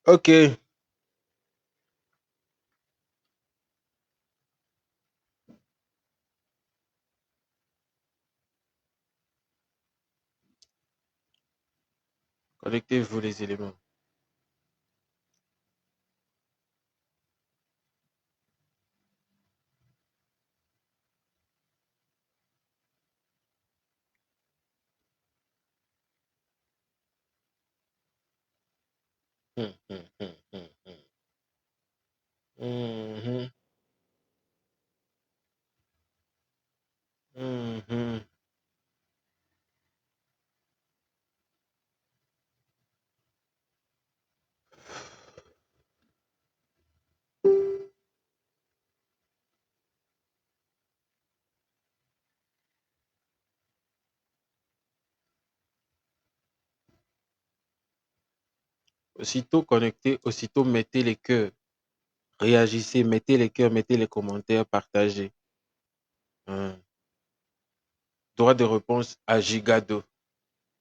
Ok. Connectez-vous les éléments. Hum, hum, hum, hum, hum. Mhm, mhm. Aussitôt connecté, aussitôt mettez les cœurs. Réagissez, mettez les cœurs, mettez les commentaires, partagez. Hein. Droit de réponse à Gigado.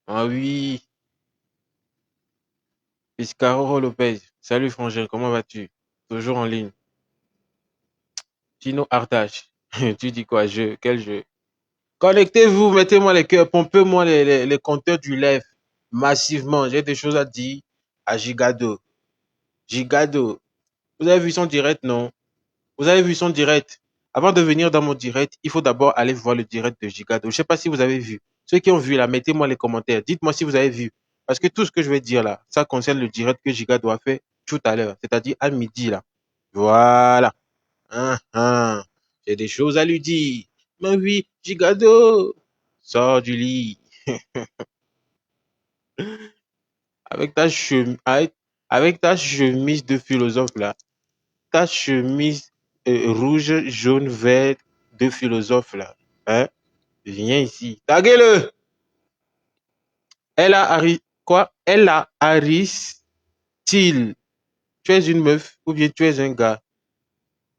Ah oui, Piscaroro Lopez. Salut Frangin, comment vas-tu? Toujours en ligne. Tino Artache. Tu dis quoi? Jeu? Quel jeu? Connectez-vous, mettez-moi les cœurs, pompez-moi les compteurs du live massivement. J'ai des choses à dire à Gigado. Gigado, vous avez vu son direct, non? Vous avez vu son direct? Avant de venir dans mon direct, il faut d'abord aller voir le direct de Gigado. Je ne sais pas si vous avez vu. Ceux qui ont vu là, mettez-moi les commentaires. Dites-moi si vous avez vu. Parce que tout ce que je vais dire là, ça concerne le direct que Gigado a fait tout à l'heure, c'est-à-dire à midi là. Voilà. Hein, hein. J'ai des choses à lui dire. Mais oui, Gigado, sors du lit. Avec ta chemise, avec ta chemise de philosophe là, ta chemise rouge, jaune, vert de philosophe là. Hein? Viens ici. Taguez-le! Elle a quoi? Elle a Aristide. Tu es une meuf ou bien tu es un gars?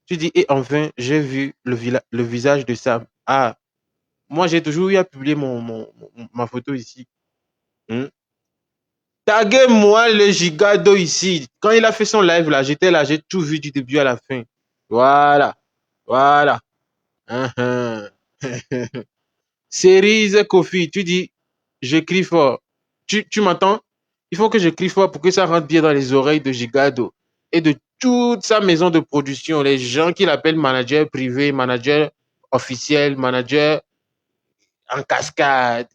Tu dis, et enfin, j'ai vu le visage de Sam. Ah, moi j'ai toujours eu à publier ma photo ici. Hmm? Taguez-moi le gigado ici. Quand il a fait son live là, j'étais là, j'ai tout vu du début à la fin. Voilà. Voilà. Hein, hein. Cerise Kofi, tu dis, j'écris fort. Tu m'entends? Il faut que j'écris fort pour que ça rentre bien dans les oreilles de Gigado et de toute sa maison de production, les gens qui l'appellent manager privé, manager officiel, manager en cascade.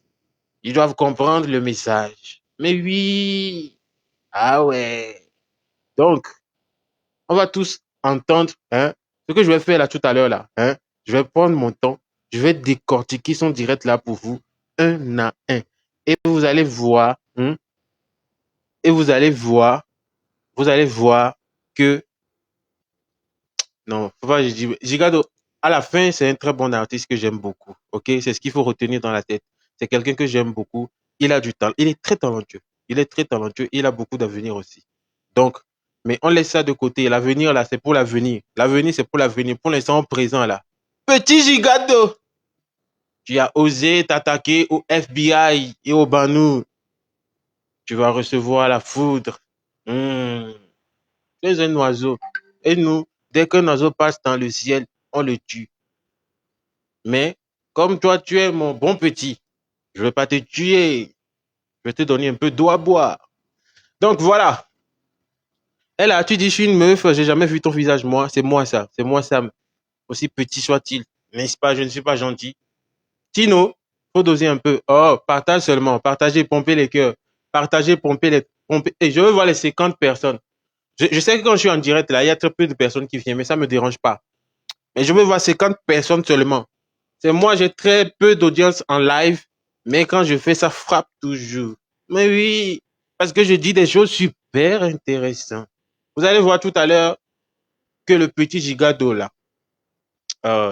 Ils doivent comprendre le message. Mais oui, ah ouais. Donc, on va tous entendre hein, ce que je vais faire là tout à l'heure là. Hein. Je vais prendre mon temps, je vais décortiquer son direct là pour vous, un à un. Et vous allez voir, hein, et vous allez voir que, non, faut pas, je dis, Gigado, à la fin, c'est un très bon artiste que j'aime beaucoup. Ok, c'est ce qu'il faut retenir dans la tête. C'est quelqu'un que j'aime beaucoup. Il a du talent. Il est très talentueux. Il est très talentueux. Il a beaucoup d'avenir aussi. Donc, mais on laisse ça de côté. L'avenir, là, c'est pour l'avenir. L'avenir, c'est pour l'avenir. Pour l'instant, présent, là. Petit Gigado, tu as osé t'attaquer au FBI et au Banou. Tu vas recevoir la foudre. Hmm. Tu es un oiseau. Et nous, dès qu'un oiseau passe dans le ciel, on le tue. Mais comme toi, tu es mon bon petit, je ne vais pas te tuer. Je vais te donner un peu d'eau à boire. Donc voilà. Elle a, tu dis, je suis une meuf, j'ai jamais vu ton visage. Moi, c'est moi ça. C'est moi ça. Aussi petit soit-il. N'est-ce pas? Je ne suis pas gentil. Tino, faut doser un peu. Oh, partage seulement. Partagez, pompez les cœurs. Partagez, pompez les. Pompez. Et je veux voir les 50 personnes. Je sais que quand je suis en direct, là, il y a très peu de personnes qui viennent, mais ça ne me dérange pas. Mais je veux voir 50 personnes seulement. C'est moi, j'ai très peu d'audience en live, mais quand je fais ça, frappe toujours. Mais oui, parce que je dis des choses super intéressantes. Vous allez voir tout à l'heure que le petit Gigado, là,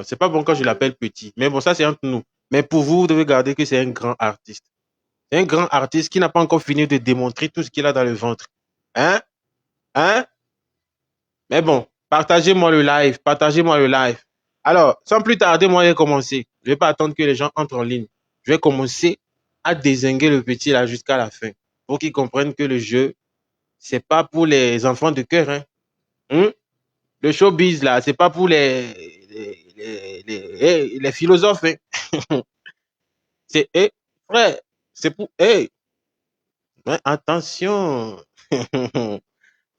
c'est pas bon quand je l'appelle petit, mais bon, ça c'est entre nous. Mais pour vous, vous devez garder que c'est un grand artiste. C'est un grand artiste qui n'a pas encore fini de démontrer tout ce qu'il a dans le ventre. Hein? Hein? Mais bon, partagez-moi le live, partagez-moi le live. Alors, sans plus tarder, moi, je vais commencer. Je ne vais pas attendre que les gens entrent en ligne. Je vais commencer à dézinguer le petit là jusqu'à la fin pour qu'ils comprennent que le jeu, c'est pas pour les enfants de cœur. Hein. Hum? Le showbiz, là, c'est pas pour les philosophes. Hein. C'est, frère, c'est pour, hein, attention.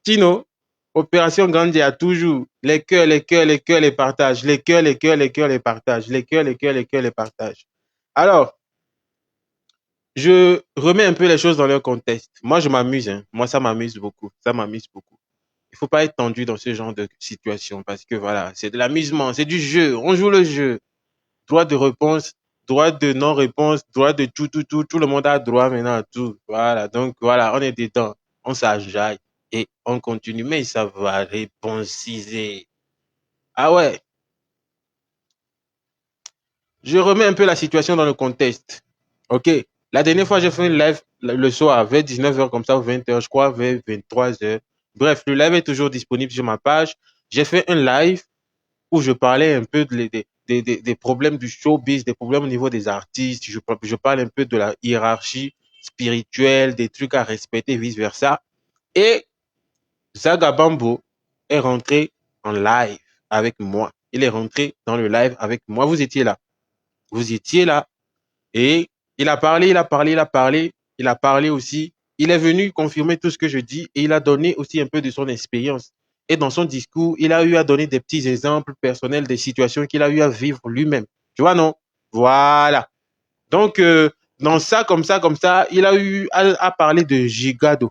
Tino, Opération Gandhi a toujours les cœurs, les cœurs, les cœurs, les partages, les cœurs, les cœurs, les cœurs, les partages, les cœurs, les cœurs, les cœurs, les partages. Alors, je remets un peu les choses dans leur contexte. Moi, je m'amuse, hein. Moi, ça m'amuse beaucoup. Ça m'amuse beaucoup. Il ne faut pas être tendu dans ce genre de situation parce que voilà, c'est de l'amusement, c'est du jeu. On joue le jeu. Droit de réponse, droit de non-réponse, droit de tout, tout, tout. Tout le monde a droit maintenant à tout. Voilà. Donc, voilà, on est dedans. On s'ajaille et on continue. Mais ça va réponciser. Ah ouais. Je remets un peu la situation dans le contexte. OK. La dernière fois, j'ai fait un live le soir, vers 19h comme ça, ou 20h, je crois, vers 23h. Bref, le live est toujours disponible sur ma page. J'ai fait un live où je parlais un peu des problèmes du showbiz, des problèmes au niveau des artistes. Je parle un peu de la hiérarchie spirituelle, des trucs à respecter, vice-versa. Et Zaga Bambo est rentré en live avec moi. Il est rentré dans le live avec moi. Vous étiez là. Vous étiez là. Et il a parlé, il a parlé, il a parlé. Il a parlé aussi. Il est venu confirmer tout ce que je dis et il a donné aussi un peu de son expérience. Et dans son discours, il a eu à donner des petits exemples personnels des situations qu'il a eu à vivre lui-même. Tu vois, non? Voilà. Donc, dans ça, comme ça, il a eu à parler de Gigado.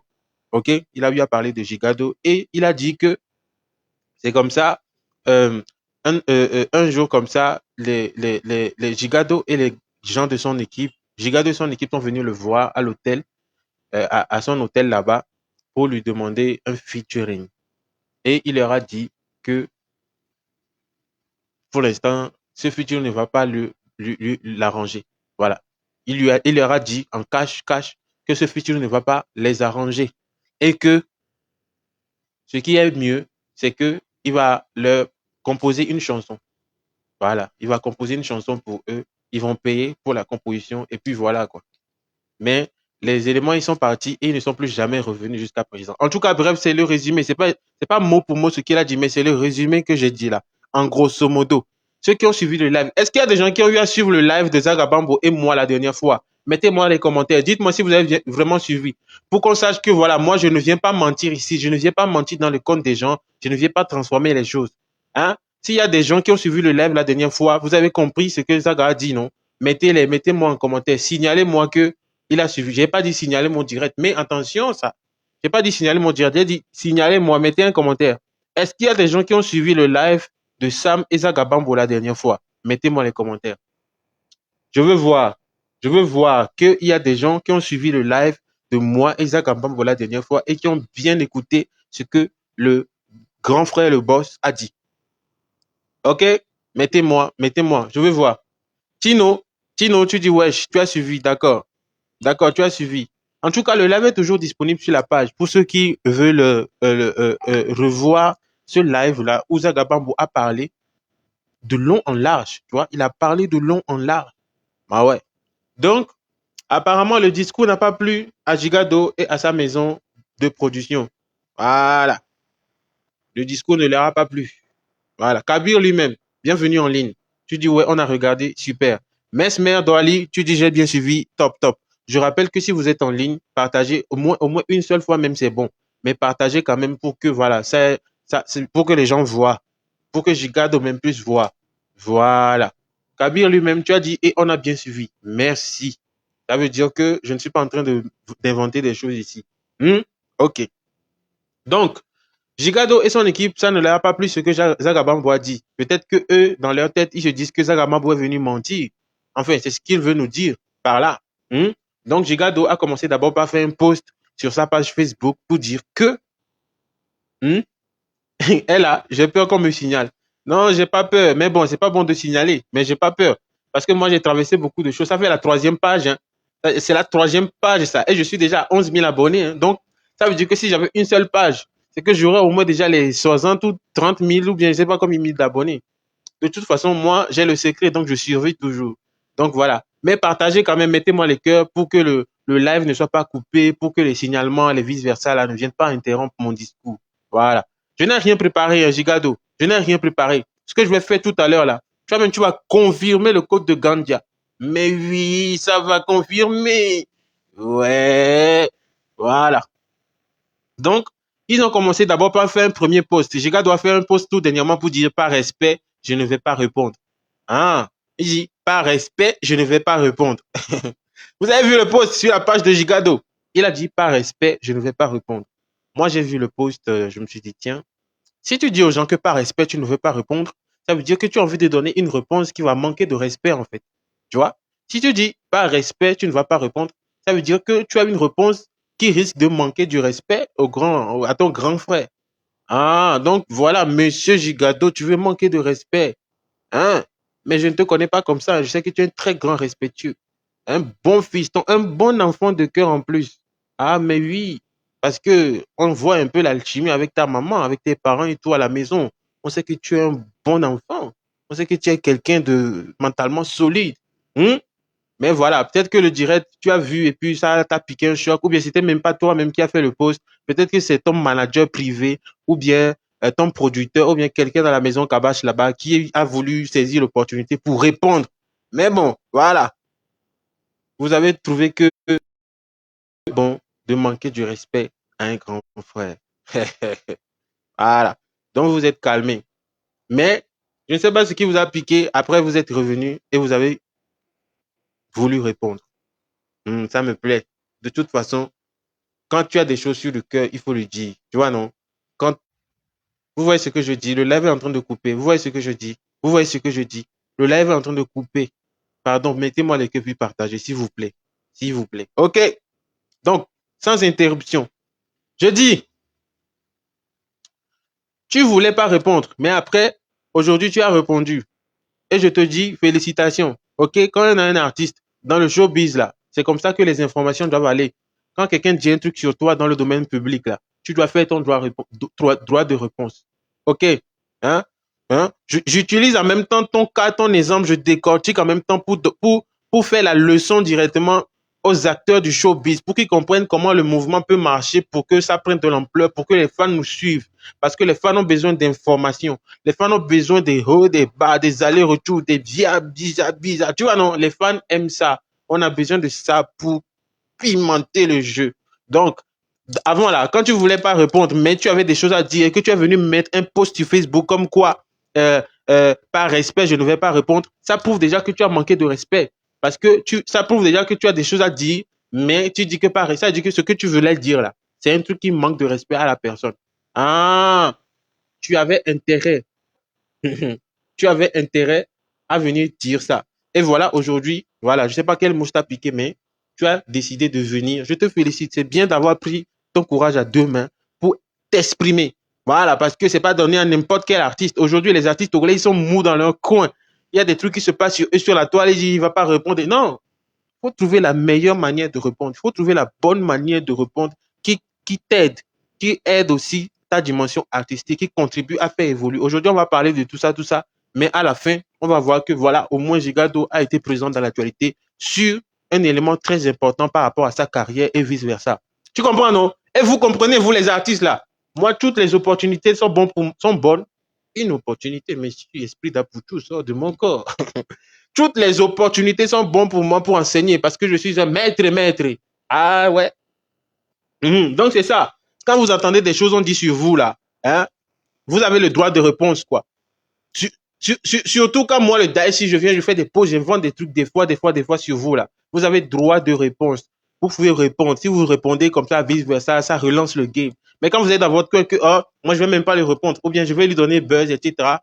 OK? Il a eu à parler de Gigado et il a dit que c'est comme ça. euh, un jour comme ça, les Gigado et les gens de son équipe, Gigado et son équipe sont venus le voir à l'hôtel, à son hôtel là-bas, pour lui demander un featuring. Et il leur a dit que pour l'instant, ce featuring ne va pas l'arranger. Voilà. Il leur a dit en cash, que ce featuring ne va pas les arranger. Et que ce qui est mieux, c'est que il va leur composer une chanson. Voilà, il va composer une chanson pour eux. Ils vont payer pour la composition et puis voilà quoi. Mais les éléments, ils sont partis et ils ne sont plus jamais revenus jusqu'à présent. En tout cas, bref, c'est le résumé. C'est pas mot pour mot ce qu'il a dit, mais c'est le résumé que j'ai dit là. En grosso modo. Ceux qui ont suivi le live. Est-ce qu'il y a des gens qui ont eu à suivre le live de Zaga Bambo et moi la dernière fois? Mettez-moi les commentaires. Dites-moi si vous avez vraiment suivi. Pour qu'on sache que voilà, moi, je ne viens pas mentir ici. Je ne viens pas mentir dans le compte des gens. Je ne viens pas transformer les choses. Hein? S'il y a des gens qui ont suivi le live la dernière fois, vous avez compris ce que Zaga a dit, non? Mettez-moi en commentaire. Signalez-moi que il a suivi. Je n'ai pas dit signaler mon direct, mais attention, ça. Je n'ai pas dit signaler mon direct. J'ai dit signalez-moi, mettez un commentaire. Est-ce qu'il y a des gens qui ont suivi le live de Sam et Zaga Bambo la dernière fois? Mettez-moi les commentaires. Je veux voir. Je veux voir qu'il y a des gens qui ont suivi le live de moi et Zaga Bambo la dernière fois et qui ont bien écouté ce que le grand frère, le boss, a dit. OK? Mettez-moi. Je veux voir. Tino, tu dis wesh, tu as suivi, d'accord. D'accord, tu as suivi. En tout cas, le live est toujours disponible sur la page. Pour ceux qui veulent revoir ce live-là où Zaga Bambo a parlé de long en large. Tu vois, il a parlé de long en large. Ah ouais. Donc, apparemment, le discours n'a pas plu à Gigado et à sa maison de production. Voilà. Le discours ne leur a pas plu. Voilà. Kabir lui-même, bienvenue en ligne. Tu dis, ouais, on a regardé, super. Mesmer Douali, tu dis, j'ai bien suivi, top, top. Je rappelle que si vous êtes en ligne, partagez au moins une seule fois, même c'est bon. Mais partagez quand même pour que, voilà, c'est pour que les gens voient. Pour que Gigado même puisse voir. Voilà. Kabir lui-même, tu as dit, et on a bien suivi. Merci. Ça veut dire que je ne suis pas en train d'inventer des choses ici. OK. Donc, Gigado et son équipe, ça ne leur a pas plu ce que Zaga Bambo a dit. Peut-être que eux, dans leur tête, ils se disent que Zaga Bambo est venu mentir. Enfin, c'est ce qu'il veut nous dire par là. Donc, Gigado a commencé d'abord par faire un post sur sa page Facebook pour dire que elle a, j'ai peur qu'on me signale. Non, j'ai pas peur. Mais bon, c'est pas bon de signaler, mais j'ai pas peur. Parce que moi, j'ai traversé beaucoup de choses. Ça fait la 3e page. Hein. C'est la 3e page, ça. Et je suis déjà à 11 000 abonnés. Hein. Donc, ça veut dire que si j'avais une seule page, c'est que j'aurais au moins déjà les 60 ou 30 000 ou bien je sais pas combien de d'abonnés. De toute façon, moi, j'ai le secret, donc je surveille toujours. Donc voilà. Mais partagez quand même, mettez-moi les cœurs pour que le live ne soit pas coupé pour que les signalements, les vice-versa, là, ne viennent pas interrompre mon discours. Voilà. Je n'ai rien préparé, Gigado. Je n'ai rien préparé. Ce que je vais faire tout à l'heure, là, toi-même, tu vas confirmer le code de Gandia. Mais oui, ça va confirmer. Ouais. Voilà. Donc, ils ont commencé d'abord par faire un premier post. Giga doit faire un post tout dernièrement pour dire par respect, je ne vais pas répondre. Ah, il dit par respect, je ne vais pas répondre. Vous avez vu le post sur la page de Gigado? Il a dit par respect, je ne vais pas répondre. Moi, j'ai vu le post, je me suis dit, tiens, si tu dis aux gens que par respect, tu ne veux pas répondre, ça veut dire que tu as envie de donner une réponse qui va manquer de respect, en fait. Tu vois? Si tu dis par respect, tu ne vas pas répondre, ça veut dire que tu as une réponse qui risque de manquer du respect à ton grand frère. Ah, donc voilà, monsieur Gigado, tu veux manquer de respect. Hein? Mais je ne te connais pas comme ça. Je sais que tu es un très grand respectueux. Un bon fiston, un bon enfant de cœur en plus. Ah, mais oui, parce que on voit un peu l'alchimie avec ta maman, avec tes parents et tout à la maison. On sait que tu es un bon enfant. On sait que tu es quelqu'un de mentalement solide. Hein? Mais voilà, peut-être que le direct, tu as vu et puis ça t'a piqué un choc, ou bien c'était même pas toi-même qui a fait le post. Peut-être que c'est ton manager privé, ou bien ton producteur, ou bien quelqu'un dans la maison Kabash là-bas qui a voulu saisir l'opportunité pour répondre. Mais bon, voilà, vous avez trouvé que bon de manquer du respect à un grand frère. Voilà, donc vous êtes calmé. Mais je ne sais pas ce qui vous a piqué. Après, vous êtes revenu et vous avez voulu répondre. Ça me plaît. De toute façon, quand tu as des choses sur le cœur, il faut le dire. Tu vois, non? Quand vous voyez ce que je dis, le live est en train de couper. Vous voyez ce que je dis. Vous voyez ce que je dis. Le live est en train de couper. Pardon, mettez-moi les cœurs puis partagez, s'il vous plaît. S'il vous plaît. OK. Donc, sans interruption. Je dis, tu voulais pas répondre, mais après, aujourd'hui, tu as répondu. Et je te dis, félicitations. OK? Quand on a un artiste dans le showbiz, là, c'est comme ça que les informations doivent aller. Quand quelqu'un dit un truc sur toi dans le domaine public, là, tu dois faire ton droit de réponse. OK? Hein? Hein? J'utilise en même temps ton cas, ton exemple, je décortique en même temps pour faire la leçon directement aux acteurs du showbiz, pour qu'ils comprennent comment le mouvement peut marcher, pour que ça prenne de l'ampleur, pour que les fans nous suivent. Parce que les fans ont besoin d'informations. Les fans ont besoin des hauts, des bas, des allers-retours, des bizarres. Tu vois, non, les fans aiment ça. On a besoin de ça pour pimenter le jeu. Donc, avant là, quand tu voulais pas répondre, mais tu avais des choses à dire et que tu es venu mettre un post sur Facebook comme quoi, par respect, je ne vais pas répondre, ça prouve déjà que tu as manqué de respect. Parce que ça prouve déjà que tu as des choses à dire, mais tu dis que par respect, ça dit que ce que tu voulais dire là, c'est un truc qui manque de respect à la personne. Ah, tu avais intérêt tu avais intérêt à venir dire ça. Et voilà, aujourd'hui, voilà, je ne sais pas quel mot t'a piqué, mais tu as décidé de venir. Je te félicite. C'est bien d'avoir pris ton courage à deux mains pour t'exprimer. Voilà, parce que c'est pas donné à n'importe quel artiste. Aujourd'hui, les artistes togolais, ils sont mous dans leur coin. Il y a des trucs qui se passent sur eux, sur la toile, il ne va pas répondre. Non, il faut trouver la meilleure manière de répondre. Il faut trouver la bonne manière de répondre qui t'aide, qui aide aussi ta dimension artistique, qui contribue à faire évoluer. Aujourd'hui, on va parler de tout ça, mais à la fin, on va voir que voilà, au moins Gigado a été présent dans l'actualité sur un élément très important par rapport à sa carrière et vice-versa. Tu comprends, non? Et vous comprenez, vous les artistes là, moi, toutes les opportunités sont bonnes. Une opportunité, mais si esprit d'Apoutou sort de mon corps. Toutes les opportunités sont bonnes pour moi pour enseigner parce que je suis un maître. Ah ouais. Donc c'est ça. Quand vous entendez des choses on dit sur vous là, hein, vous avez le droit de réponse quoi. Surtout quand moi le si je viens, je fais des pauses, je vends des trucs des fois sur vous là. Vous avez droit de réponse. Vous pouvez répondre. Si vous répondez comme ça, vice versa, ça relance le game. Mais quand vous êtes dans votre cœur que oh, moi je vais même pas lui répondre, ou bien je vais lui donner buzz, etc.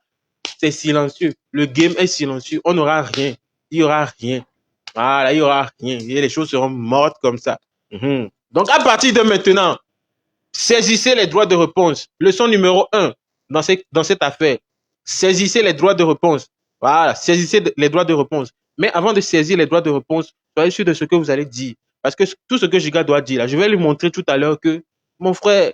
C'est silencieux. Le game est silencieux. On n'aura rien. Il n'y aura rien. Voilà, il n'y aura rien. Et les choses seront mortes comme ça. Donc, à partir de maintenant, saisissez les droits de réponse. Leçon numéro 1 dans cette affaire. Saisissez les droits de réponse. Voilà, saisissez les droits de réponse. Mais avant de saisir les droits de réponse, soyez sûr de ce que vous allez dire. Parce que tout ce que Giga doit dire, là, je vais lui montrer tout à l'heure que, mon frère,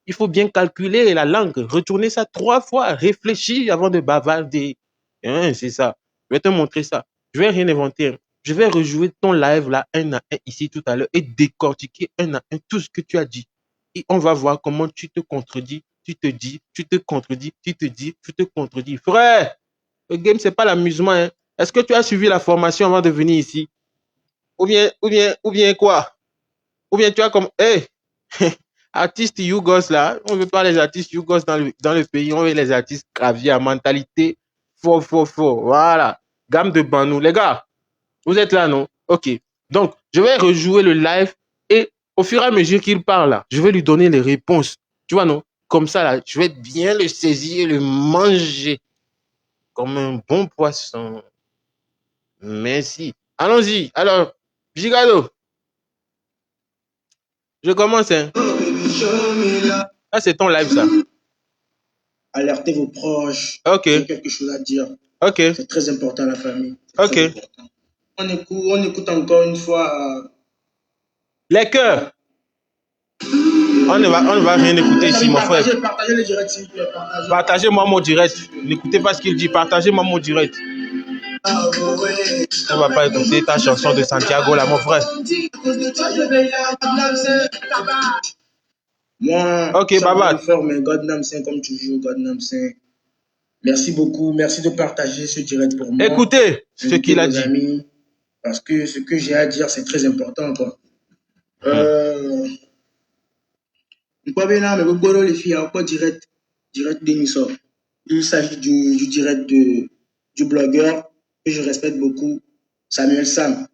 il faut bien calculer la langue. Retourner ça 3 fois, réfléchir avant de bavarder. Hein, c'est ça. Je vais te montrer ça. Je vais rien inventer. Je vais rejouer ton live là, un à un, ici tout à l'heure, et décortiquer un à un tout ce que tu as dit. Et on va voir comment tu te contredis, tu te dis, tu te contredis, tu te dis, tu te contredis. Frère, le game, c'est pas l'amusement. Hein. Est-ce que tu as suivi la formation avant de venir ici? Ou bien quoi? Ou bien tu as comme, hey, artistes Yougos là, on veut pas les artistes Yougos dans le pays, on veut les artistes graviers à mentalité fort, fort, fort. Voilà. Gamme de Banou. Les gars, vous êtes là, non? Ok. Donc, je vais rejouer le live et au fur et à mesure qu'il parle là, je vais lui donner les réponses. Tu vois, non? Comme ça, là, je vais bien le saisir et le manger comme un bon poisson. Merci. Allons-y. Alors, Gigado, je commence. Hein. Ah, c'est ton live, ça. Alertez vos proches. Ok. J'ai quelque chose à dire. Ok. C'est très important, la famille. Ok. On écoute encore une fois. Les cœurs. On ne va rien écouter ici, mon frère. Partagez le direct, s'il vous plaît. Partagez-moi mon direct. N'écoutez pas ce qu'il dit. Partagez-moi mon direct. On va pas écouter ta chanson de Santiago, là, mon frère. Moi, ok, Baba. Mais God Namsen, comme toujours, God Namsen. Merci beaucoup. Merci de partager ce direct pour moi. Écoutez ce qu'il a dit. Amis, parce que ce que j'ai à dire, c'est très important, quoi. Les filles, encore direct d'émission. Il s'agit du direct du blogueur que je respecte beaucoup, Samuel Sam.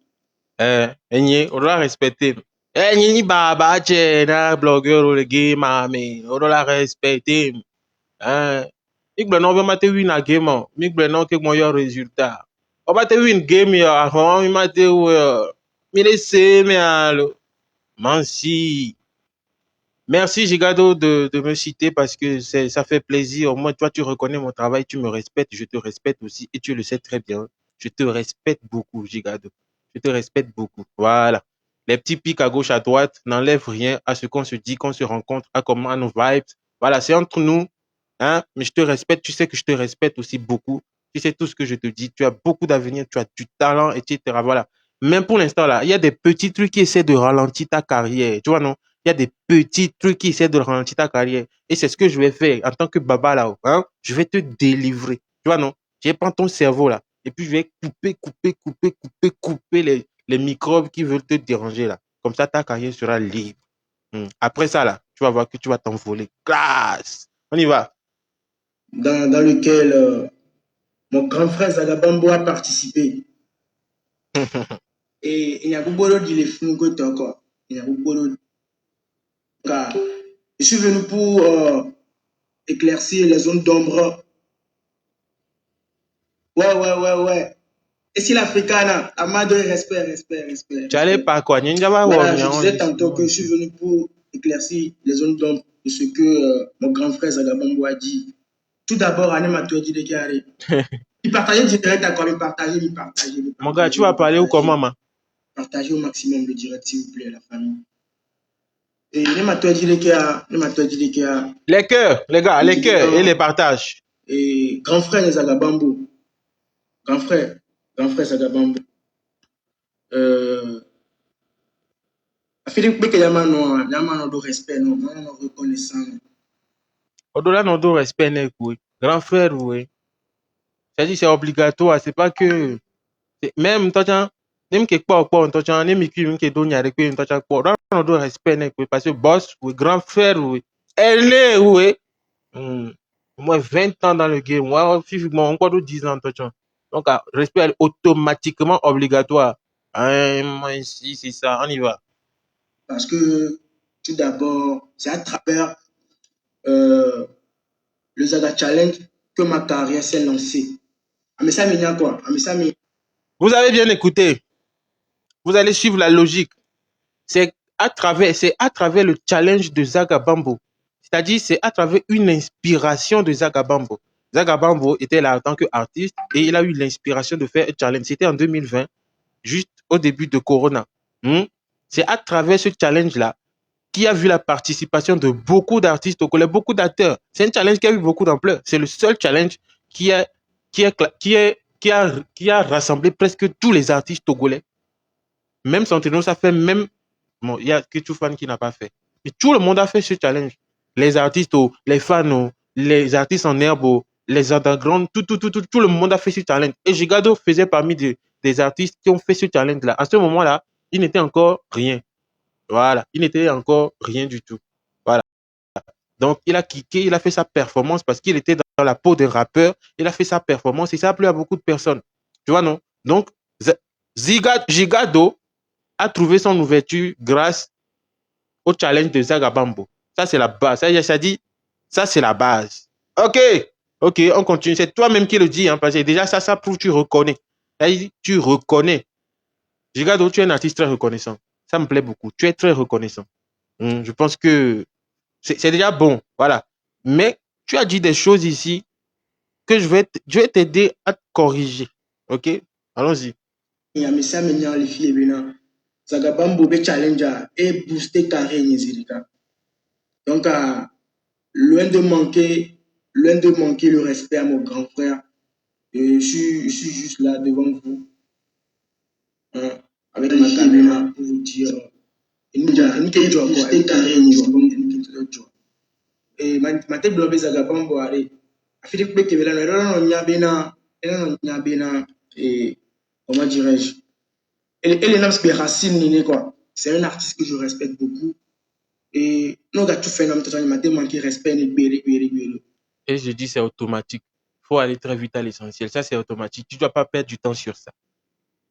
On doit respecter. Ni Baba, na blogueur ou le game, mais on doit respecter. Ik ben nog maar te win a game. Ik ben nog kijk mooi résultat. On va te win game ya. On va te mais laissez mais allo. Merci. Merci Gigado de me citer parce que ça fait plaisir. Au moins toi tu reconnais mon travail, tu me respectes, je te respecte aussi et tu le sais très bien. Je te respecte beaucoup Gigado. Je te respecte beaucoup. Voilà. Les petits pics à gauche à droite n'enlèvent rien à ce qu'on se dit, qu'on se rencontre, à comment nos vibes. Voilà, c'est entre nous. Hein? Mais je te respecte, tu sais que je te respecte aussi beaucoup. Tu sais tout ce que je te dis. Tu as beaucoup d'avenir, tu as du talent, etc. Voilà. Même pour l'instant, là, il y a des petits trucs qui essaient de ralentir ta carrière. Tu vois, non? Il y a des petits trucs qui essaient de ralentir ta carrière. Et c'est ce que je vais faire en tant que Baba là-haut. Hein? Je vais te délivrer. Tu vois, non? Je vais prendre ton cerveau là. Et puis, je vais couper les microbes qui veulent te déranger là. Comme ça, ta carrière sera libre. Après ça, là, tu vas voir que tu vas t'envoler. Classe! On y va. Dans lequel mon grand frère Zagabambo a participé. Et il y a beaucoup de films que encore. Il y a beaucoup de... Je suis venu pour éclaircir les zones d'ombre. Ouais. Et si l'Africain a mal de respect. Tu allais pas quoi? Voilà, je disais tantôt que je suis venu pour éclaircir les zones d'ombre de ce que mon grand frère Zagabambo a dit. Tout d'abord, Anematou dit qu'il arrive. Il partageait direct à quoi? Il partageait. Mon gars, tu vas parler ou comment, maman? Partagez au maximum le direct, s'il vous plaît, la famille. Et Anematou dit qu'il a. Les cœurs, les gars, les cœurs et les partages. Et grand frère Zagabambo. Grand frère Zagabambo. Philippe Bekeyama, non, de respect, non, reconnaissant. Au-delà de respect, oui. Grand frère, oui. C'est-à-dire, c'est obligatoire. C'est pas que. Même, même quelque part, même qui donne avec une respect, parce que boss, oui, grand frère, oui. Elle est, oui. Moi, 20 ans dans le game. Moi, physiquement, encore 10 ans, donc, respect automatiquement obligatoire. Si, c'est ça, on y va. Parce que, tout d'abord, c'est à travers le Zaga Challenge que ma carrière s'est lancée. Vous avez bien écouté. Vous allez suivre la logique. C'est à travers le challenge de Zagabambo. C'est-à-dire, c'est à travers une inspiration de Zagabambo. Zagabambo était là en tant qu'artiste et il a eu l'inspiration de faire un challenge. C'était en 2020, juste au début de Corona. C'est à travers ce challenge-là qui a vu la participation de beaucoup d'artistes au collège, beaucoup d'acteurs. C'est un challenge qui a eu beaucoup d'ampleur. C'est le seul challenge qui est qui a rassemblé presque tous les artistes togolais. Même Centeno, ça fait même... Bon, il y a Kitufan qui n'a pas fait. Mais tout le monde a fait ce challenge. Les artistes, les fans, les artistes en herbe, les underground, tout le monde a fait ce challenge. Et Gigado faisait parmi des artistes qui ont fait ce challenge-là. À ce moment-là, il n'était encore rien. Voilà. Il n'était encore rien du tout. Voilà. Donc, il a kické, il a fait sa performance parce qu'il était dans la peau des rappeurs. Il a fait sa performance et ça a plu à beaucoup de personnes. Tu vois, non? Donc, Gigado a trouvé son ouverture grâce au challenge de Zagabambo. Ça, c'est la base. Ça dit, ça, c'est la base. OK. OK, on continue. C'est toi-même qui le dis, hein, parce que déjà, ça prouve que tu reconnais. Tu reconnais. Gigado, tu es un artiste très reconnaissant. Ça me plaît beaucoup. Tu es très reconnaissant. Je pense que c'est déjà bon. Voilà. Mais tu as dit des choses ici que je vais t'aider à te corriger. OK? Allons-y. Zagabambo be challenger et booster carré Nizirika. Donc, loin de manquer le respect à mon grand frère, je suis juste là devant vous, hein, avec ma caméra pour vous dire, et ma tête blobée Zagabambo, allez, Philippe Bekevela, et comment dirais-je, elle est là parce que Racine Nini, quoi. C'est un artiste que je respecte beaucoup. Et nous, tout fait, il m'a manqué respect. Et je dis, c'est automatique. Il faut aller très vite à l'essentiel. Ça, c'est automatique. Tu ne dois pas perdre du temps sur ça.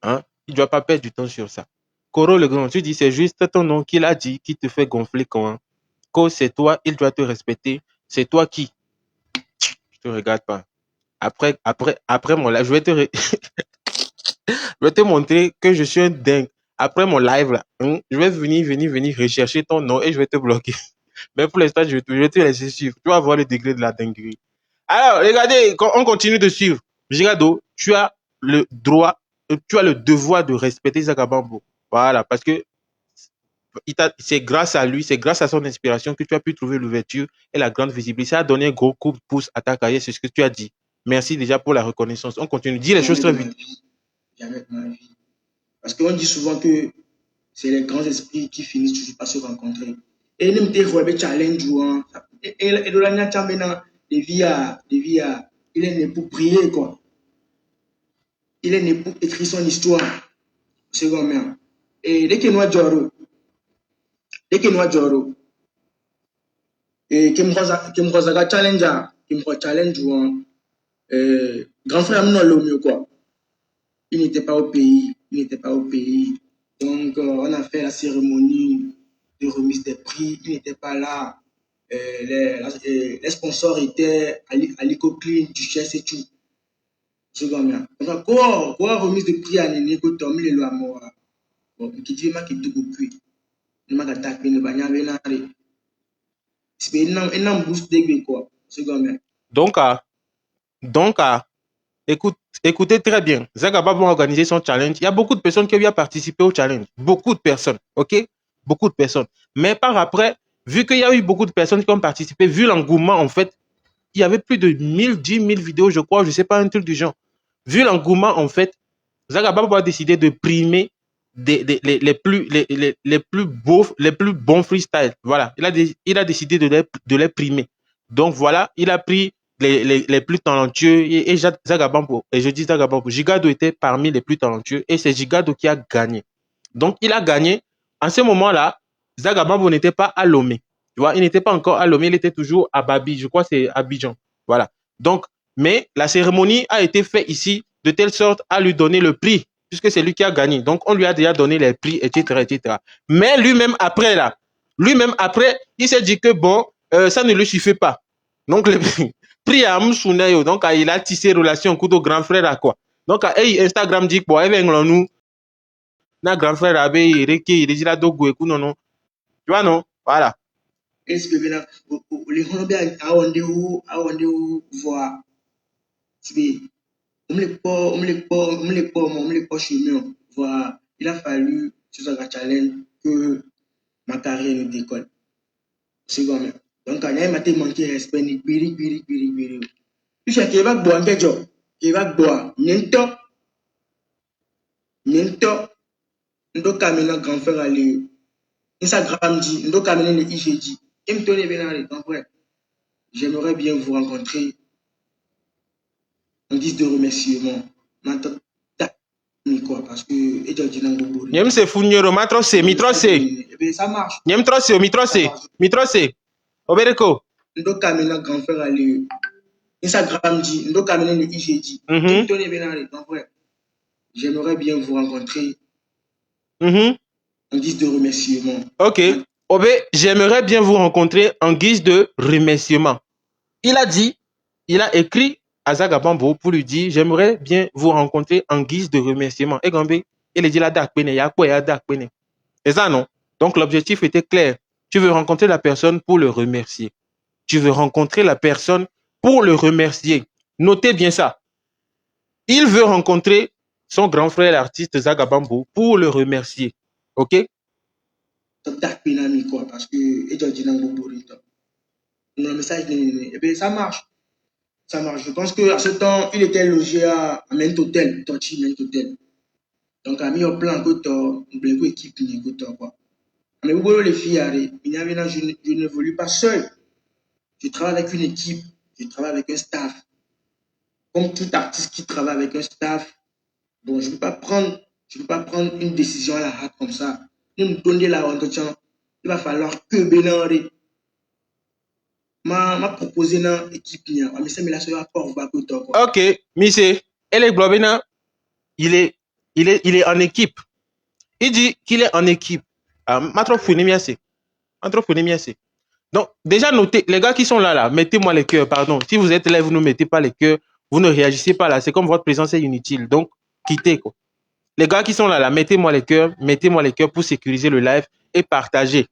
Hein? Tu ne dois pas perdre du temps sur ça. Koro le grand, tu dis, c'est juste ton nom qu'il a dit qui te fait gonfler quand. Ko, c'est toi, il doit te respecter. C'est toi qui. Je te regarde pas. Après mon live, je vais te montrer que je suis un dingue. Après mon live, là, je vais venir rechercher ton nom et je vais te bloquer. Mais pour l'instant, je vais te laisser suivre. Tu vas voir le degré de la dinguerie. Alors, regardez, on continue de suivre. Girado, tu as le droit, tu as le devoir de respecter Zagabambo. Voilà, parce que c'est grâce à lui, c'est grâce à son inspiration que tu as pu trouver l'ouverture et la grande visibilité. Ça a donné un gros coup de pouce à ta carrière, c'est ce que tu as dit. Merci déjà pour la reconnaissance. On continue. Dis les choses très vite. Jamais de ma vie. Parce qu'on dit souvent que c'est les grands esprits qui finissent toujours par se rencontrer. Et nous avons des challenges. Et de la nature, il est né pour prier, quoi. Il est né pour écrire son histoire. C'est comme ça. Et dès que nous avons et qui me challenge, grand frère, non, le mieux, quoi. Il n'était pas au pays. Donc, on a fait la cérémonie de remise des prix. Il n'était pas là. Les sponsors étaient Aliko Clean, Duchesse et tout. C'est comme ça. Donc, quoi remise de prix à Néné, que Tom, les lois, moi, qui dit, ma qui tout coupé. Il m'a attaqué, il m'a attaqué. C'est un boost de quoi. C'est comme ça. Donc, écoutez très bien. Zagaba va organiser son challenge. Il y a beaucoup de personnes qui ont participé au challenge. Beaucoup de personnes. OK? Beaucoup de personnes. Mais par après, vu qu'il y a eu beaucoup de personnes qui ont participé, vu l'engouement, en fait, il y avait plus de 10 000 vidéos, je crois, je ne sais pas, un truc du genre. Vu l'engouement, en fait, Zagaba a décidé de primer les plus beaux, les plus bons freestyles. Voilà. Il a décidé de les primer. Donc voilà, il a pris les plus talentueux et Zagabambo, et je dis Zagabambo, Gigado était parmi les plus talentueux et c'est Gigado qui a gagné. Donc il a gagné. En ce moment-là, Zagabambo n'était pas à Lomé. Tu vois, il n'était pas encore à Lomé, il était toujours à Babi. Je crois que c'est Abidjan. Voilà. Donc, mais la cérémonie a été faite ici de telle sorte à lui donner le prix, puisque c'est lui qui a gagné. Donc, on lui a déjà donné les prix, etc., etc. Mais lui-même après, il s'est dit que bon, ça ne lui suffit pas. Donc, le prix à Moussounayo, donc il a tissé relation avec le grand frère à quoi. Donc, Instagram dit, bon, nous, notre grand frère avait il dit là, dogo, non. Tu vois, non? Voilà. Est-ce que les Colombiens ont voir? On me les pas chemin. Voilà. Il a fallu, sur un challenge, que ma carrière ne décolle. C'est comme ça. Donc, quand il m'a manqué respect, ni biri. Tu sais qu'il va boire un job. il va boire. Nento, ndo kamena grand frère ali. Instagram dit, ndo kamena le IG dit. Imtone benare, grand frère. J'aimerais bien vous rencontrer en guise de remerciement. Maintenant, quoi, parce que Niem se funyero matrose, mitrose. Eh bien, ça marche. Niem trose, mitrose. Obereko. Ndo kamena grand frère ali. Instagram dit, ndo kamena le IG dit. Imtone benare, grand frère. J'aimerais bien vous rencontrer en guise de remerciement. Ok. Obe, j'aimerais bien vous rencontrer en guise de remerciement. Il a dit, il a écrit à Zagabambo pour lui dire, j'aimerais bien vous rencontrer en guise de remerciement. Et Gambé, il a dit la dak pene, ya quoi ya dak pene. C'est ça, non? Donc l'objectif était clair. Tu veux rencontrer la personne pour le remercier. Tu veux rencontrer la personne pour le remercier. Notez bien ça. Il veut rencontrer son grand frère, l'artiste Zagabambo, pour le remercier. OK? Parce que le message, eh bien, ça marche. Ça marche. Je pense qu'à ce temps, il était logé à Ment Hotel, Tochi Ment Hotel. Donc, à mis au plan que tu équipe, quoi. Mais vous les filles, je n'évolue pas seul. Je travaille avec une équipe, je travaille avec un staff. Comme tout artiste qui travaille avec un staff, bon, je ne peux pas prendre une décision à la hâte comme ça. Nous donner la entretien, il va falloir que Bénaré m'a proposé une équipe. Ok, monsieur, Elek Blobina, il est en équipe. Il dit qu'il est en équipe. Donc, déjà notez, les gars qui sont là, mettez-moi les cœurs, pardon. Si vous êtes là, vous ne mettez pas les cœurs, vous ne réagissez pas là. C'est comme votre présence est inutile. Donc, quittez, quoi. Les gars qui sont là, mettez-moi les cœurs pour sécuriser le live et partagez.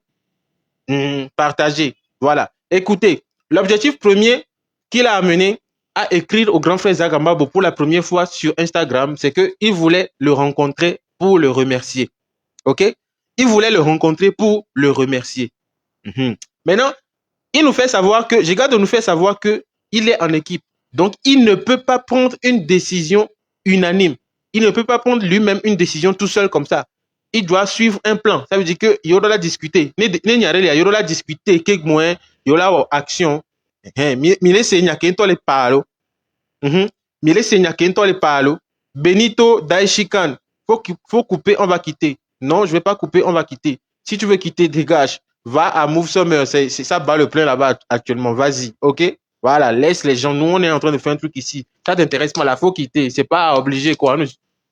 Partagez. Voilà. Écoutez, l'objectif premier qu'il a amené à écrire au grand frère Zagabambo pour la première fois sur Instagram, c'est qu'il voulait le rencontrer pour le remercier. OK? Il voulait le rencontrer pour le remercier. Maintenant, il nous fait savoir que, Gigado nous fait savoir qu'il est en équipe. Donc, il ne peut pas prendre une décision unanime. Il ne peut pas prendre lui-même une décision tout seul comme ça. Il doit suivre un plan. Ça veut dire que il y aura la discuter. Il y aura la discuter, quelques moyens, il y aura action. Mile senya kento le palo. Mile senya kento le palo. Benito Daishikan. Faut couper, on va quitter. Non, je vais pas couper, on va quitter. Si tu veux quitter, dégage. Va à Move Summer. C'est ça bat le plein là-bas actuellement. Vas-y, ok? Voilà, laisse les gens. Nous, on est en train de faire un truc ici. Ça t'intéresse pas, là, faut quitter. C'est pas obligé, quoi.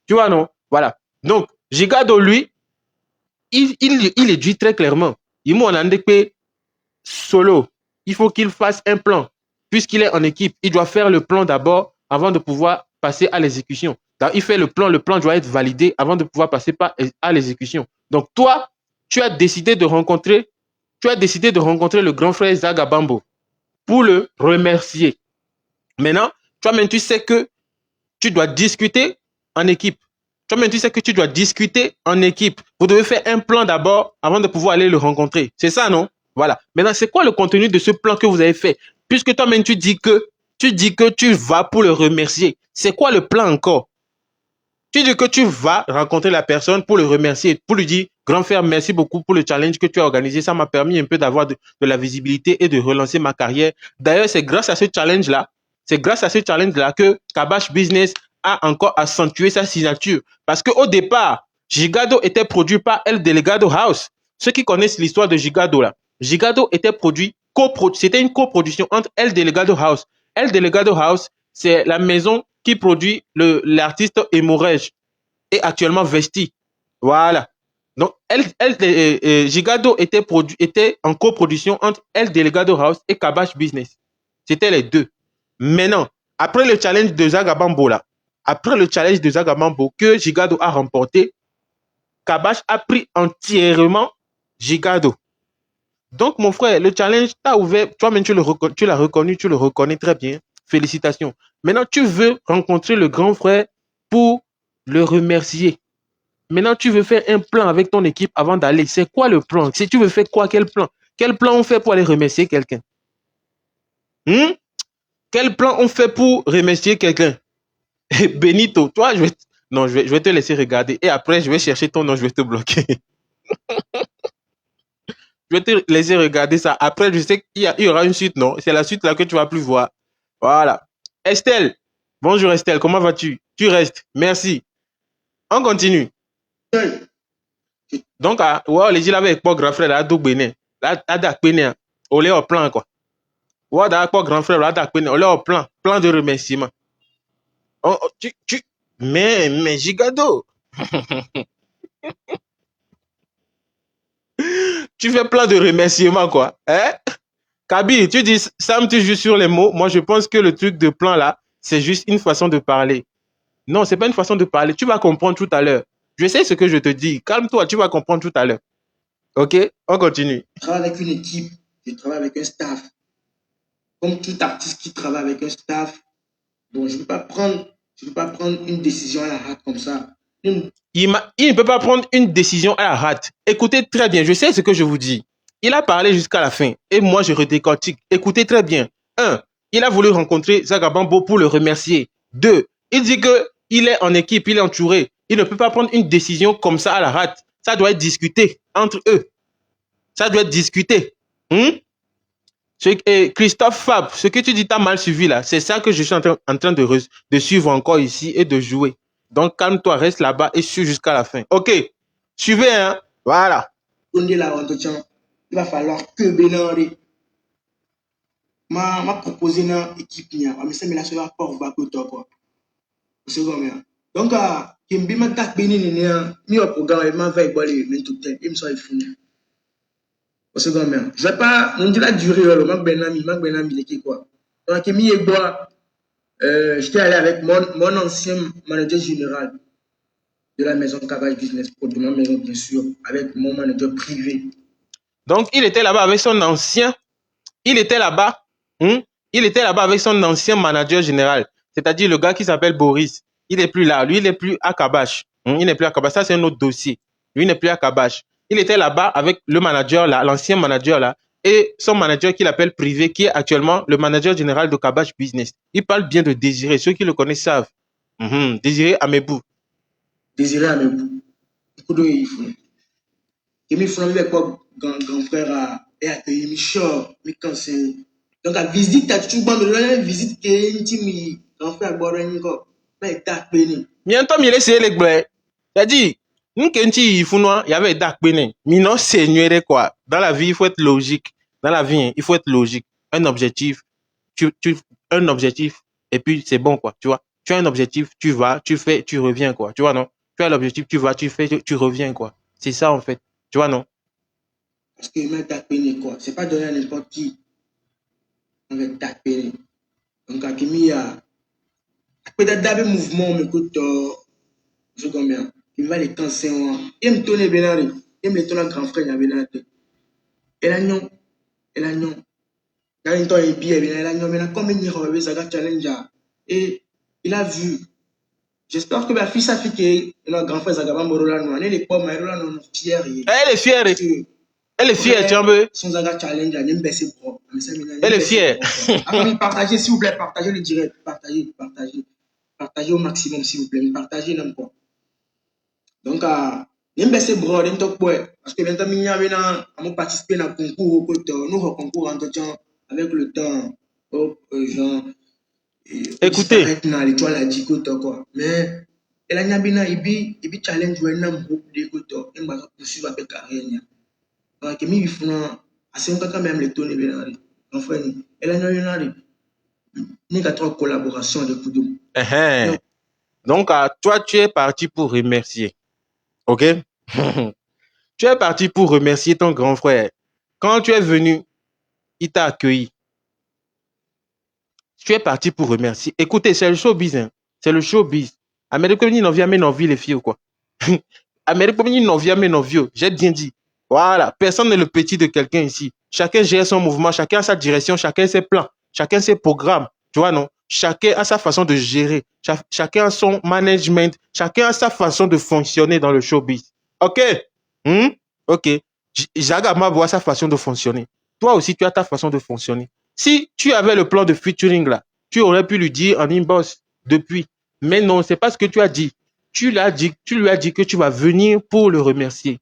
Tu vois, non? Voilà. Donc, Gigado, lui, il est dit très clairement. Il m'a dit solo. Il faut qu'il fasse un plan. Puisqu'il est en équipe, il doit faire le plan d'abord avant de pouvoir passer à l'exécution. Il fait le plan doit être validé avant de pouvoir passer à l'exécution. Donc, toi, tu as décidé de rencontrer le grand frère Zagabambo pour le remercier. Maintenant, toi-même, tu sais que tu dois discuter en équipe. Toi-même, tu sais que tu dois discuter en équipe. Vous devez faire un plan d'abord avant de pouvoir aller le rencontrer. C'est ça, non? Voilà. Maintenant, c'est quoi le contenu de ce plan que vous avez fait? Puisque toi-même, tu dis que tu vas pour le remercier. C'est quoi le plan encore? Tu dis que tu vas rencontrer la personne pour le remercier, pour lui dire, grand frère, merci beaucoup pour le challenge que tu as organisé. Ça m'a permis un peu d'avoir de la visibilité et de relancer ma carrière. D'ailleurs, c'est grâce à ce challenge-là, que Kabash Business a encore accentué sa signature. Parce qu'au départ, Gigado était produit par El Delegado House. Ceux qui connaissent l'histoire de Gigado, là, Gigado était produit, c'était une coproduction entre El Delegado House. El Delegado House, c'est la maison qui produit l'artiste Hémorrhage et actuellement Vesti. Voilà. Donc, Gigado était en coproduction entre El Delegado House et Kabash Business. C'était les deux. Maintenant, après le challenge de Zagabambo que Gigado a remporté, Kabash a pris entièrement Gigado. Donc, mon frère, le challenge t'a ouvert, toi-même tu l'as reconnu, tu le reconnais très bien. Félicitations. Maintenant, tu veux rencontrer le grand frère pour le remercier. Maintenant, tu veux faire un plan avec ton équipe avant d'aller. C'est quoi le plan? Si tu veux faire quoi? Quel plan? Quel plan on fait pour aller remercier quelqu'un? Quel plan on fait pour remercier quelqu'un? Benito, toi, non, je vais te laisser regarder. Et après, je vais chercher ton nom, je vais te bloquer. Je vais te laisser regarder ça. Après, je sais il y aura une suite, non? C'est la suite là que tu vas plus voir. Voilà. Estelle. Bonjour Estelle, comment vas-tu? Tu restes. Merci. On continue. Donc, ouais, les gens avec pas grand frère, là, d'où bénin. Là, d'où bénin. On est au plan, quoi. Ouais, d'où pas grand frère, là, d'où bénin. On est au plan. Plan de remerciement. Mais, Gigado. Tu fais plein de remerciements, quoi. Hein? Kaby, tu dis, Sam, tu joues sur les mots. Moi, je pense que le truc de plan, là, c'est juste une façon de parler. Non, c'est pas une façon de parler. Tu vas comprendre tout à l'heure. Je sais ce que je te dis. Calme-toi, tu vas comprendre tout à l'heure. OK? On continue. Je travaille avec une équipe, je travaille avec un staff. Comme tout artiste qui travaille avec un staff, bon, je ne peux pas prendre une décision à la hâte comme ça. Il ne peut pas prendre une décision à la hâte. Écoutez très bien, je sais ce que je vous dis. Il a parlé jusqu'à la fin et moi je redécortique. Écoutez très bien. 1. Il a voulu rencontrer Zagabambo pour le remercier. 2. Il dit qu'il est en équipe, il est entouré. Il ne peut pas prendre une décision comme ça à la hâte. Ça doit être discuté entre eux. Ça doit être discuté. Christophe Fab, ce que tu dis, t'as mal suivi là. C'est ça que je suis en train de suivre encore ici et de jouer. Donc, calme-toi, reste là-bas et suis jusqu'à la fin. OK. Suivez, hein. Voilà. Il va falloir que Bénin m'a proposé une équipe, mais ça me l'a fait pour quoi. C'est comme donc, Kimbi m'a tak Bénin, mi au programme, m'a fait éboler, mais tout le temps, il me soit fini. C'est comme je vais pas, on dit la durée, m'a benami, l'équipe quoi. Donc, Kimbi et bois, j'étais allé avec mon ancien manager général de la maison Cabage Business Pro, de ma maison, bien sûr, avec mon manager privé. Donc, il était là-bas avec son ancien, il était là-bas avec son ancien manager général, c'est-à-dire le gars qui s'appelle Boris. Il n'est plus là, lui, il n'est plus à Kabash. Il n'est plus à Kabash, ça c'est un autre dossier. Lui, il n'est plus à Kabash. Il était là-bas avec le manager là, l'ancien manager là, et son manager qu'il appelle privé, qui est actuellement le manager général de Kabash Business. Il parle bien de Désiré, ceux qui le connaissent savent. Désiré Amebou. Désiré Amebou. Il faut. Et mes frères avec quoi grand frère et accueilli Michel, mi cancer. Donc la visite à tout le monde, la visite qui est intime, grand frère Boren ko, mais tak béni. Miento mi laissé les blés. C'est-à-dire, nous kenti ifounois, il y avait dark béni. Mi non seigneur quoi. Dans la vie, il faut être logique. Dans la vie, il faut être logique. Un objectif, un objectif, et puis c'est bon quoi, tu vois. Tu as un objectif, tu vas, tu fais, tu reviens quoi, tu vois non. Tu as l'objectif, tu vas, tu fais, tu reviens quoi. C'est ça en fait, tu vois non. Parce que m'a tapé quoi, c'est pas donné à n'importe qui. On va taper. Donc à Kimi a peut-être d'abord mouvement mais écoute je combien. Il va les cancer. Il me tourne bien là. Il me tourne grand frère il bien là. Et là non. Quand il est bien, il a comme une challenge. Et il a vu. J'espère que ma fille s'affiche que notre grand frère Zagabam Borolano, elle est pas mal fière. Elle est fière. Elle est fière, tu vois. Son Zaga challenge, elle aime baisser propre. Elle est fière. Partagez, s'il vous plaît, partagez le direct. Partagez au maximum, s'il vous plaît. Partagez n'importe. Donc, il baisser bro, il top boy. Parce que maintenant, il y a participé à un concours, nous concours en temps avec le temps. Genre. Écoutez. Mais elle a bien il challenge ou un groupe de côté et m'a poursuivre avec carrière. Donc il faut assez quand même le tourner bien en frère elle a une ni qu'à trois collaboration de Koudou. Donc toi tu es parti pour remercier. OK? Tu es parti pour remercier ton grand frère. Quand tu es venu, il t'a accueilli. Tu es parti pour remercier. Écoutez, c'est le showbiz. Hein. C'est le showbiz. Amérique n'en vient mais non vie les filles ou quoi. Amérique n'en vient mais non vieux. J'ai bien dit. Voilà. Personne n'est le petit de quelqu'un ici. Chacun gère son mouvement, chacun a sa direction, chacun a ses plans, chacun a ses programmes. Tu vois, non? Chacun a sa façon de gérer. Chacun a son management. Chacun a sa façon de fonctionner dans le showbiz. OK? OK. Jagama voit sa façon de fonctionner. Toi aussi, tu as ta façon de fonctionner. Si tu avais le plan de featuring là, tu aurais pu lui dire en inbox depuis. Mais non, c'est pas ce que tu as dit. Tu lui as dit que tu vas venir pour le remercier.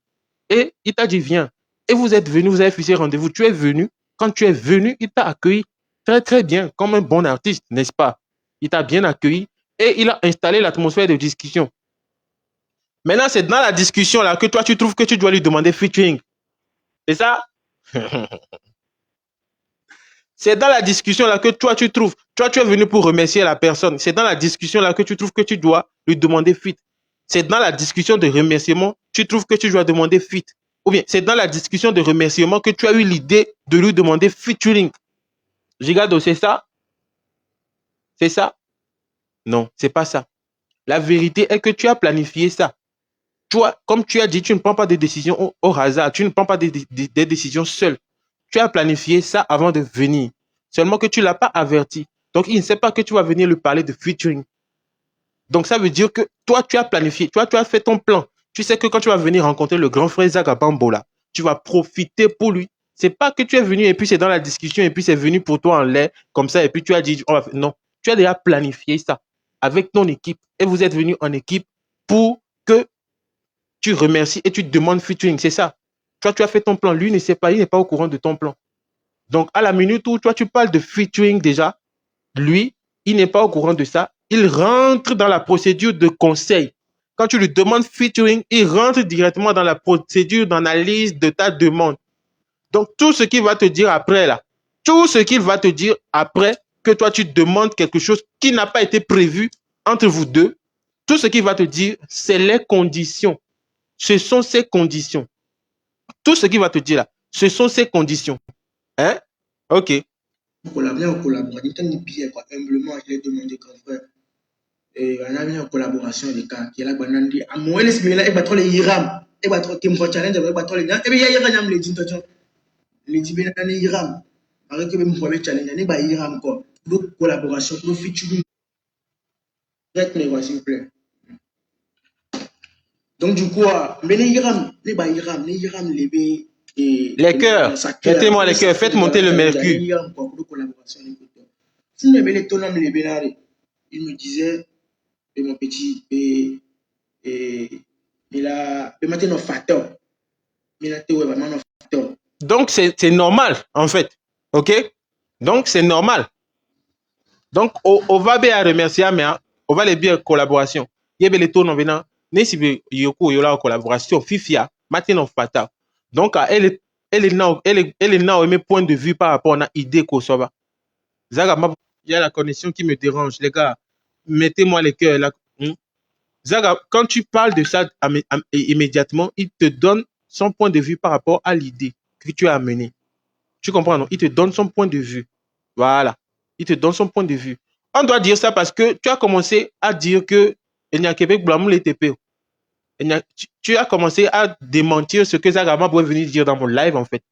Et il t'a dit, viens. Et vous êtes venu, vous avez fixé rendez-vous. Tu es venu. Quand tu es venu, il t'a accueilli très, très bien, comme un bon artiste, n'est-ce pas? Il t'a bien accueilli et il a installé l'atmosphère de discussion. Maintenant, c'est dans la discussion là que toi, tu trouves que tu dois lui demander featuring. C'est ça? C'est dans la discussion là que toi, tu trouves. Toi, tu es venu pour remercier la personne. C'est dans la discussion là que tu trouves que tu dois lui demander feat. C'est dans la discussion de remerciement, tu trouves que tu dois demander feat. Ou bien, c'est dans la discussion de remerciement que tu as eu l'idée de lui demander featuring. Gigado, c'est ça? C'est ça? Non, c'est pas ça. La vérité est que tu as planifié ça. Toi, comme tu as dit, tu ne prends pas des décisions au hasard. Tu ne prends pas des décisions seul. Tu as planifié ça avant de venir. Seulement que tu ne l'as pas averti. Donc, il ne sait pas que tu vas venir lui parler de featuring. Donc, ça veut dire que toi, tu as planifié. Toi, tu as fait ton plan. Tu sais que quand tu vas venir rencontrer le grand frère Zagabambola, tu vas profiter pour lui. C'est pas que tu es venu et puis c'est dans la discussion et puis c'est venu pour toi en l'air comme ça et puis tu as dit, non. Tu as déjà planifié ça avec ton équipe et vous êtes venu en équipe pour que tu remercies et tu demandes featuring. C'est ça. Toi, tu as fait ton plan. Lui ne sait pas, il n'est pas au courant de ton plan. Donc, à la minute où toi, tu parles de featuring déjà, lui, il n'est pas au courant de ça. Il rentre dans la procédure de conseil. Quand tu lui demandes featuring, il rentre directement dans la procédure d'analyse de ta demande. Donc, tout ce qu'il va te dire après, là, tout ce qu'il va te dire après que toi, tu demandes quelque chose qui n'a pas été prévu entre vous deux, tout ce qu'il va te dire, c'est les conditions. Ce sont ces conditions. Tout ce qu'il va te dire là, ce sont ces conditions. Hein? Ok. On collabore. Il était bien, quoi. Humblement, je l'ai demandé, grand frère. Et on a mis en collaboration les cas qui est là, Banandi. À moi, les similaires, et battre les Iram. Et battre Kim for Challenge, et battre les. Et bien, il y a un les dit, les Tibétanes Iram. Avec que même pour le challenge, il y a Iram, quoi. Pour collaboration, pour featuring. S'il vous plaît. Donc, du coup, mais les Iram, les Iram, les cœurs, mettez-moi les cœurs, faites monter le mercure. Si vous les tonnes, les bénards, il me disait, mon petit, il a maintenant facteur. Donc, c'est normal, en fait. OK? Donc, c'est normal. Donc, on va bien remercier, mais on va les bien collaboration. Il y a les tours en venant. Nesibe yoko yola collaboration fifia maintenant fata. Donc elle est là mes points de vue par rapport à idée qu'on soit. Zaga, il y a la connexion qui me dérange les gars. Mettez-moi les cœurs là. Zaga, quand tu parles de ça immédiatement, il te donne son point de vue par rapport à l'idée que tu as amenée. Tu comprends non? Il te donne son point de vue. Voilà. Il te donne son point de vue. On doit dire ça parce que tu as commencé à dire que il n'y a Québec Blamou les TP. Tu as commencé à démentir ce que Zagama pourrait venir dire dans mon live, en fait.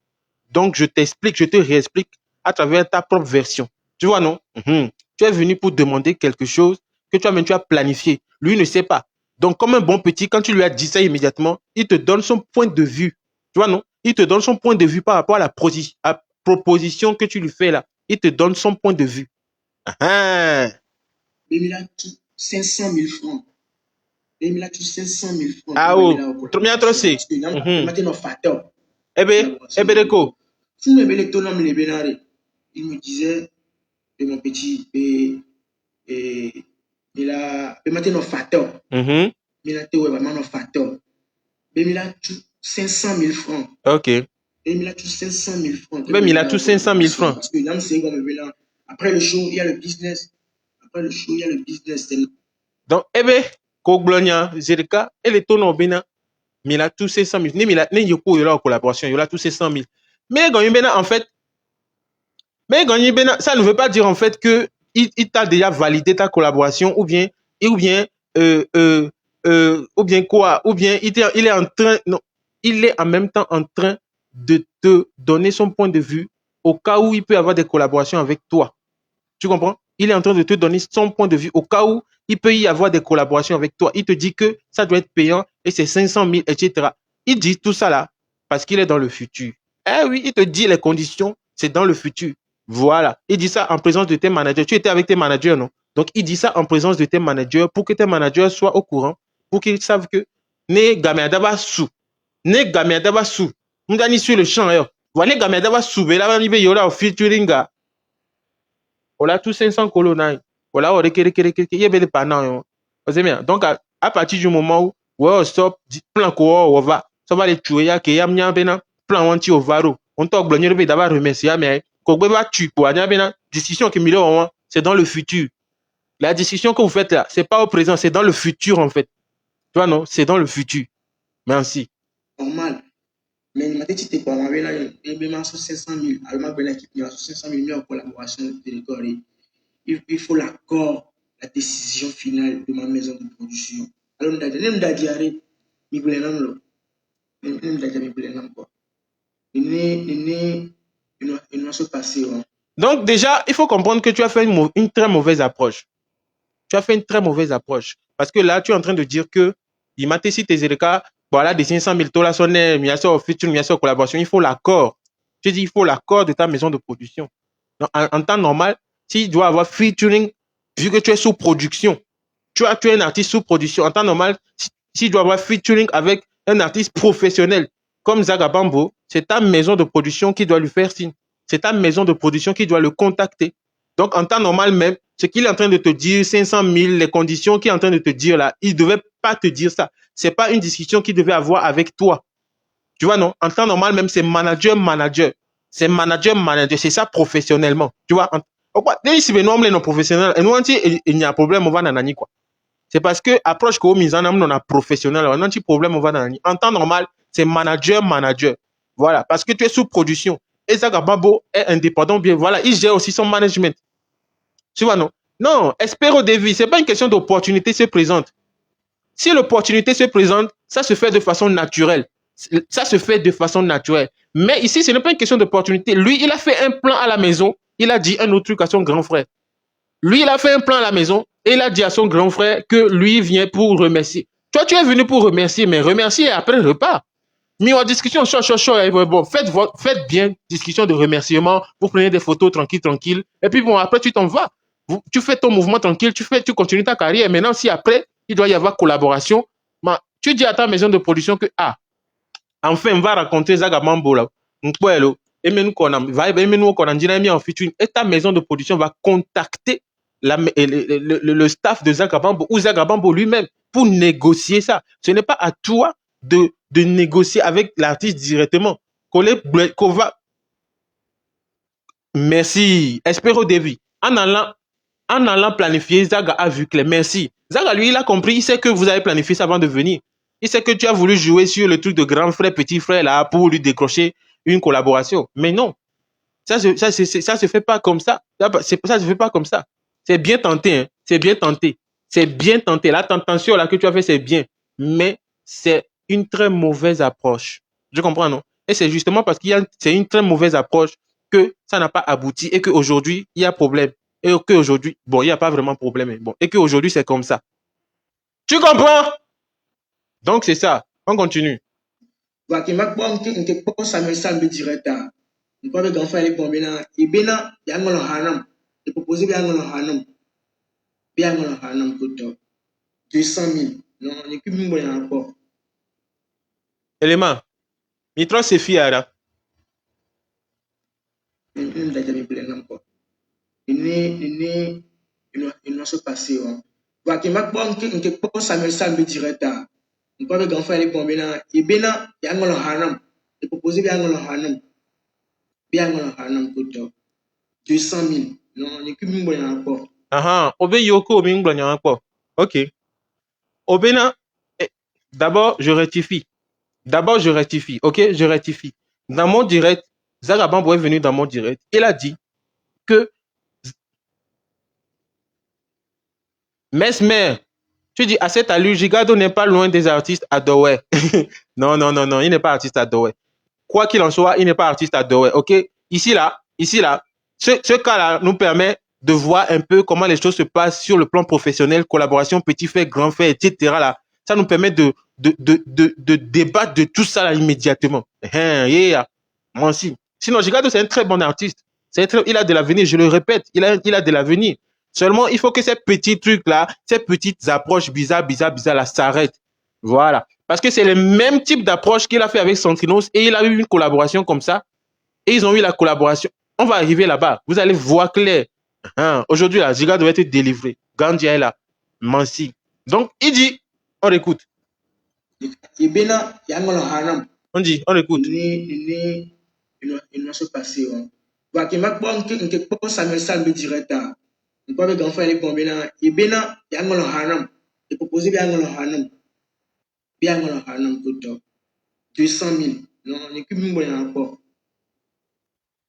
Donc, je t'explique, je te réexplique à travers ta propre version. Tu vois, non? Tu es venu pour demander quelque chose que toi-même, tu as planifié. Lui ne sait pas. Donc, comme un bon petit, quand tu lui as dit ça immédiatement, il te donne son point de vue. Tu vois, non? Il te donne son point de vue par rapport à la proposition que tu lui fais là. Il te donne son point de vue. Mais il a 500 000 francs. Il a 500 000 francs. Ah oui, trop bien, trop c'est. Maintenant, facteur. Eh bien, d'accord. Si nous les tonnes, les bénards, il me disait, mon petit, il a maintenant facteur. Il a vraiment facteur. Il a 500 000 francs. Ok. Il a 500 000 francs. Même il a tous 500 000 francs. Parce que là, c'est comme après le show, il y a le business. Après le show, il y a le business. Donc, eh bien, Koglonia, Zerika, elle est tonne au Bénin. Mais il a tous 500 000. Il a en collaboration, il a tous 100 000. Mais en fait, ça ne veut pas dire en fait que il t'a déjà validé ta collaboration ou bien quoi, ou bien il est en train, non, il est en même temps en train de te donner son point de vue au cas où il peut avoir des collaborations avec toi. Tu comprends? Il est en train de te donner son point de vue au cas où il peut y avoir des collaborations avec toi. Il te dit que ça doit être payant et c'est 500 000, etc. Il dit tout ça là parce qu'il est dans le futur. Eh oui, il te dit les conditions, c'est dans le futur. Voilà. Il dit ça en présence de tes managers. Tu étais avec tes managers, non? Donc, il dit ça en présence de tes managers pour que tes managers soient au courant, pour qu'ils savent que ne gaméadaba sous, ne gaméadaba sous, on gagne sur le champ. Voilà, gaméadaba sous, mais là, on y va, featuring. Voilà, tous 500 colonnes. Voilà, on y avait des panneaux. Donc, à partir du moment où, ouais, stop, plan quoi, on va, ça va les tuer, ya, qu'il y a un plan anti au varo. On t'a oublié d'abord remercier, mais, qu'on va tuer, quoi, il y a une décision qui est c'est dans le futur. La discussion que vous faites là, c'est pas au présent, c'est dans le futur en fait. Tu vois, non? C'est dans le futur. Merci. Normal. Mais il m'a dit que tu es là, il m'a 500 000. Alors, il m'a 500 000 en collaboration de territoire. Il faut l'accord, la décision finale de ma maison de production. Alors, il m'a dit, il va se passer. Donc déjà, il faut comprendre que tu as fait une très mauvaise approche. Tu as fait une très mauvaise approche. Parce que là, tu es en train de dire que il m'a testé tes élecats, voilà, des 500 000 dollars, il y a ça feature, il y a ça collaboration. Il faut l'accord. Je dis, il faut l'accord de ta maison de production. Donc, en temps normal, s'il doit avoir featuring, vu que tu es sous production, tu es un artiste sous production. En temps normal, s'il doit avoir featuring avec un artiste professionnel comme Zaga Bambo, c'est ta maison de production qui doit lui faire signe. C'est ta maison de production qui doit le contacter. Donc, en temps normal même, ce qu'il est en train de te dire, 500 000, les conditions qu'il est en train de te dire là, il ne devait pas te dire ça. Ce n'est pas une discussion qu'il devait avoir avec toi. Tu vois, non? En temps normal même, c'est manager-manager. C'est manager-manager. C'est ça professionnellement. Tu vois? Si nous sommes non professionnels, et nous, il y a un problème, on va dans quoi. C'est parce que approche que mise en on a professionnel, on a un petit problème, on va dans en temps normal, c'est manager-manager. Voilà. Parce que tu es sous production. Et Zaga Bambo est indépendant, bien. Voilà. Il gère aussi son management. Tu vois, non? Non, espéro des vies. Ce n'est pas une question d'opportunité se présente. Si l'opportunité se présente, ça se fait de façon naturelle. Ça se fait de façon naturelle. Mais ici, ce n'est pas une question d'opportunité. Lui, il a fait un plan à la maison. Il a dit un autre truc à son grand frère. Lui, il a fait un plan à la maison et il a dit à son grand frère que lui vient pour remercier. Toi, tu es venu pour remercier, mais remercier après le repas. Mis en discussion, bon, faites bien discussion de remerciement, vous prenez des photos tranquille. Et puis bon, après, tu t'en vas. Tu fais ton mouvement tranquille, tu continues ta carrière. Maintenant, si après, il doit y avoir collaboration, tu dis à ta maison de production que, enfin, on va raconter Zaga Mambo là. Et ta maison de production va contacter le staff de Zaga Bambo ou Zaga Bambo lui-même pour négocier ça. Ce n'est pas à toi de négocier avec l'artiste directement. Merci. Espéro Devi. En allant planifier, Zaga a vu clair. Merci. Zaga, lui, il a compris. Il sait que vous avez planifié ça avant de venir. Il sait que tu as voulu jouer sur le truc de grand frère, petit frère, là, pour lui décrocher une collaboration. Mais non. Ça se fait pas comme ça. Ça se fait pas comme ça. C'est bien tenté, hein. C'est bien tenté. C'est bien tenté. La tentation là que tu as fait, c'est bien. Mais c'est une très mauvaise approche. Je comprends, non? Et c'est justement parce c'est une très mauvaise approche que ça n'a pas abouti et qu'aujourd'hui, il y a problème. Et qu'aujourd'hui, bon, il n'y a pas vraiment problème. Bon, et qu'aujourd'hui, c'est comme ça. Tu comprends? Donc, c'est ça. On continue. Bien 200 000. Non, il n'y a plus de rapport. Élément. Mitro, c'est fier. Il va se passer. Il m'a pas Samuel Salbe direct. Il peut grand frère les combien et bien il y a un hanam. Il propose bien un hanam. Bien un hanam pour 200 000. Non, il n'y a plus de rapport. Obe Yoko, rapport. Ok. Obena, d'abord, je rectifie. Ok, je rectifie. Dans mon direct, Zaga Bambo est venu dans mon direct. Il a dit que Mesmer, tu dis à cette allure, Gigado n'est pas loin des artistes à Douai. Non, il n'est pas artiste à Douai. Quoi qu'il en soit, il n'est pas artiste à Douai. Ok, ici là, ce cas-là nous permet de voir un peu comment les choses se passent sur le plan professionnel, collaboration, petit fait, grand fait, etc. Là. Ça nous permet de débattre de tout ça là, immédiatement. Moi aussi. Sinon, Gigado, c'est un très bon artiste. Il a de l'avenir, je le répète, il a de l'avenir. Seulement, il faut que ces petits trucs-là, ces petites approches bizarres, là, s'arrêtent. Voilà. Parce que c'est le même type d'approche qu'il a fait avec Centrinos et il a eu une collaboration comme ça. Et ils ont eu la collaboration. On va arriver là-bas. Vous allez voir clair. Hein? Aujourd'hui, la Giga doit être délivrée. Gandia est là. Mansi. Donc, il dit, on écoute. On dit, on écoute. Il va se passer. Bah, qui m'a pas Samuel Salbe direct. Il peut grand frère les bombes là. Et bien, il y a un hanam. Il propose bien un hanam. Bien un hanam pour 200 000. Non, il n'y a que mille encore.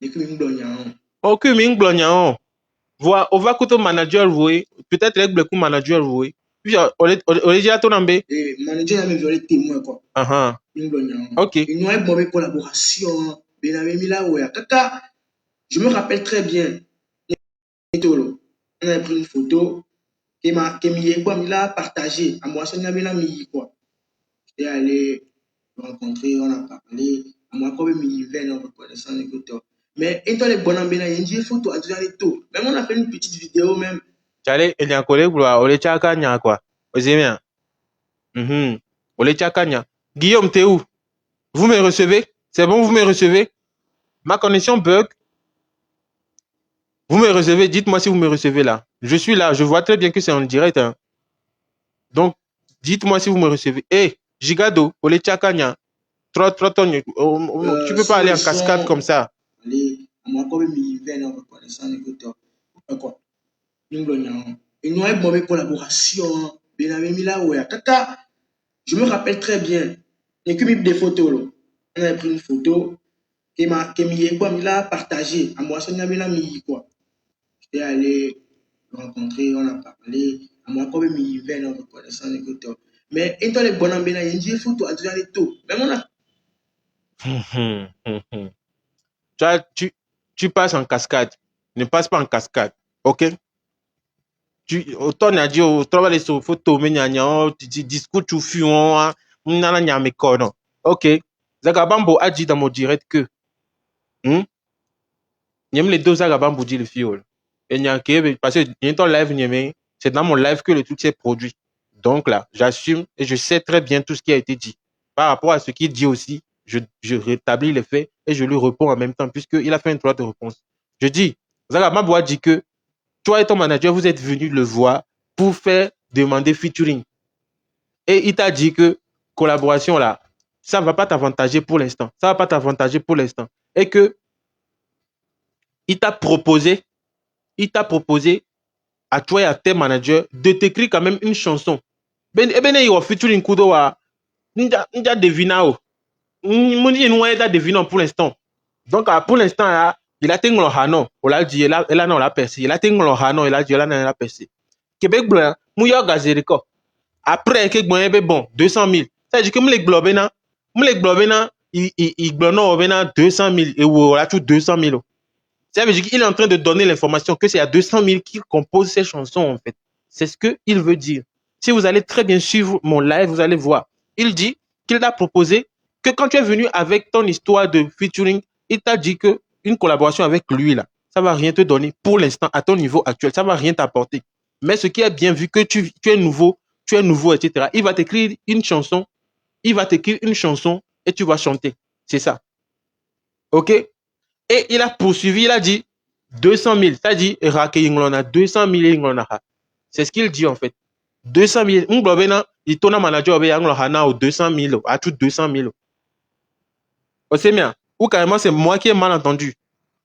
Il n'y a que mille blonds. Ok, mille blonds. Voilà, on va côté manager voué. Peut-être avec le coup manager voué. Puis, on est déjà ton ambé. Et manager a même violé témoin quoi. Mille blonds. Ok. Il nous a une bonne collaboration. Ben avait mis là ouais. Kaka, je me rappelle très bien. On a pris une photo. Il a partagé. À moi, ça n'a pas mis quoi. J'étais allé rencontrer, on a parlé. À moi, comme il vient en reconnaissant les photos. Mais étant les bonhommes, il y a une photo, en tout cas, les taux. Même on a fait une petite vidéo même. J'allais, il y a un collègue, on est tchakanya quoi. Vous aimez bien. On est tchakanya. Guillaume, t'es où? Vous me recevez? C'est bon, vous me recevez? Ma connexion bug. Vous me recevez? Dites-moi si vous me recevez là. Je suis là, je vois très bien que c'est en direct. Hein. Donc, dites-moi si vous me recevez. Hé, Gigado, Olé Tchakanya, tu peux pas aller en cascade comme ça. Allez, moi, comme il vient en reconnaissant les photos. D'accord. Nous, il nous a une bonne collaboration. Bien mis là, ouais. Kaka, je me rappelle très bien. Il y a des photos là. On a pris une photo. Il a partagé. À moi, ça n'a pas mis quoi. J'étais allé rencontrer, on a parlé. À moi, comme il vient en reconnaissant les photos. Mais étant les bonhommes, il y a une photo, en tout cas, les taux. Même on a. Tu passes en cascade. Ne passe pas en cascade. OK? Autant a dit, au travail sur photo, mais discours, tu fuis, OK. Zagabambo a dit dans mon direct que, les deux Zagabambo dit le fiole. Et parce que live, c'est dans mon live que le truc s'est produit. Donc là, j'assume et je sais très bien tout ce qui a été dit. Par rapport à ce qu'il dit aussi, je rétablis les faits et je lui réponds en même temps, puisqu'il a fait un droit de réponse. Je dis, Zagabambo a dit que toi et ton manager, vous êtes venus le voir pour faire demander featuring. Et il t'a dit que collaboration là, ça ne va pas t'avantager pour l'instant. Ça ne va pas t'avantager pour l'instant. Et que il t'a proposé à toi et à tes managers de t'écrire quand même une chanson. Ben, il y a featuring kudo wa ninja devinao. Moni est devinant pour l'instant. Donc pour l'instant il a tenu le hanon, on l'a dit, là non l'a percé. Il a tenu le hanon, il a dit là non l'a percé. Québec blanc, mouya gazerico. Après que bon 200 000. Ça dit que me les globena, il globena 200 000 et voilà tout 200 000. Ça veut dire qu'il est en train de donner l'information que c'est à 200 000 qui composent ces chansons, en fait. C'est ce qu'il veut dire. Si vous allez très bien suivre mon live, vous allez voir. Il dit qu'il t'a proposé que quand tu es venu avec ton histoire de featuring, il t'a dit que une collaboration avec lui, là, ça ne va rien te donner pour l'instant, à ton niveau actuel. Ça ne va rien t'apporter. Mais ce qui est bien vu que tu es nouveau, etc. Il va t'écrire une chanson, et tu vas chanter. C'est ça. OK? Et il a poursuivi, il a dit 200 000. Ça dit, 200 000. C'est ce qu'il dit en fait. 200 000. Il tourne manager au 200 000. À tout 200 000. C'est bien. Ou carrément, c'est moi qui ai mal entendu.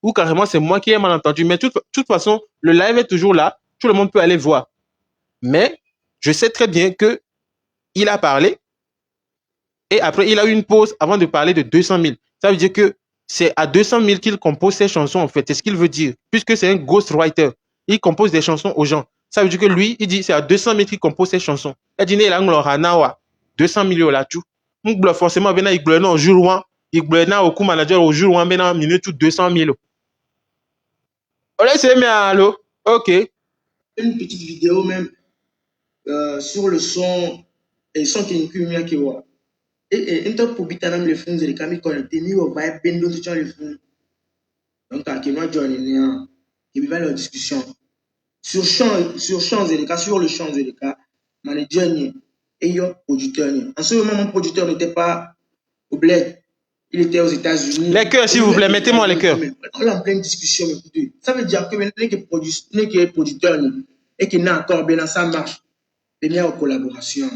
Mais de toute façon, le live est toujours là. Tout le monde peut aller voir. Mais je sais très bien que il a parlé. Et après, il a eu une pause avant de parler de 200 000. Ça veut dire que c'est à 200 000 qu'il compose ses chansons, en fait. C'est ce qu'il veut dire. Puisque c'est un ghostwriter. Il compose des chansons aux gens. Ça veut dire que lui, il dit c'est à 200 000 qu'il compose ses chansons. Il dit, il a 200 000 là, tout. Donc, forcément, il bleu au jour il bleu au coup manager au jour où il minute tout 200 000. C'est bien, allô? OK. Une petite vidéo même sur le son, et son qui est qui voit. Et un pour bitanam le fond, les camis connectés, mi au vibe, ben d'autres gens le fond. Donc, à qui moi, John, qui va leur discussion. sur Champs-Élysées, sur le Champs-Élysées, manager et producteur. En ce moment, mon producteur n'était pas au bled. Il était aux États-Unis. Les cœurs, s'il vous plaît, mettez-moi les cœurs. On est en pleine discussion. Ça veut dire que maintenant qu'il est producteur et qu'il n'a encore bien ça marche. Il y a une collaboration.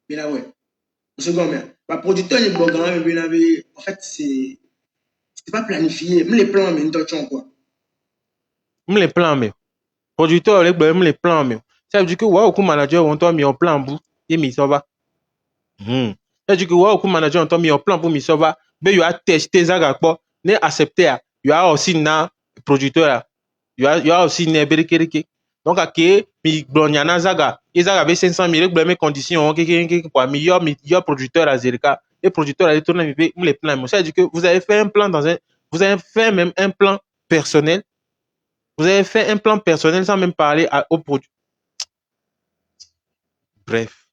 Mais là, ouais. En second, ma producteur, il est bon, en fait, c'est pas planifié. Mais les plans, mais une quoi. Les plans, mais. Producteur, les plans, mais. Ça veut dire que, waouh, comme manager, on t'a mis en plan bout, et mis ça va. Ça veut dire que, waouh, comme manager, on t'a mis en plan pour mis ça va. Mais il y a testé ça, quoi. Ne accepté, il y a aussi un producteur, il y a aussi un bérékéré. Donc, à qui, mi blonyana zaga, ils avaient 500 000, les conditions, meilleur producteur à Zerika, et producteur a tourné les plans. Ça veut dire que vous avez fait un plan vous avez fait même un plan personnel. Vous avez fait un plan personnel sans même parler au produit. Bref.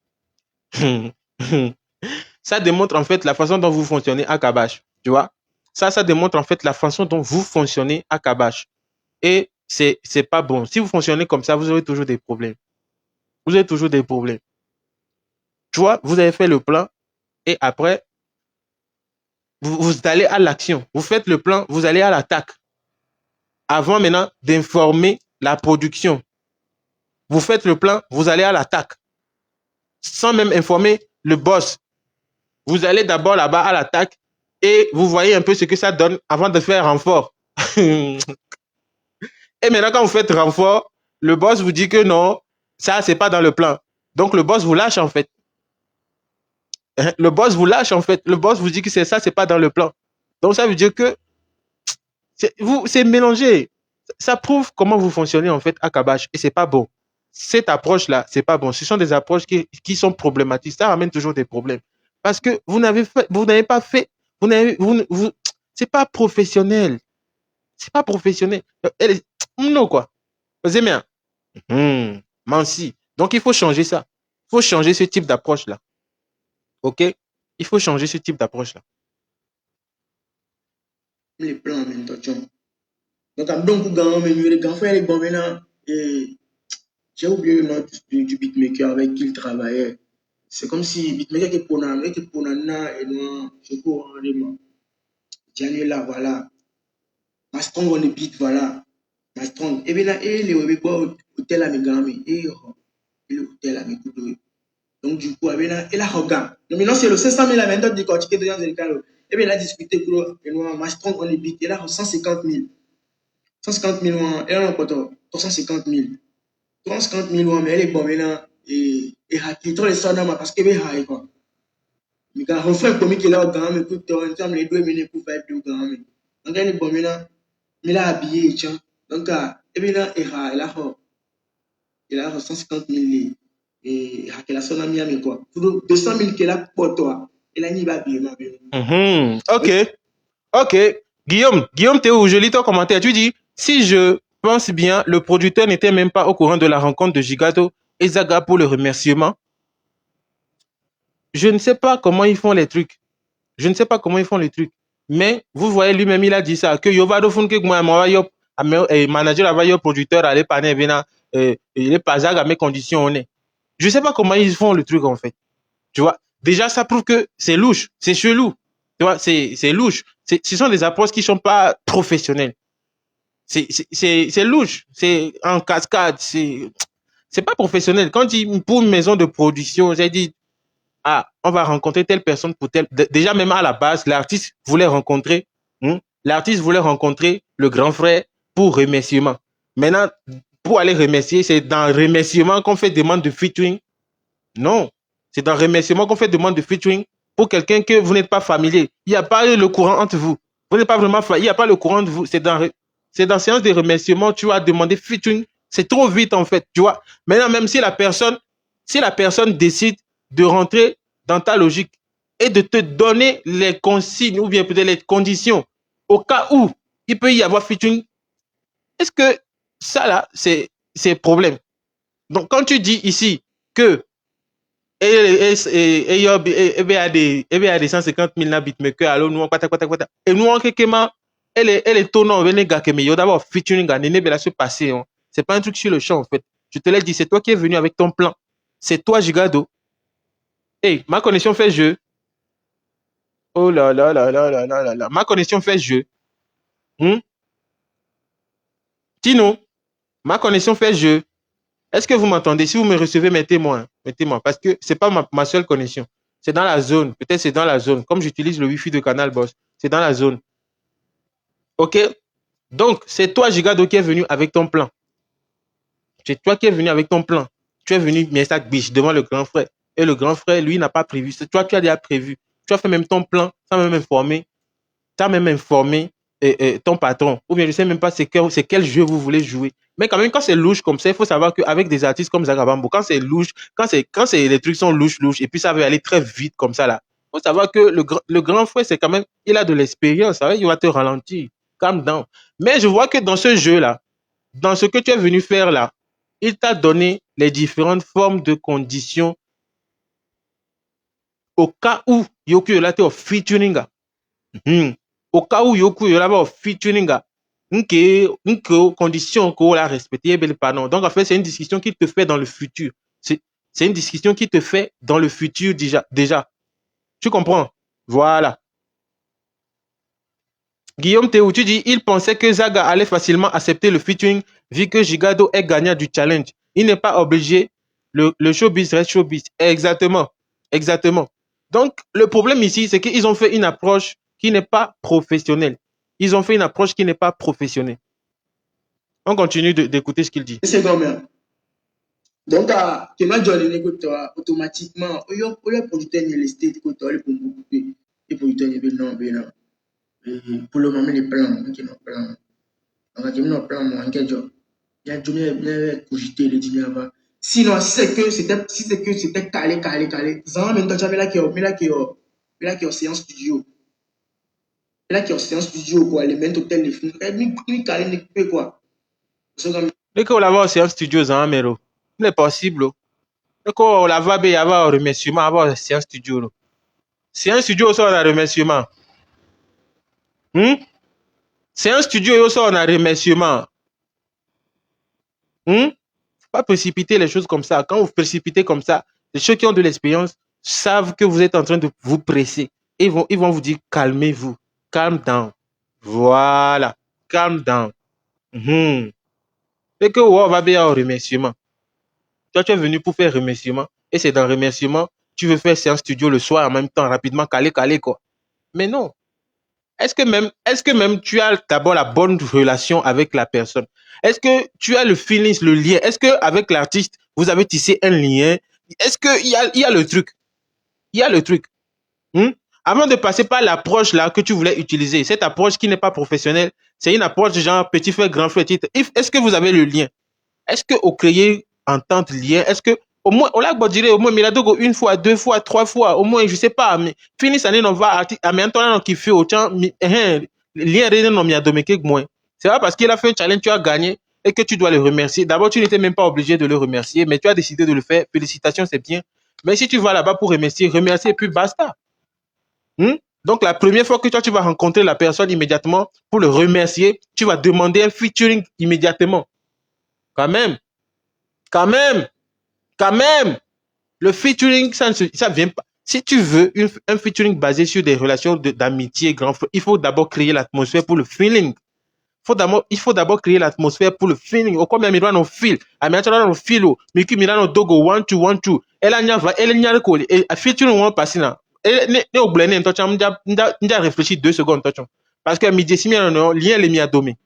Ça démontre en fait la façon dont vous fonctionnez à Kabash. Tu vois? Ça démontre en fait la façon dont vous fonctionnez à Kabash. Et c'est pas bon. Si vous fonctionnez comme ça, vous aurez toujours des problèmes. Vous avez toujours des problèmes. Tu vois, vous avez fait le plan et après, vous allez à l'action. Vous faites le plan, vous allez à l'attaque. Avant maintenant d'informer la production. Vous faites le plan, vous allez à l'attaque. Sans même informer le boss. Vous allez d'abord là-bas à l'attaque et vous voyez un peu ce que ça donne avant de faire renfort. Et maintenant, quand vous faites renfort, le boss vous dit que non, ça, c'est pas dans le plan. Donc, le boss vous lâche en fait. Le boss vous lâche en fait. Le boss vous dit que c'est ça, c'est pas dans le plan. Donc, ça veut dire que c'est mélangé. Ça prouve comment vous fonctionnez en fait à Kabash et c'est pas bon. Cette approche-là, c'est pas bon. Ce sont des approches qui sont problématiques. Ça ramène toujours des problèmes. Parce que vous n'avez pas fait, c'est pas professionnel. C'est pas professionnel. Non, quoi. Vous aimez bien. Mansi. Donc, il faut changer ça. Il faut changer ce type d'approche-là. OK? Il faut changer ce type d'approche-là. Les plans en même temps. Donc, les grands frères, les bons maintenant, j'ai oublié le nom du beatmaker avec qui il travaillait. C'est comme si beatmaker qui est pour Nana et nous, je cours en démon. J'allais là, voilà. Ma strong on the beat, voilà. Ma strong. Et bien là, et les Webécois, hôtel à mes gamins. Et l'hôtel à mes coups. Donc, du coup, il a regarde. Donc, maintenant, c'est le 500 000 à 20 de décortiqué de Yann Carlo. Et bien, il a discuté pour ma strong on the beat. Et là, 150 000. 150 000, et là, on a 350 000. 350 000, mais elle est bonne maintenant. Et il trouve les sons parce qu'il est high, quoi. Mais quand on fait un comique, il a grand, mais écoute, on ensemble les 2 minutes pour faire 2 grands. Donc, elle est bonne maintenant. Il a habillé, tiens. Donc, et bien, il a 150 000. Et il a son ami, mais quoi. 200 000 qu'il a pour toi. Il a mis habillé, ma bien. Ok. Guillaume, t'es où? Je lis ton commentaire. Tu dis, si je pense bien, le producteur n'était même pas au courant de la rencontre de Gigato et Zaga pour le remerciement. Je ne sais pas comment ils font les trucs. Mais vous voyez, lui-même, il a dit ça. Que Yovado Funke, moi, manager, va producteur, aller pas il est pas Zaga, mes conditions, on est. Je ne sais pas comment ils font le truc, en fait. Tu vois, déjà, ça prouve que c'est louche, c'est chelou. Tu vois, c'est louche. Ce sont des approches qui ne sont pas professionnelles. C'est louche. C'est en cascade. C'est pas professionnel. Quand pour une maison de production, j'ai dit, on va rencontrer telle personne pour telle. Déjà, même à la base, l'artiste voulait rencontrer le grand frère pour remerciement. Maintenant, pour aller remercier, c'est dans remerciement qu'on fait demande de featuring. Non. C'est dans remerciement qu'on fait demande de featuring pour quelqu'un que vous n'êtes pas familier. Il n'y a pas le courant entre vous. Vous n'êtes pas vraiment familier. Il n'y a pas le courant entre vous. C'est dans séance de remerciement, tu vas demander featuring. C'est trop vite, en fait, tu vois. Maintenant, même si la personne décide de rentrer dans ta logique et de te donner les consignes ou bien peut-être les conditions au cas où il peut y avoir featuring, est-ce que ça, là, c'est problème? Donc, quand tu dis ici que il y a des 150 000 beatmakers, alors nous, et nous, elle est tonnant, d'abord, featuring, se passer, C'est pas un truc sur le champ, en fait. Je te l'ai dit, c'est toi qui es venu avec ton plan. C'est toi, Gigado. Hey, ma connexion fait jeu. Oh là là là là là là là là. Ma connexion fait jeu. Hmm? Tino, ma connexion fait jeu. Est-ce que vous m'entendez? Si vous me recevez, mettez-moi. Hein. Mettez-moi. Parce que ce n'est pas ma seule connexion. C'est dans la zone. Peut-être c'est dans la zone. Comme j'utilise le Wi-Fi de Canal Boss, c'est dans la zone. OK? Donc, c'est toi, Gigado, qui est venu avec ton plan. C'est toi qui es venu avec ton plan. Tu es venu, mais ça biche devant le grand frère. Et le grand frère, lui, n'a pas prévu. C'est toi, tu as déjà prévu. Tu as fait même ton plan, sans même informer. Tu as même informé ton patron. Ou bien je ne sais même pas c'est quel jeu vous voulez jouer. Mais quand même, quand c'est louche comme ça, il faut savoir qu'avec des artistes comme Zagabambo, quand c'est louche, quand les trucs sont louches, et puis ça va aller très vite comme ça, là, il faut savoir que le grand frère, c'est quand même, il a de l'expérience, il va te ralentir. Calm down. Mais je vois que dans ce jeu-là, dans ce que tu es venu faire là, il t'a donné les différentes formes de conditions au cas où Yoku Yolate au featuring. Au cas où Yoku Yolate au featuring. Une condition qu'on a respectée, pardon. Donc en fait, c'est une discussion qui te fait dans le futur. C'est une discussion qui te fait dans le futur déjà. Tu comprends? Voilà. Guillaume Théou, tu dis, il pensait que Zaga allait facilement accepter le featuring vu que Gigado est gagnant du challenge. Il n'est pas obligé. Le showbiz reste showbiz. Exactement. Exactement. Donc, le problème ici, c'est qu'ils ont fait une approche qui n'est pas professionnelle. Ils ont fait une approche qui n'est pas professionnelle. On continue d'écouter ce qu'il dit. C'est combien? Donc, tu m'as donné automatiquement, il y a producteur qui est listé, il y a producteur qui est non, pour le moment, les plans, qui n'ont plan. Donc, il y a un plan, moi, il y a un cogité, les dîners avant. Sinon, si c'est que c'était calé, ça même temps, j'avais là qui est en séance studio. Là qui est en séance studio, quoi, les mêmes hôtels, les films, il calé, il peut quoi. Dès qu'on l'a en séance studio, Zamero, il est possible. Dès qu'on l'a va, il y a un remerciement, avoir une séance studio. Séance studio, ça, on a remerciement. C'est un studio, ça, on a remerciement. Pas précipiter les choses comme ça. Quand vous précipitez comme ça, les gens qui ont de l'expérience savent que vous êtes en train de vous presser. Ils vont vous dire, calmez-vous. Calm down. Voilà. Calm down. Et que on va bien au remerciement. Toi, tu es venu pour faire remerciement. Et c'est dans remerciement, tu veux faire séance studio le soir en même temps, rapidement, calé, quoi. Mais non. Est-ce que même tu as d'abord la bonne relation avec la personne? Est-ce que tu as le feeling, le lien? Est-ce que avec l'artiste, vous avez tissé un lien? Est-ce qu'il y a le truc? Il y a le truc. Avant de passer par l'approche là que tu voulais utiliser, cette approche qui n'est pas professionnelle, c'est une approche genre petit frère, grand frère, titre. Est-ce que vous avez le lien? Est-ce que au créer entente, lien, est-ce que au moins, on l'a dire au moins, mais il une fois, deux fois, trois fois, au moins, je sais pas, mais fini ça on va, mais Antoine qui fait autant, lien rien non mi a domé moins. C'est pas parce qu'il a fait un challenge, tu as gagné et que tu dois le remercier. D'abord, tu n'étais même pas obligé de le remercier, mais tu as décidé de le faire. Félicitations, c'est bien. Mais si tu vas là-bas pour remercier et puis basta. Donc, la première fois que tu vas rencontrer la personne immédiatement pour le remercier, tu vas demander un featuring immédiatement. Quand même. Le featuring, ça vient pas. Si tu veux un featuring basé sur des relations d'amitié, grand frère, il faut d'abord créer l'atmosphère pour le feeling. Il faut d'abord créer l'atmosphère pour le feeling. Au combien de nos fil, à mettre dans nos filo, mais qui mira nos dogo one two. Elle n'y a quoi. Et featuring on passe là. Ne oubliez pas, on a réfléchi 2 secondes, parce que midi si lien les miadomé.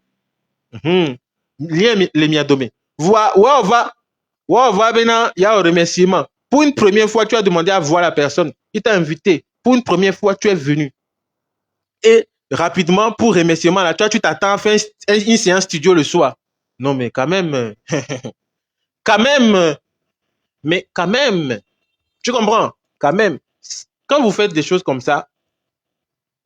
Lien les miadomé. Voilà, on va maintenant, il y a un remerciement. Pour une première fois, tu as demandé à voir la personne. Il t'a invité. Pour une première fois, tu es venu. Et rapidement, pour remerciement, là, tu t'attends à faire une séance studio le soir. Non, mais quand même. Mais quand même. Tu comprends? Quand même. Quand vous faites des choses comme ça,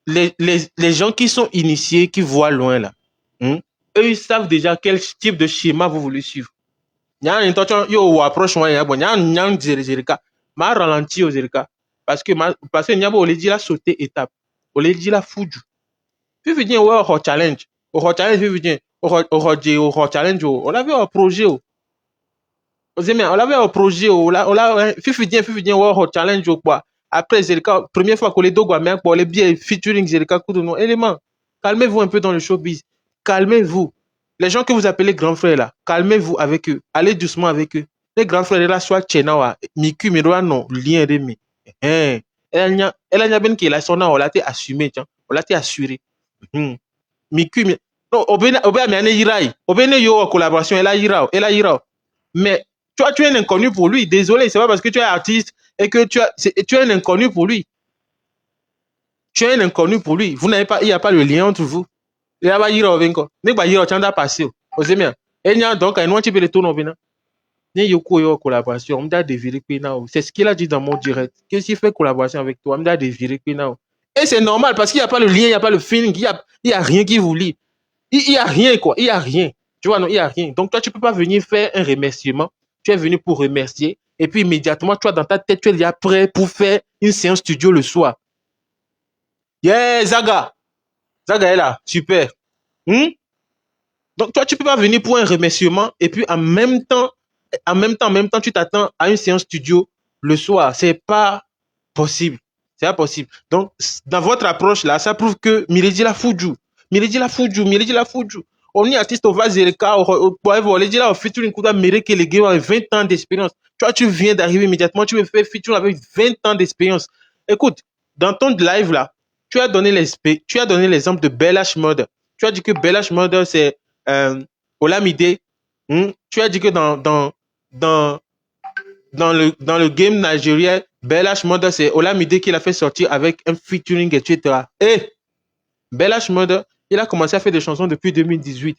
les gens qui sont initiés, qui voient loin, là, eux, ils savent déjà quel type de schéma vous voulez suivre. Nyan intention yo approche moi ya bon nyan zerika ma ralenti au zerika parce que nyabo on dit la sauter étape on dit la fuju puis venir ouais au challenge Au challenge, au challenge, on avait un projet. On avait un projet. On l'a, Fifi au challenge, quoi. Après, Zelka, première fois que les deux mais pour les billets featuring Zelka, coup de nom, élément. Calmez-vous un peu dans le showbiz. Calmez-vous. Les gens que vous appelez grands frères là, calmez-vous avec eux. Allez doucement avec eux. Les grands frères là, soit Tchenawa, Miku, Miroa, non, lien de mi. Hein. Elle a bien qui est là, son nom, on l'a été assumé, tiens. On l'a été assuré. Miku, non, Obé, mais elle est Obé, yo, en collaboration, elle a ira. Mais toi, tu es un inconnu pour lui. Désolé, c'est pas parce que tu es artiste et que tu es un inconnu pour lui. Tu es un inconnu pour lui. Vous n'avez pas, il n'y a pas le lien entre vous. Il y a pas ira venko. Ne pas ira, tu as passé. Vous aimez bien. Et il y a donc un petit peu de tour non ne yoko yo collaboration, on m'a déviré now. C'est ce qu'il a dit dans mon direct. Que s'il fait collaboration avec toi, on m'a déviré now. Et c'est normal parce qu'il n'y a pas le lien, il n'y a pas le feeling, il y a rien qui vous lie. Il y a rien quoi, il y a rien. Tu vois non, il y a rien. Donc toi tu peux pas venir faire un remerciement. Tu es venu pour remercier et puis immédiatement toi dans ta tête tu es déjà prêt pour faire une séance studio le soir. Yeah, Zaga. Zaga est là, super. Hmm? Donc toi tu peux pas venir pour un remerciement et puis en même temps, tu t'attends à une séance studio le soir. C'est pas possible. C'est pas possible. Donc, dans votre approche là, ça prouve que Milady la Fuju. Milady la Fuju, Milady la Fuju. On y artiste au Vazereka, au Milady la featuring Kuda Mere que les gars ont 20 ans d'expérience. Toi, tu viens d'arriver immédiatement, tu me fais featuring avec 20 ans d'expérience. Écoute, dans ton live là, tu as donné l'exemple de Belash Mode. Tu as dit que Belash Mode, c'est Olamide. Tu as dit que dans, dans le game nigérien, Belash Mode, c'est Olamide qui l'a fait sortir avec un featuring, etc. Et Belash Mode, il a commencé à faire des chansons depuis 2018.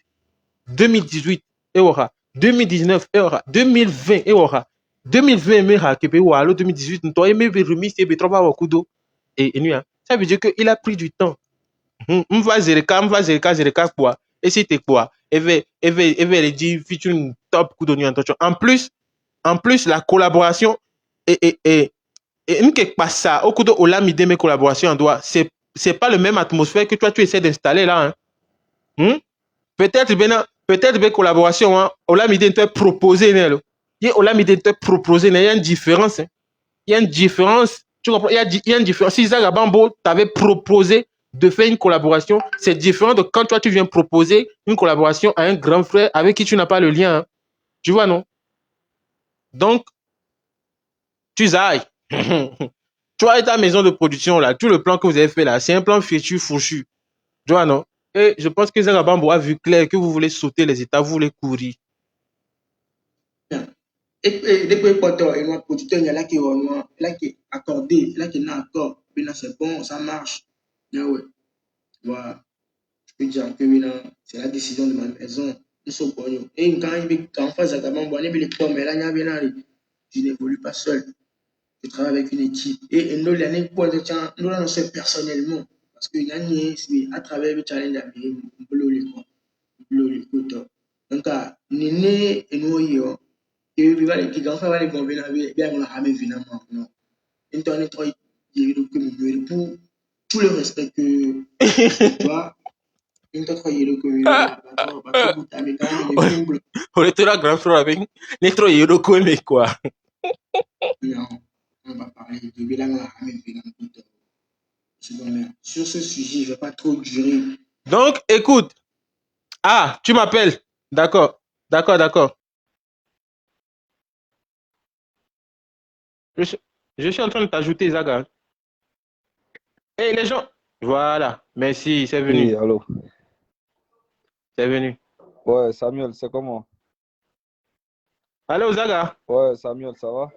2018, et aura. 2019, et aura. 2020, et aura. 2020, mais Kepe, ou alors 2018, nous avons remis ces betrova au kudo. Et nuit, ça veut dire qu'il a pris du temps. Mva zereka, quoi. Et c'était quoi? Elle dit featuring top kudo ni attention. En plus, la collaboration et une quelque part ça, au coup de Olamide, mes collaborations en doigt, c'est pas le même atmosphère que toi, tu essaies d'installer là. Hein. Peut-être bien collaboration, hein, Olamide te proposer, Olamide te proposer, il y a une différence. Hein. Il y a une différence. Tu comprends? Il y a une différence. Si Zaga Bambo t'avait proposé de faire une collaboration, c'est différent de quand toi, tu viens proposer une collaboration à un grand frère avec qui tu n'as pas le lien. Hein. Tu vois, non? Donc, tu zailles. Tu vois, ta maison de production, là, tout le plan que vous avez fait là, c'est un plan fichu, fourchu. Tu vois, non? Et je pense que Zarabambo a vu clair que vous voulez sauter les états, vous voulez courir. Et depuis Poto, et moi, producteur, il y a là qui est accordé, là qui est accord. C'est bon, ça marche. Ouais. Voilà. Je peux dire que c'est la décision de ma maison. Et quand il est en phase avec les pommes, je n'évolue pas seul. Je travaille avec une équipe. Et nous, l'année pour nous lancer personnellement. Parce que à travers le challenge d'Amérique, on peut le donc, Néné et nous, et puis, les grands frères, les convenants, bien, on a jamais vu, non. Internet, il y a eu pour tout le respect que, tu vois, On était là, grand frère, avec Netro Yéroko, mais quoi? Non, on va parler de bilan à sur ce sujet, je ne vais pas trop durer. Donc, écoute. Ah, tu m'appelles. D'accord. Je suis en train de t'ajouter, Zaga. Et les gens. Voilà. Merci, c'est venu. Oui, allô. C'est venu. Ouais, Samuel, c'est comment? Allô, Zaga? Ouais, Samuel, ça va?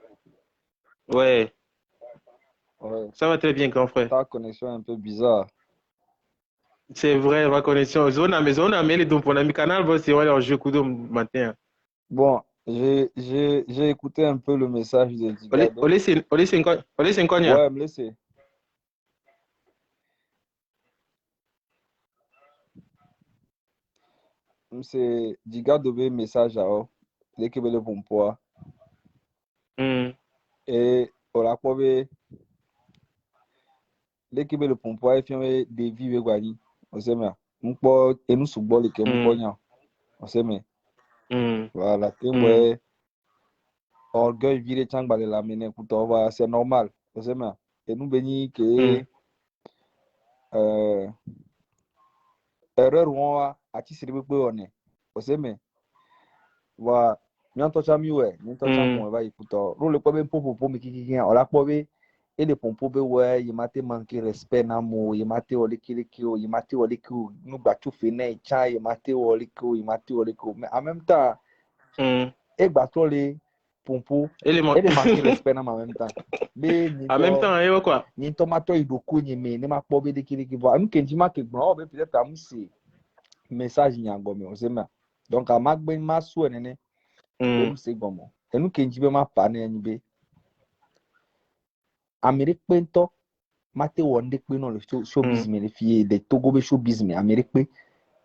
Ouais, Ouais, ça va très bien, grand frère. ta connexion est un peu bizarre. C'est vrai, ma connexion. Zona, mais les dons pour l'ami canal, c'est vrai, en jeu coup de matin. Bon, j'ai écouté un peu le message de Digado. Olé, c'est un cognac. Ouais, me laissez. C'est Digado be message à eux. L'équipe de Pompoa. Et on l'a pas vu. L'équipe de Pompoa est fermée des vives Guani. On sait bien. mpo enu sugboli ke mpo nya oseme voilà que orgueil vire changba de la mine kutoba c'est normal oseme enu beni que erreur wa ati siribe pe one oseme wa nyanto chamiwe nyanto chamu va ikuto role ko be popo mi kiki ola ko be ele pompo be we yimate manquer respect na mo yimate olikiliki yimate oliku nu gba tu fe na cha yimate oliku mais en même temps e gba to le pompo ele manquer respect na en même temps be ni en même temps et quoi ni tomato idoku ni me ni ma po be likiliki vo am kenji ma ke gbon o be peut-être am si message nyango me osema donc a magbe ma so nene be se gomo enu kenji be ma pa na enyi be Amérique pento mate wonde pe no le showbiz me le fie de Togo be showbiz me Amérique pe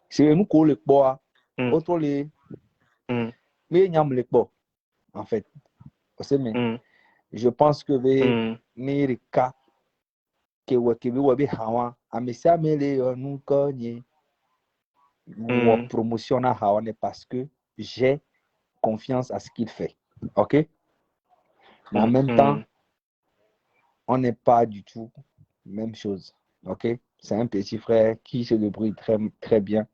c'est nous ko le po autre le me nyam le po en fait osema je pense que be America ke we be hawa amesa mele onu konye ou promotion à Hawane parce que j'ai confiance à ce qu'il fait. Ok? Mais en même temps, on n'est pas du tout même chose. Ok? C'est un petit frère qui se débrouille très, très bien.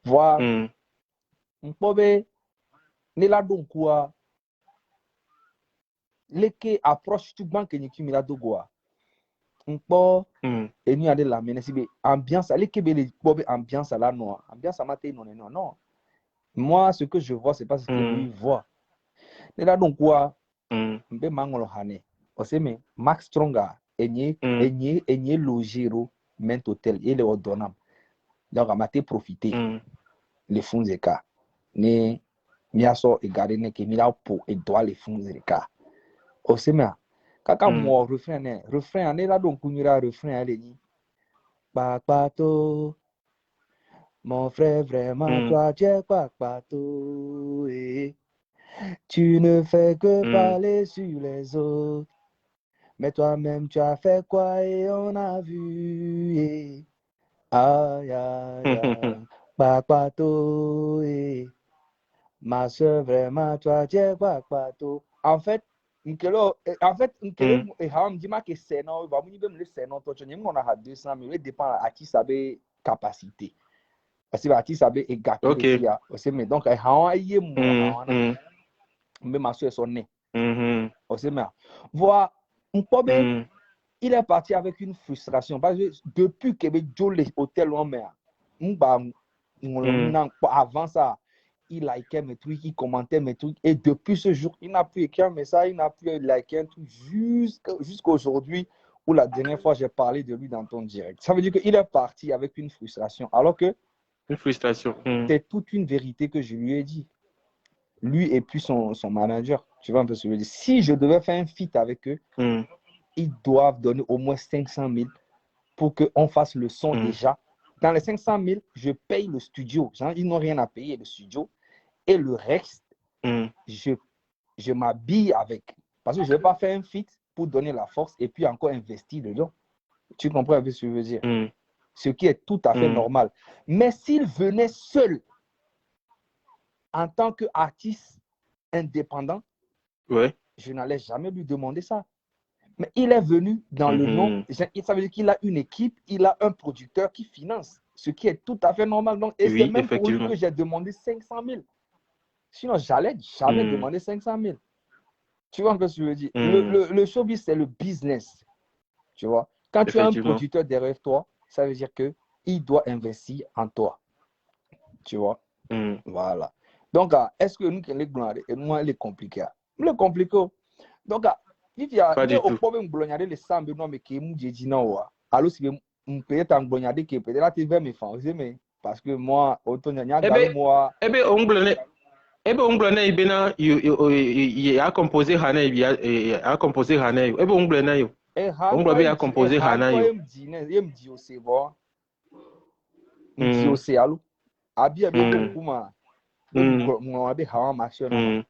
Voilà. Mpobe, nela donc quoi? Leke approche tout banque ni kimi la dogoa. Mpo, et nous allons la mener si ambiance, leke be le pobe ambiance là non, ambiance à matin non. Moi, ce que je vois, c'est pas ce que lui voit. Et là, donc, quoi, mbe mangolo hane. Oseme, Max Stronga, enye logiro, ment hôtel, et le ordonnam. Donc, à maté profiter, les fonds zeka. Ne, miaso, et garder, ne, ke mila po, et doit les fonds zeka. Oseme, kaka moi, refrain, ne, là, donc, kunira, refrain, allez, ni. Papato. Mon frère, vraiment, toi, tu es papato, eh. Tu ne fais que parler sur les autres. Mais toi-même, tu as fait quoi et on a vu. Eh. Aïe, aïe, aïe. Papato, eh. Ma soeur, vraiment, toi, tu es papato. En fait, Nkelo, et Haram dit que c'est non, il va me dire que c'est non, toi, tu n'as pas 200 000, il dépend à qui ça veut capacité. Parce que l'artiste avait égaté okay. Kia. Mais donc, mais ma soeur son nez. Voilà, il est parti avec une frustration. Parce que depuis que Joe hôtel avant ça, il likait mes trucs, il commentait mes trucs. Et depuis ce jour, il n'a plus écrit un message, il n'a plus liké un truc jusqu'à aujourd'hui où la dernière fois j'ai parlé de lui dans ton direct. Ça veut dire qu'il est parti avec une frustration. Alors que une frustration. C'est toute une vérité que je lui ai dit. Lui et puis son manager. Tu vois un peu ce que je veux dire. Si je devais faire un feat avec eux, ils doivent donner au moins 500 000 pour qu'on fasse le son déjà. Dans les 500 000, je paye le studio. Genre, ils n'ont rien à payer, le studio. Et le reste, je m'habille avec. Parce que je ne vais pas faire un feat pour donner la force et puis encore investir dedans. Tu comprends un peu ce que je veux dire? Ce qui est tout à fait normal. Mais s'il venait seul, en tant qu'artiste indépendant, je n'allais jamais lui demander ça. Mais il est venu dans le nom, ça veut dire qu'il a une équipe, il a un producteur qui finance, ce qui est tout à fait normal. Donc, et c'est même pour lui que j'ai demandé 500 000. Sinon, j'allais jamais demander 500 000. Tu vois ce que je veux dire? Le showbiz, c'est le business. Tu vois? Quand tu as un producteur derrière toi, ça veut dire qu'il doit investir en toi. Tu vois? Voilà. Donc, est-ce que nous, nous, elle est compliquée? Elle est compliquée. Donc, il y a un problème de les sambe, non, mais qui est dit non. Alors, si peut-être un blonade qui est peut-être là, tu vas me faire, mais parce que moi, autant il y a moi. Eh bien, il a composé Hane, il a composé Hane. Eh bien, Onglene, il a composé Hane. Il me dit aussi, bon. Il me dit aussi, allô. Abi abi kuma mon abi hawa machine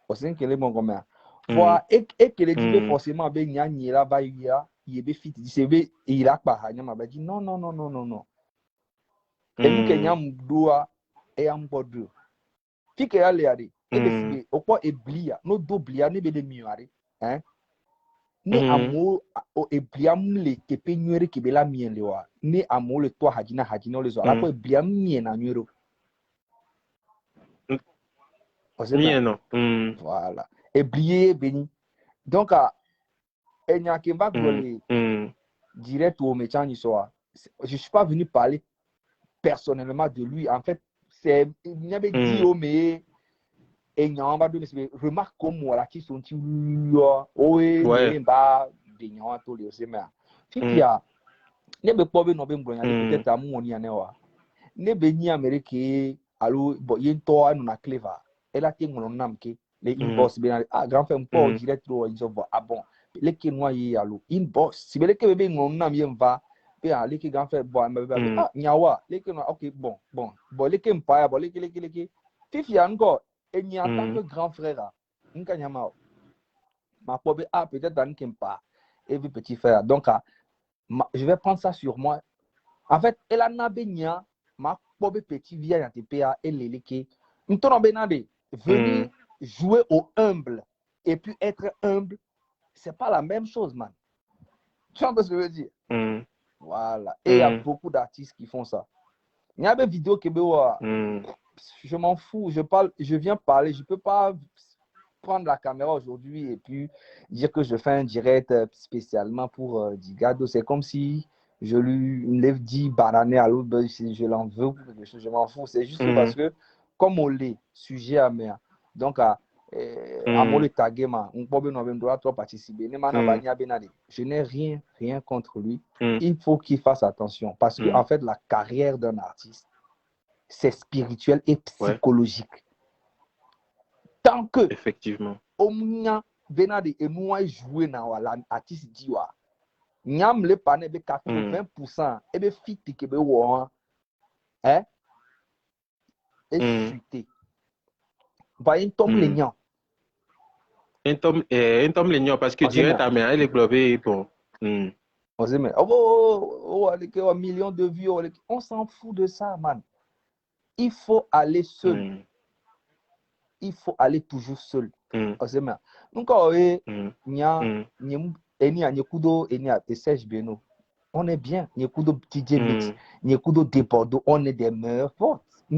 o sen kele mon comme voilà et kele dit forcément be nya là ba ya il be fit c'est be il a pas hanya ma ba dit non Et nous, Kenyam doa et un peu de. Fi que aller aller. Et bien, au quoi est blia, no do blia, ne be de mieux hein. Ne amo o e blia mle ke pe nyere ke be la mien le wa. Ne amo le toi hajina le zo. La ko e blia mien na nyero. Mien non. Voilà. Et blier béni. Donc, il n'y a qu'un bac direct au métier ni soir. Je ne suis pas venu parler personnellement de lui. En fait, c'est il n'y avait dit au mais et il y a un bas de remarque comme moi là qui sont oui mais bah bien tout le c'est mais il y a ne be pas no be mbronya peut-être à mon ni anewa ne be ni Amérique allo bon yento anu na clever elle a été mon nom qui les inbox bien grand frère pas direct trop ils ont ah bon les qui noyé allo inbox si bele que be mon nom yem va pe a les qui grand frère bon ah nyawa les que ok bon les qui mpa bon les qui fifi encore et ni en tant que grand frère nkanyama ma pobe ah peut-être dans kempa et petit frère donc je vais prendre ça sur moi. En fait, elle a nabenia ma pobe petit via en TPA et l'élike. Nous t'en benade venir jouer au humble et puis être humble, c'est pas la même chose, man. Tu vois ce que je veux dire? Voilà. Et il y a beaucoup d'artistes qui font ça. Il y a des vidéos que je m'en fous, je viens parler, je peux pas prendre la caméra aujourd'hui et puis dire que je fais un direct spécialement pour Digado. C'est comme si je lui dit bananer à l'autre, je l'en veux, je m'en fous. C'est juste parce que, comme on l'est, sujet à mer, donc à mon le taguer, je n'ai rien contre lui. Il faut qu'il fasse attention parce que, en fait, la carrière d'un artiste, c'est spirituel et psychologique. Tant que effectivement omnia venade et moi jouer na wala artiste diwa nyam le pané be 80% et be fit que be wo hein et chuter va un tom legnan un tom legnan parce que direct à mais il globé bon on se met oh avec un million de vues on s'en fout de ça man, il faut aller seul. Il faut aller toujours seul. Donc, on est bien. DJ Mix, Debordo, on est des meilleurs potes. On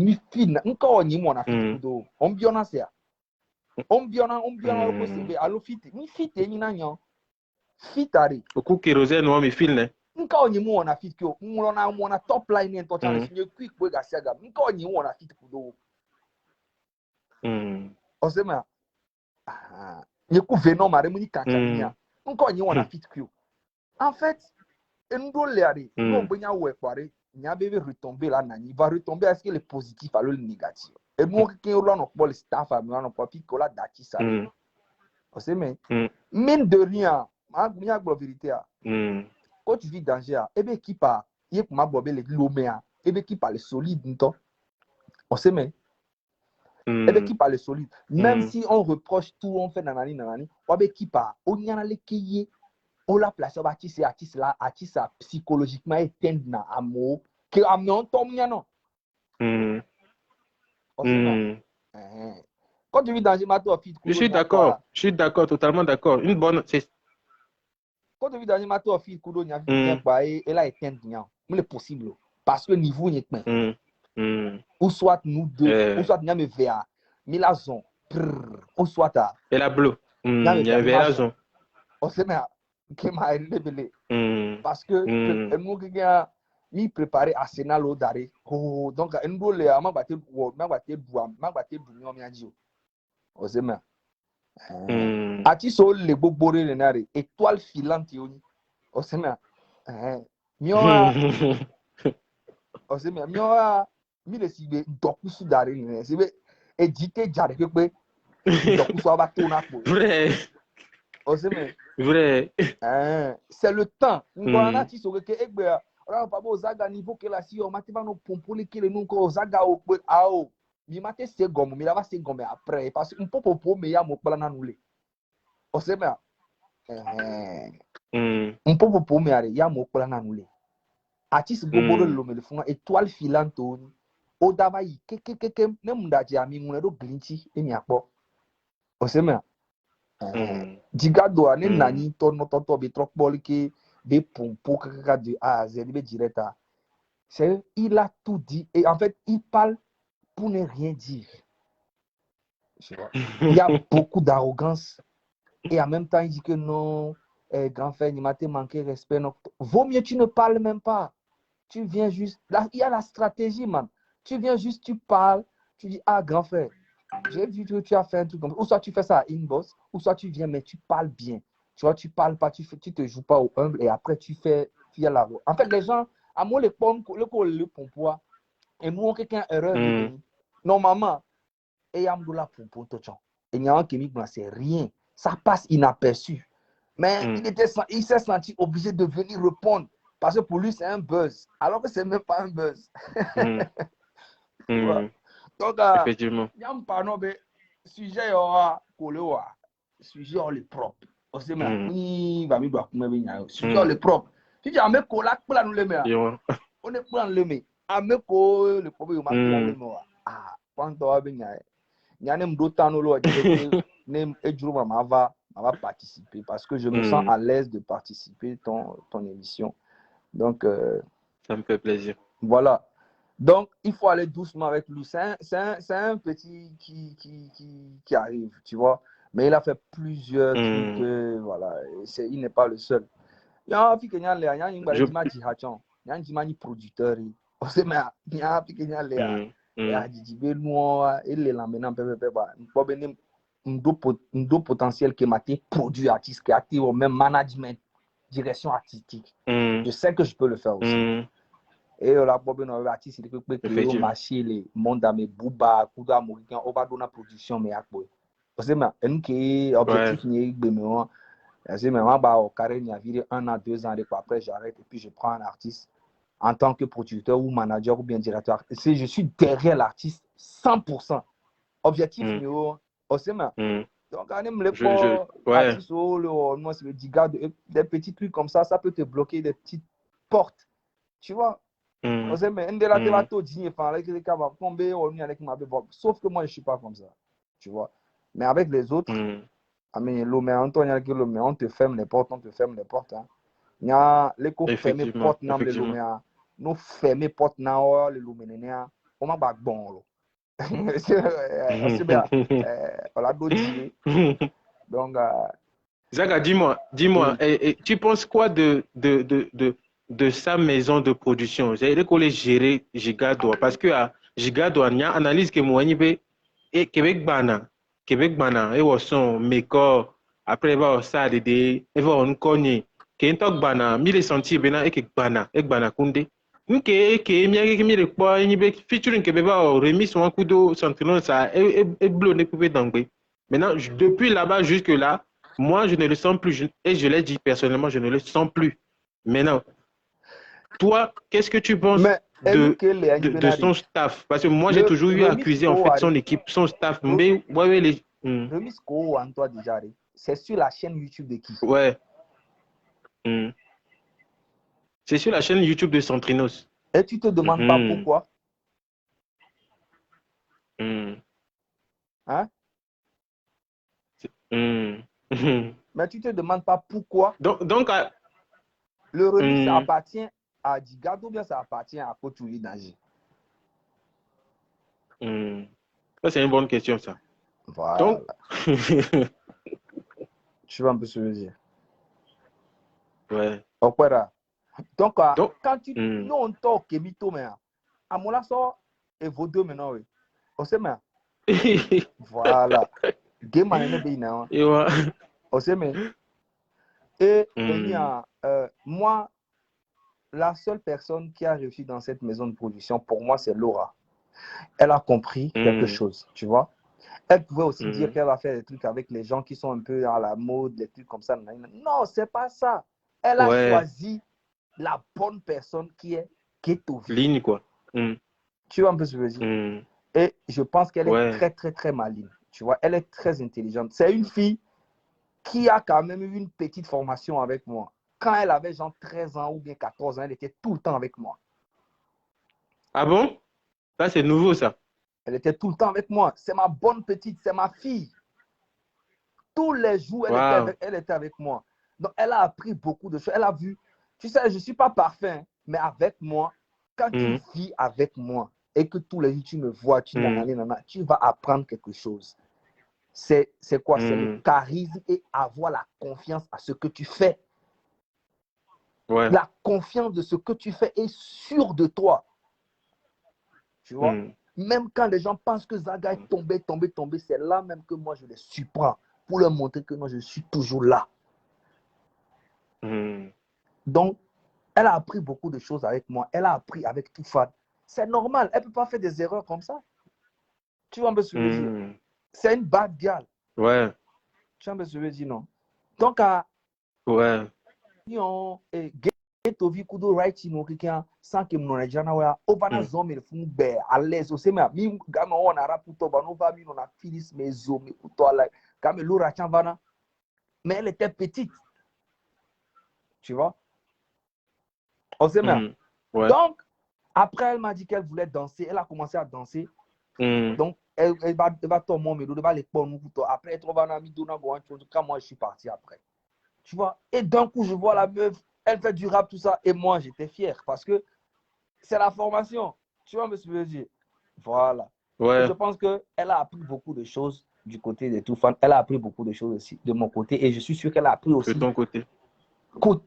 beaucoup kérosène ou mi fil ne nka onye mu na fit ko mu na top line en to challenge nye quick boy ga siaga nka onye mu na fit kudo osema nye ku venom mare mu ni kankania nka onye mu na fit ko en fait endo leari no gbenya we kware nya bebe retomber là nani va retomber à ce que le positif alors le négatif et nous qui on no ball staff am no papi ko la dati ça osema mine de rien ma gbo vérité quand tu vis danger et bien qui part il pour ma bobé le lomea et bien qui parle solide nto on sait mais et bien qui parle solide même si on reproche tout on fait nanani on bien qui part on y en a les qui on la place au artiste là artiste psychologiquement éteint na amour que amour tom nya non on sait quand tu vis danger ma toi fit je suis d'accord totalement d'accord une bonne c'est quand tu vis dans ma toi fille kudo nya ba et là éteint nya mais possible parce que niveau n'y est ou soit nous deux ou soit nya me vea milazon ou soit ta et la bleu il y avait raison on sait mais que m'a révélé parce que nous qui a mi préparé Arsenal au daré oh donc en do le ma batté du mi anji on sait mais artiste le gbogbo re nare étoile filante yoni o se me mioa o se me mioa mi le sibe dokusu dare ni se be ejite jare pepe dokusu aba to na po vrai o se me vrai c'est le temps ngona na ti so ke egbe ora pa bo zaga niveau que la si o mate ba no pompoli que le nunco zaga o pe ao mi mate se gomo mi lava se gomo après parce que un popo me ya mo pala na nule o se me un popo me are ya mo pala na nule artiste goboro lome le fond étoile filante odava yi kekekeke ne mundaji ami ngune do glinti emi akpo osema digado ne nani toto be trop bol ke be pompo kaka de A à Z be direta c'est il a tout dit et en fait il parle pour ne rien dire. Il y a beaucoup d'arrogance et en même temps il dit que non, grand frère, il m'a manqué respect. Non. Vaut mieux tu ne parles même pas. Tu viens juste, là, il y a la stratégie, man. Tu viens juste, tu parles, tu dis, ah, grand frère, j'ai vu que tu as fait un truc comme ça. Ou soit tu fais ça à inbox, ou soit tu viens, mais tu parles bien. Tu vois, tu parles pas, tu te joues pas au humble et après tu as la voix. En fait, les gens, à moi, le pompois, et moi, quelqu'un erreur, normalement, et Amdoula pour Tochan. Et il y a un qui c'est rien. Ça passe inaperçu. Mais il s'est senti obligé de venir répondre. Parce que pour lui, c'est un buzz. Alors que ce n'est même pas un buzz. Donc, effectivement. il y a un panneau de sujet sujet le propre. On sait même, oui, va me doit sujet le propre. Si tu as un colac pour nous le mettre, on est pour le mettre. Un le propre, on le met. Ah, quand tu as bien, il y a même d'autres temps où on va participer parce que je me sens à l'aise de participer à ton émission. Donc, ça me fait plaisir. Voilà. Donc, il faut aller doucement avec lui. C'est un petit qui arrive, tu vois. Mais il a fait plusieurs trucs. Voilà. Il n'est pas le seul. Il y a un producteur. Il y a un potentiel qui m'a été produit artiste, qui a été au même management, direction artistique. Je sais que je peux le faire aussi. Et là, artiste, il peut créer marché, les monde à mes bouba, couda américain, on va donner la production, mais à quoi? Parce que objectif, il c'est maintenant, au carré, il y a 1 an, 2 ans, après, j'arrête et puis je prends un artiste en tant que producteur ou manager ou bien directeur. Si je suis derrière l'artiste 100%. Objectif, c'est donc, on aime les artistes, moi, c'est des petits trucs comme ça, ça peut te bloquer des petites portes. Tu vois? Sauf que moi, je ne suis pas comme ça. Tu vois? Mais avec les autres, on te ferme les portes, on te ferme les portes. Il y a les fermer portes, nous fermer portes, on m'a pas bon. On l'a dit. Donc, Zaga, dis-moi, tu penses quoi de sa maison de production? J'ai collé gérer Gigado parce que à Gigado, il y a une analyse que moi, et Québec Bana, et son mécor, après, il va ça, il va on connaît, qui est un Bana, 1000 centimes, et que Bana Kunde. Featuring que remis son coup d'eau, Centrino, ça, et bleu, ne pouvait d'anglais. Maintenant, depuis là-bas jusque là, moi, je ne le sens plus. Et je l'ai dit personnellement, je ne le sens plus. Maintenant, toi, qu'est-ce que tu penses de son staff? Parce que moi, j'ai toujours eu à accuser en fait son équipe, son staff. Remis Ko, Antoine déjà, c'est sur la chaîne YouTube de qui? Ouais. C'est sur la chaîne YouTube de Centrinos. Et tu te demandes pas pourquoi? Hein? Mais tu te demandes pas pourquoi? Donc le remis, ça appartient à Digado ou bien ça appartient à Kotouli Danger? Ça, c'est une bonne question, ça. Voilà. Donc, tu vas un peu se le dire. Ouais. Donc, quand tu nous on talk Kemito, mais à mon avis, et vos deux maintenant, oui. On sait, mais voilà. Game man est bien, on sait, mais et moi, la seule personne qui a réussi dans cette maison de production, pour moi, c'est Laura. Elle a compris quelque chose, tu vois. Elle pouvait aussi dire qu'elle va faire des trucs avec les gens qui sont un peu à la mode, des trucs comme ça. Non, c'est pas ça. Elle a choisi la bonne personne qui est Ketovi. Ligne, quoi. Tu vois un peu ce que je veux dire? Et je pense qu'elle est très, très, très maligne. Tu vois, elle est très intelligente. C'est une fille qui a quand même eu une petite formation avec moi. quand elle avait genre 13 ans ou bien 14 ans, elle était tout le temps avec moi. Ah bon? Ça, c'est nouveau, ça. Elle était tout le temps avec moi. C'est ma bonne petite, c'est ma fille. Tous les jours, elle était avec moi. Donc, elle a appris beaucoup de choses. Elle a vu, tu sais, je ne suis pas parfait, mais avec moi, quand tu vis avec moi et que tous les jours tu me vois, tu vas apprendre quelque chose. C'est quoi? C'est le charisme et avoir la confiance à ce que tu fais. Ouais. La confiance de ce que tu fais est sûre de toi. Tu vois? Même quand les gens pensent que Zaga est tombé, c'est là même que moi je les surprends pour leur montrer que moi je suis toujours là. Donc, elle a appris beaucoup de choses avec moi. Elle a appris avec Toufan. C'est normal. Elle ne peut pas faire des erreurs comme ça. Tu vois un peu ce que je veux dire? C'est une bad girl. Ouais. Tu vois un peu ce que je veux dire, non? Donc, ouais. Tovi kudo right no kikia sanke mnona jana wa ovana zomi le fun be à l'aise aussi mais mi gama on a raputo ba no va mi no na filis mes zomi kuto la comme Laura Chanvana mais elle était petite. Tu vois? On sait même. Ouais. Donc après elle m'a dit qu'elle voulait danser, elle a commencé à danser. Donc elle va tomber mais elle va les prendre kuto après elle trouve un ami donna go en chose quand moi je suis parti après. Tu vois? Et d'un coup je vois la meuf. Elle fait du rap, tout ça. Et moi, j'étais fier parce que c'est la formation. Tu vois ce que je veux dire? Voilà. Ouais. Et je pense qu'elle a appris beaucoup de choses du côté de Toufan. Elle a appris beaucoup de choses aussi de mon côté. Et je suis sûr qu'elle a appris aussi. De ton côté. Donc,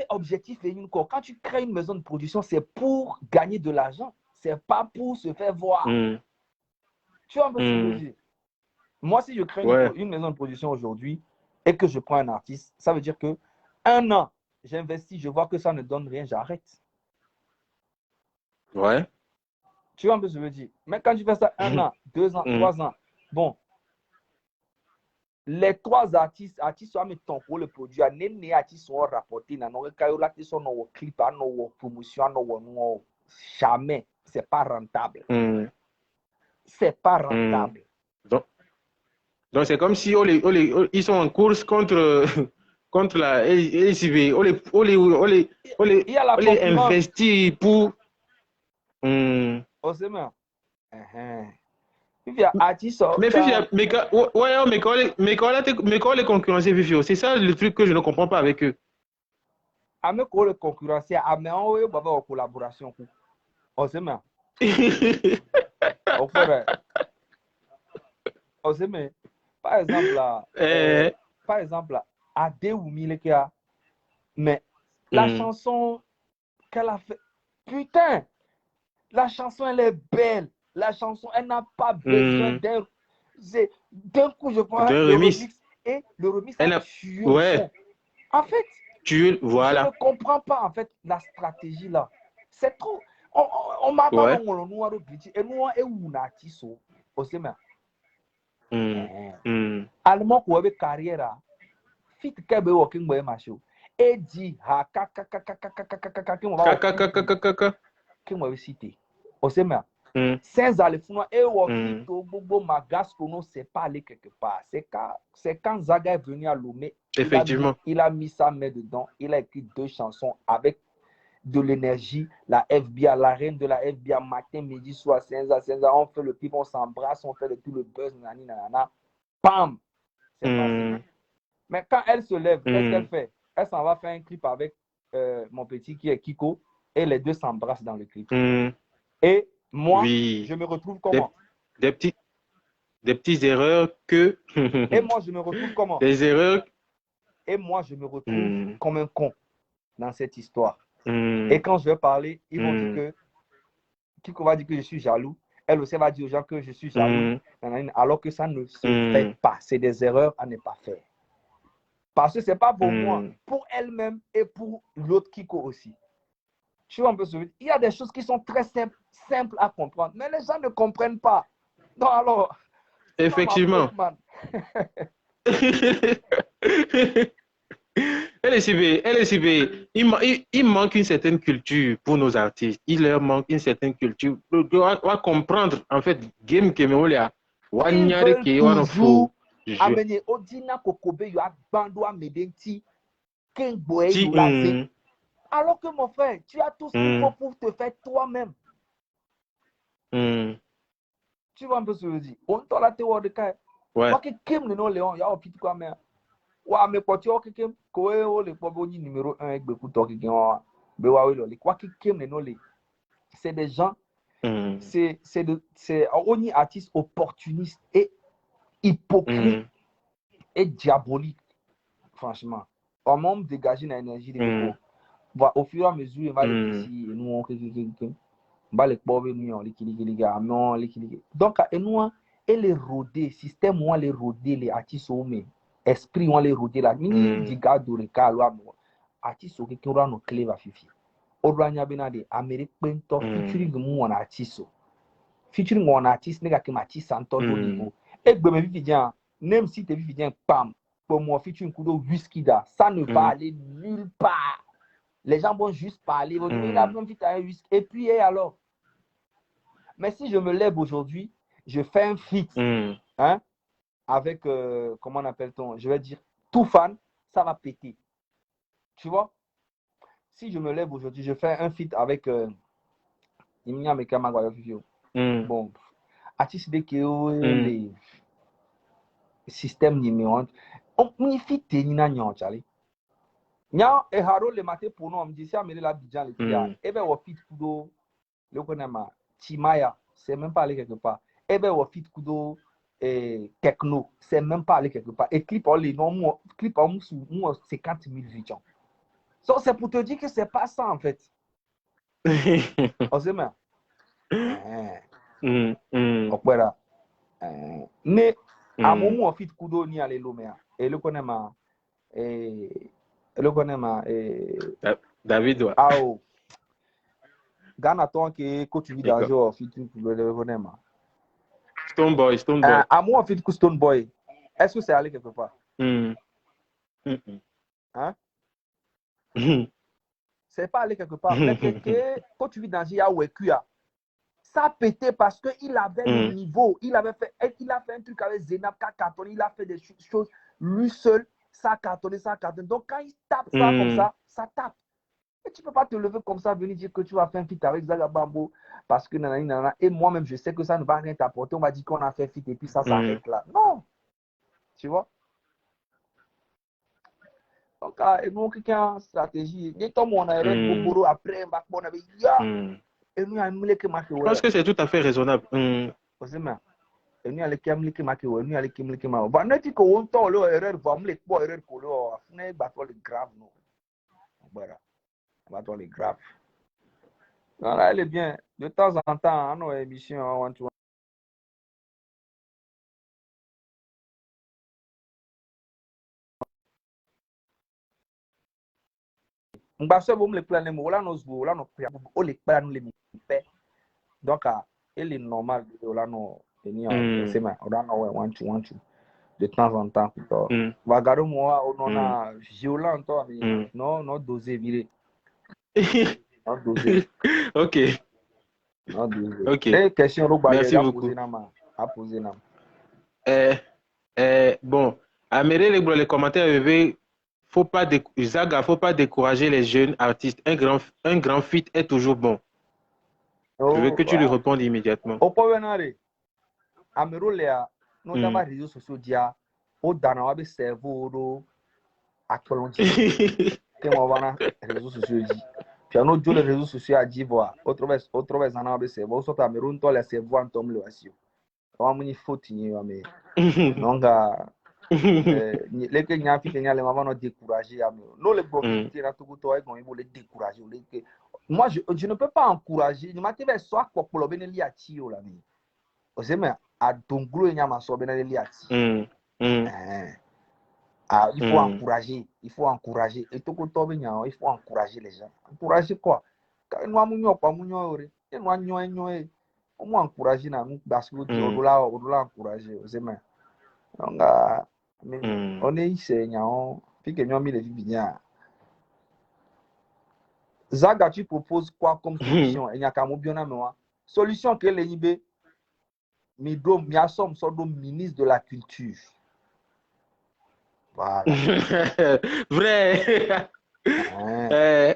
objectif quand tu crées une maison de production, c'est pour gagner de l'argent. C'est pas pour se faire voir. Tu vois ce que je veux dire? Moi, si je crée une maison de production aujourd'hui et que je prends un artiste, ça veut dire que 1 an, j'investis, je vois que ça ne donne rien, j'arrête. Ouais. Tu vois un peu ce que je veux dire? Mais quand tu fais ça 1 an, 2 ans, 3 ans, bon, les 3 artistes sont mis ton pour le produit, les artistes sont rapportés, nos clips, nos promotions, jamais, c'est pas rentable. C'est pas rentable. Donc c'est comme si ils sont en course contre la LCB. On les investit pour. Mais quand les concurrences, Vivio, c'est ça le truc que je ne comprends pas avec eux. Avec le concurrence, mais on est en collaboration. On sait même. On sait mais par exemple Adeoumi mais la chanson qu'elle a fait, putain, la chanson elle est belle, la chanson elle n'a pas besoin d'un coup je prends le remix et le remix a tué le son. En fait, voilà. Je ne comprends pas en fait la stratégie là. C'est trop. On m'a pas dit on noir et nous et on a tiso. On sait même. Allemand qui avait carrière, fit kebe working boy macho. Et dit ha qui m'a cité. On sait même. Sans aller foutre et working to bobo magas qu'on ne sait pas aller quelque part. C'est quand Zaga est venu à Lomé. Effectivement. Il a mis sa main dedans. Il a écrit 2 chansons avec de l'énergie. La FBI, la reine de la FBI, matin, midi, soir, 15 à 16 ans, on fait le clip, on s'embrasse, on fait tout le buzz, nanana. Pam! C'est passé. Mais quand elle se lève, qu'est-ce qu'elle fait? Elle s'en va faire un clip avec mon petit qui est Kiko et les deux s'embrassent dans le clip. Et moi, je me retrouve comment? Des petites erreurs que... Et moi, je me retrouve comment? Des erreurs... Et moi, je me retrouve comme un con dans cette histoire. Et quand je vais parler, ils vont dire que Kiko va dire que je suis jaloux. Elle aussi va dire aux gens que je suis jaloux. Alors que ça ne se fait pas. C'est des erreurs à ne pas faire. Parce que ce n'est pas pour moi, pour elle-même et pour l'autre Kiko aussi. Tu vois un peu ce que je veux dire? Il y a des choses qui sont très simples à comprendre, mais les gens ne comprennent pas. Donc alors... Effectivement. LCB, il manque une certaine culture pour nos artistes. Il leur manque une certaine culture. On va comprendre, en fait, game que Amenye Odina Kokobe, you have Bando Amedenti, King Boy, you l'as. Alors que mon frère, tu as tout ce qu'il faut pour te faire toi-même. Tu vois un peu ce que je dis. On t'a la théorie de cas. Quoi que Kim le nom Léon, il y a un petit quoi, mais. Ouais, mais quand tu as quelqu'un, quoi, le problème numéro 1 avec beaucoup de quelqu'un, quoi que Kim le nom, c'est des gens, c'est un artiste opportuniste et hypocrite et diabolique, franchement. On m'a dégagé l'énergie de l'écho. Au fur et à mesure, il va les ici, nous, on va les pauvres, nous, on les donc, et nous, et les rodés, système, on les rodés, les artistes, esprit, on les rodés, là, ni diga doreka, artistes, qui ont nos clés, va fifi. Odwanya benade, Amérique, pento, featuring mon artiste. Featuring mon artiste, n'est que artiste, en tout niveau. Et que me vivien, même si tu vivien, pam, pour moi, featuring kudo whisky da, ça ne va aller nulle part. Les gens vont juste parler, vont dire, il a même un whisky. Et puis, et alors? Mais si je me lève aujourd'hui, je fais un feat, hein, avec, comment on appelle-t-on, je vais dire, tout fan, ça va péter. Tu vois? Si je me lève aujourd'hui, je fais un feat avec Imia Mekama Guayofio. Bon, artiste de Keo, les systèmes numéro 1. On y fit tenina nyon, Charlie. Nyan et Haro le matin pour nous, on me dit, si Amélie l'Abidjan, les filles, et bien, on fit kudo, le konema, Timaya, c'est même pas aller quelque part. Et bien, on fit kudo, techno, c'est même pas aller quelque part. Et clip, on les noms, clip, on mou 50 000 vues. So, c'est pour te dire que c'est pas ça, en fait. On sait même. Voilà. Mais, à un moment, on fit kudo ni aller l'omea. Et le konema, le konema, David, ouais. Ah, oh. Ghana, tant que tu vis dans le jeu, fit le konema. Stone Boy. À moi, fit Stone Boy. Est-ce que c'est allé quelque part? Hein? C'est pas allé quelque part. Mais que quand tu vis dans le jeu, ça a pété parce qu'il avait le niveau. Il a fait un truc avec Zenab, cartonné, il a fait des choses lui seul, ça a cartonné. Donc quand il tape ça comme ça tape. Et tu peux pas te lever comme ça, venir dire que tu vas faire un feat avec Zaga Bambo parce que nanana. Et moi-même, je sais que ça ne va rien t'apporter. On va dire qu'on a fait feat et puis ça s'arrête là. Non. Tu vois? Donc, et nous, quelqu'un a stratégie. Et comme on a eu Boboro après, on avait et nous, je pense que c'est tout à fait raisonnable. Et nous, allons qui marqué, nous, allons qui marqué, va ne dire qu'on entend l'erreur, va me les quoi erreur pour le, on est battu les graves, non. Voilà. Battu les graves. Non, là, elle est bien. De temps en temps, à nos émissions, on va on va se voir les plans, là, nous, là, nous, les plans, nous, les paix. Donc, il est normal, là, nous, c'est ma, on a one to. De temps en temps, va garder moi, on a violent, non, dosé, viré. Non, dosé. Ok. Non, dosé. Ok. Et question, merci beaucoup. À poser, bon, Amélie, les commentaires, Zaga, faut pas décourager les jeunes artistes. Un grand feat est toujours bon. Je veux que tu lui répondes immédiatement. Au point de Amélie, notamment les réseaux sociaux, au Danawabe cerveau, à Colombie. Quand on va les réseaux sociaux, puis on a les réseaux sociaux à d'Ivoire. Autre vez, Danawabe cerveau, soit Amélie, toi, les cerveaux en tombe le asio. On a mis faute, mais donc, les Kenyans qui vont décourager. Nous, les bloqués, ils vont les décourager. Moi, je ne peux pas encourager. Je m'attends soit pour le bien lié à Tio là. Mais à Donglo, il y a ma soeur bien lié à Tio. Il faut encourager. Il faut encourager. Et tout le temps, il faut encourager les gens. Encourager quoi? Quand nous avons pas nous on m'a encouragé parce que on doit encourager. Donc, on est ici, puis que nous avons mis les bien. Zaga, tu proposes quoi comme solution? Il n'y a qu'à m'oublier, solution que les Libé, mi assomme sur le ministre de la Culture. Voilà. Vrai. Hein.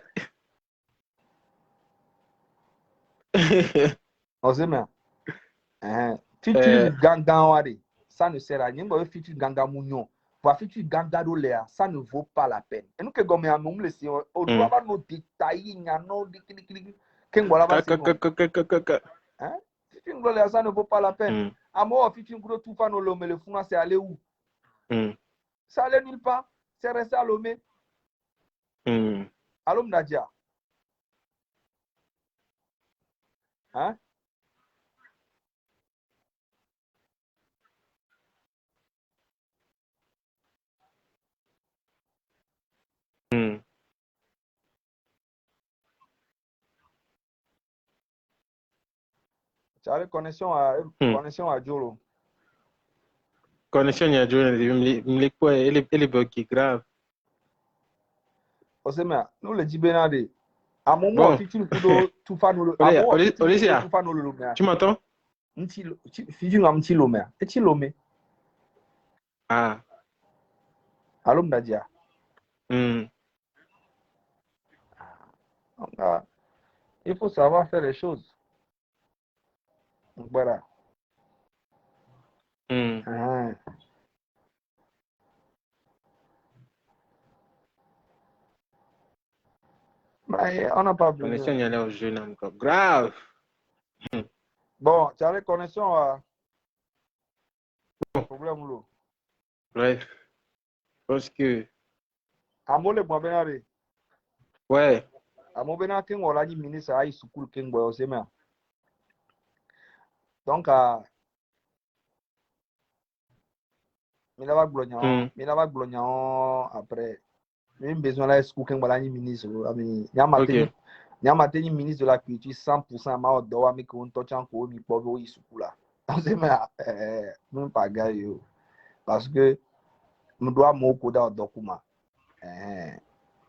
On sait bien. Hein. Futur ganga wari, ça ne sert à rien. Bon, futur ganga mounion. Pour futur ganga dolea, ça ne vaut pas la peine. Et nous que gomme à nous laisser, on doit avoir nos détails, nos qu'est-ce qu'on va faire? Hein? Futur dolea, ça ne vaut pas la peine. À moi, futur gros tout fan au Lomé, le fond, c'est aller où? Ça allait nulle part. C'est resté à Lomé. À l'homme Nadia. Hein? Tu as la connexion à Jolo. Connexion à Jolo, elle est bloquée grave. On sait bien, nous le Dibénade. À mon moment, Bon. futur kudo tout fan le. Olesia, tu m'entends? Futur un petit lomé. Et tu lomé. Ah. Allô Nadia. Il faut savoir faire les choses. Donc voilà. Mais on n'a pas besoin. Connexion y allait au jeune encore. Grave. Bon, tu as la connexion à. Problème là. Bref. Parce que. Amole Mwabenare. Ouais. Amobena King ou la ministre à Isukul King Boy aussi, mais. Donc, Milava Glognan après. Même besoin là, est-ce que la ministre, il y a matin ministre de la culture 100% ma doa mi ko to chan ko mi po bo isukula. On sait mais non pas gars parce que nous doit mo ko da document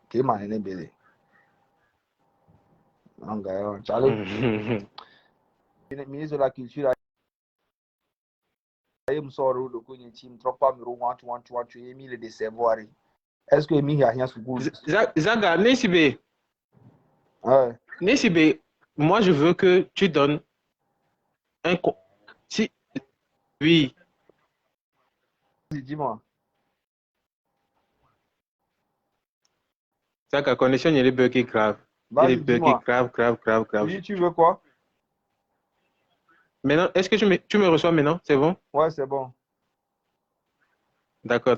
que manene belé. Donc Charlie ministre de la culture aye msoro do ko nyi team trop pas mi ro want to emi le décevoir. Est-ce que mi a rien sukulu? Zaga Nesibe. Ouais. Nesibe, moi je veux que tu donnes un si oui. Dis-moi. Zaga connexion il est bugué grave. Il est bugué grave. Oui, tu veux quoi? Maintenant, est-ce que tu me reçois maintenant? C'est bon? Ouais, c'est bon. D'accord.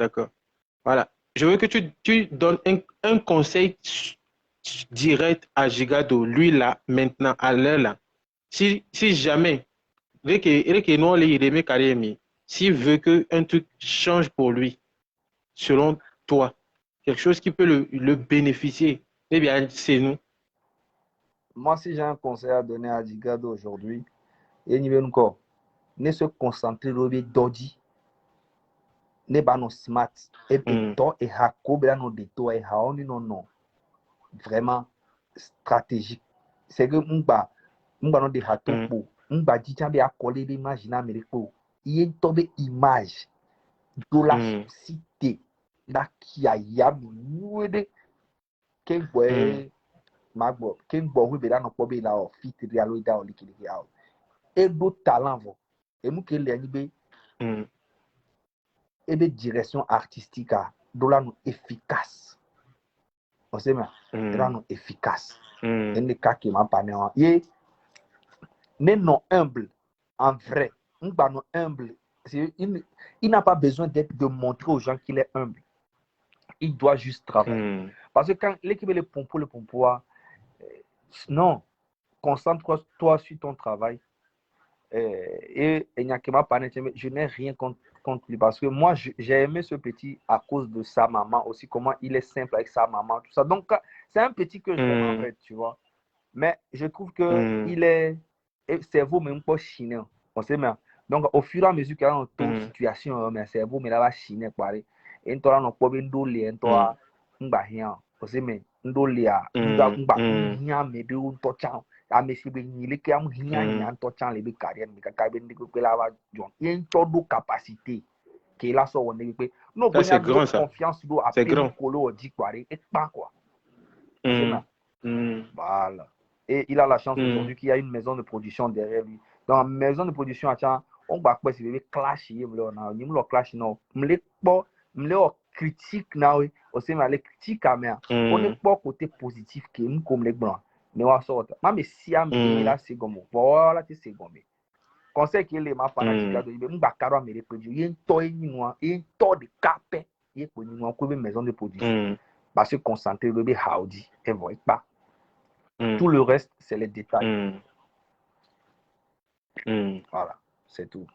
Voilà. Je veux que tu donnes un conseil direct à Gigado, lui là, maintenant, à l'heure là. Si jamais, s'il veut qu'un truc change pour lui, selon toi, quelque chose qui peut le bénéficier, eh bien, c'est nous. Moi, si j'ai un conseil à donner à Gigado aujourd'hui, il n'y a encore. Ne se concentrer sur le dodi. Ne pas nos smart. Et to et hakob là nos déto et haoni non. Vraiment stratégique. C'est que m'ba no de hatopo. M'ba dit be accoler l'image na Amérique. Il y a une image de la cité là qui a yamoué quel boy magbo quel boy we be là no pobe là o fit realo da o likiliki out. Et d'autres talents vont. Et nous qui l'anibé et des directions artistiques de là nous efficace. On sait mais là nous efficace. Et les cas qui m'a pas né et non humble en vrai. On pas non humble. Il n'a pas besoin de montrer aux gens qu'il est humble. Il doit juste travailler. Parce que quand l'équipe le pompo, non, concentre-toi sur ton travail. Et je n'ai rien contre lui parce que moi j'ai aimé ce petit à cause de sa maman aussi, comment il est simple avec sa maman, tout ça. Donc c'est un petit que j'aime en fait, tu vois. Mais je trouve que il est cerveau même pas chiner. On sait bien. Donc au fur et à mesure qu'il y a une situation, mais cerveau mais là va chiner quoi. Et toi on peut bien doler, toi on va rien. On sait mais doler on va rien mais de on toi amesi be nyile ke am hinya to chan le be carrière mi ka be ndi ko la wa jon yen to do capacité ke la so won be Non, Ça, il y a c'est grand, ça. confiance à C'est peine grand. colo dit quoi, et pas quoi. Mm. Voilà. Et il a la chance Mm. aujourd'hui qu'il y a une maison de production derrière lui. Dans la maison de production, on va pas si bébé clash, il me clash non. Me critique na oui. Aussi mais les critiques à moi. On n'est pas côté positif qui nous comme les blancs. Mais on sort. Mais si à me là c'est comme voilà c'est comme. Conseil qu'il est ma fanatique de m'bakaro me reproduire. Il y a un toit noir, il y a un toit de capé. Il y a une maison de production. Parce que concentrer le bébé Haudi et voit pas. Tout le reste, c'est les détails. Voilà, c'est tout.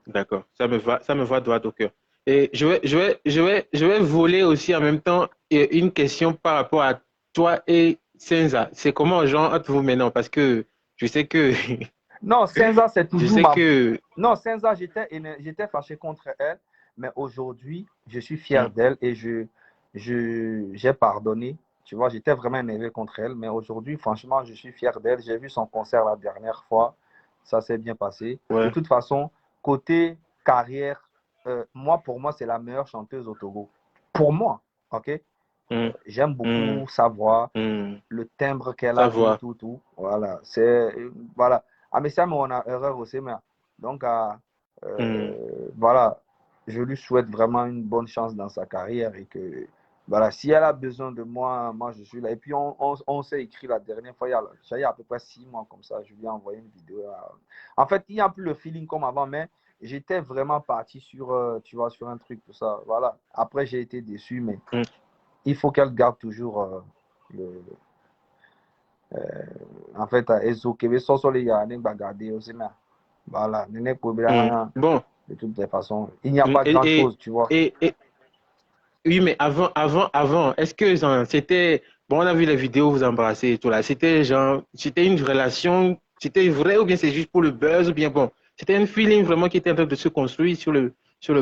D'accord, ça me va droit au cœur. Et je vais voler aussi en même temps une question par rapport à toi et Senza. C'est comment, genre, entre vous maintenant? Parce que je sais que. Non, Senza, c'est toujours je sais que. Non, Senza, j'étais fâché contre elle, mais aujourd'hui, je suis fier d'elle et j'ai pardonné. Tu vois, j'étais vraiment énervé contre elle, mais aujourd'hui, franchement, je suis fier d'elle. J'ai vu son concert la dernière fois. Ça s'est bien passé. Ouais. De toute façon, côté carrière, pour moi, c'est la meilleure chanteuse au Togo. Pour moi, ok? J'aime beaucoup sa voix, le timbre qu'elle a, tout. Voilà, voilà. Ah, mais ça, on a erreur aussi, mais donc, voilà, je lui souhaite vraiment une bonne chance dans sa carrière et que, voilà, si elle a besoin de moi, moi, je suis là. Et puis, on s'est écrit la dernière fois, il y a à peu près 6 mois comme ça, je lui ai envoyé une vidéo. En fait, il n'y a plus le feeling comme avant, mais j'étais vraiment parti sur, tu vois, sur un truc, tout ça. Voilà. Après, j'ai été déçu, mais il faut qu'elle garde toujours en fait, Ezo Kebe les gars, garder aussi, mais voilà, Bon. de toutes les façons, il n'y a pas grand-chose, tu vois. Oui, mais avant, est-ce que c'était. Bon, on a vu les vidéos, vous embrassez et tout là. C'était genre. C'était une relation. C'était vrai ou bien c'est juste pour le buzz ou bien bon. C'était un feeling vraiment qui était en train de se construire sur le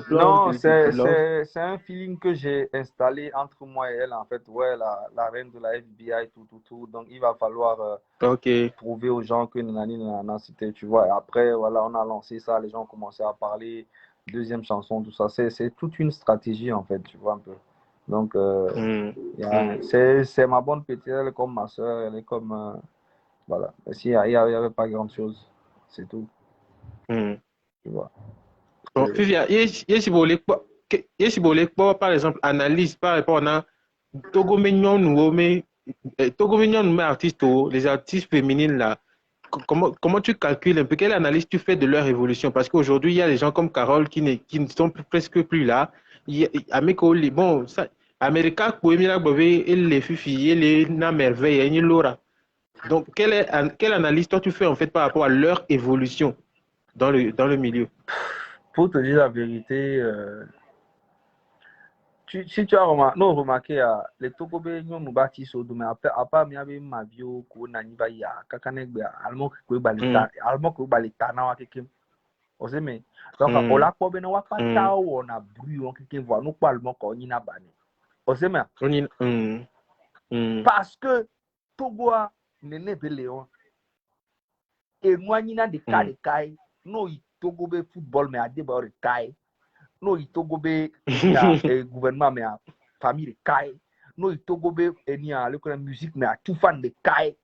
plan Non, de love. c'est un feeling que j'ai installé entre moi et elle, en fait. Ouais, la reine de la FBI, tout. Donc, il va falloir prouver aux gens que nanana, c'était, tu vois. Et après, voilà, on a lancé ça, les gens ont commencé à parler. Deuxième chanson, tout ça. C'est toute une stratégie, en fait, tu vois un peu. Donc, c'est ma bonne petite, elle est comme ma soeur, elle est comme. Voilà. Il n'y avait pas grand-chose. C'est tout. Tu vois. Bon, Fivia, par exemple, analyse par rapport à Togo Mignon, artistes, les artistes féminines là. Comment tu calcules un peu, quelle analyse tu fais de leur évolution? Parce qu'aujourd'hui, il y a des gens comme Carole qui ne sont presque plus là. Bon, ça, America, il les Fifi, il les na merveille, il l'aura. Donc, quelle analyse toi tu fais en fait par rapport à leur évolution dans le milieu? Pour te dire la vérité, si tu as remarqué, les Togobé, nous bâtissons, mais à part ma bio, Nani Baya, Kakanegbe, Allemand, Allemand, Balita, Nawa, Kekim. Osé, mais, donc, on l'a pas bien, on va pas tao, on a bruit, on Kekim, voit, nous pas allemand, qu'on y n'a pas. Osé, mais, parce que Togo, n'est pas Léon. Et moi, il y a des cas de caille, non, Togo, football, mais à débat de caille. No itogobe ya gouvernement mais a famille de kai no itogobe ni a le musique mais a tout fan de kai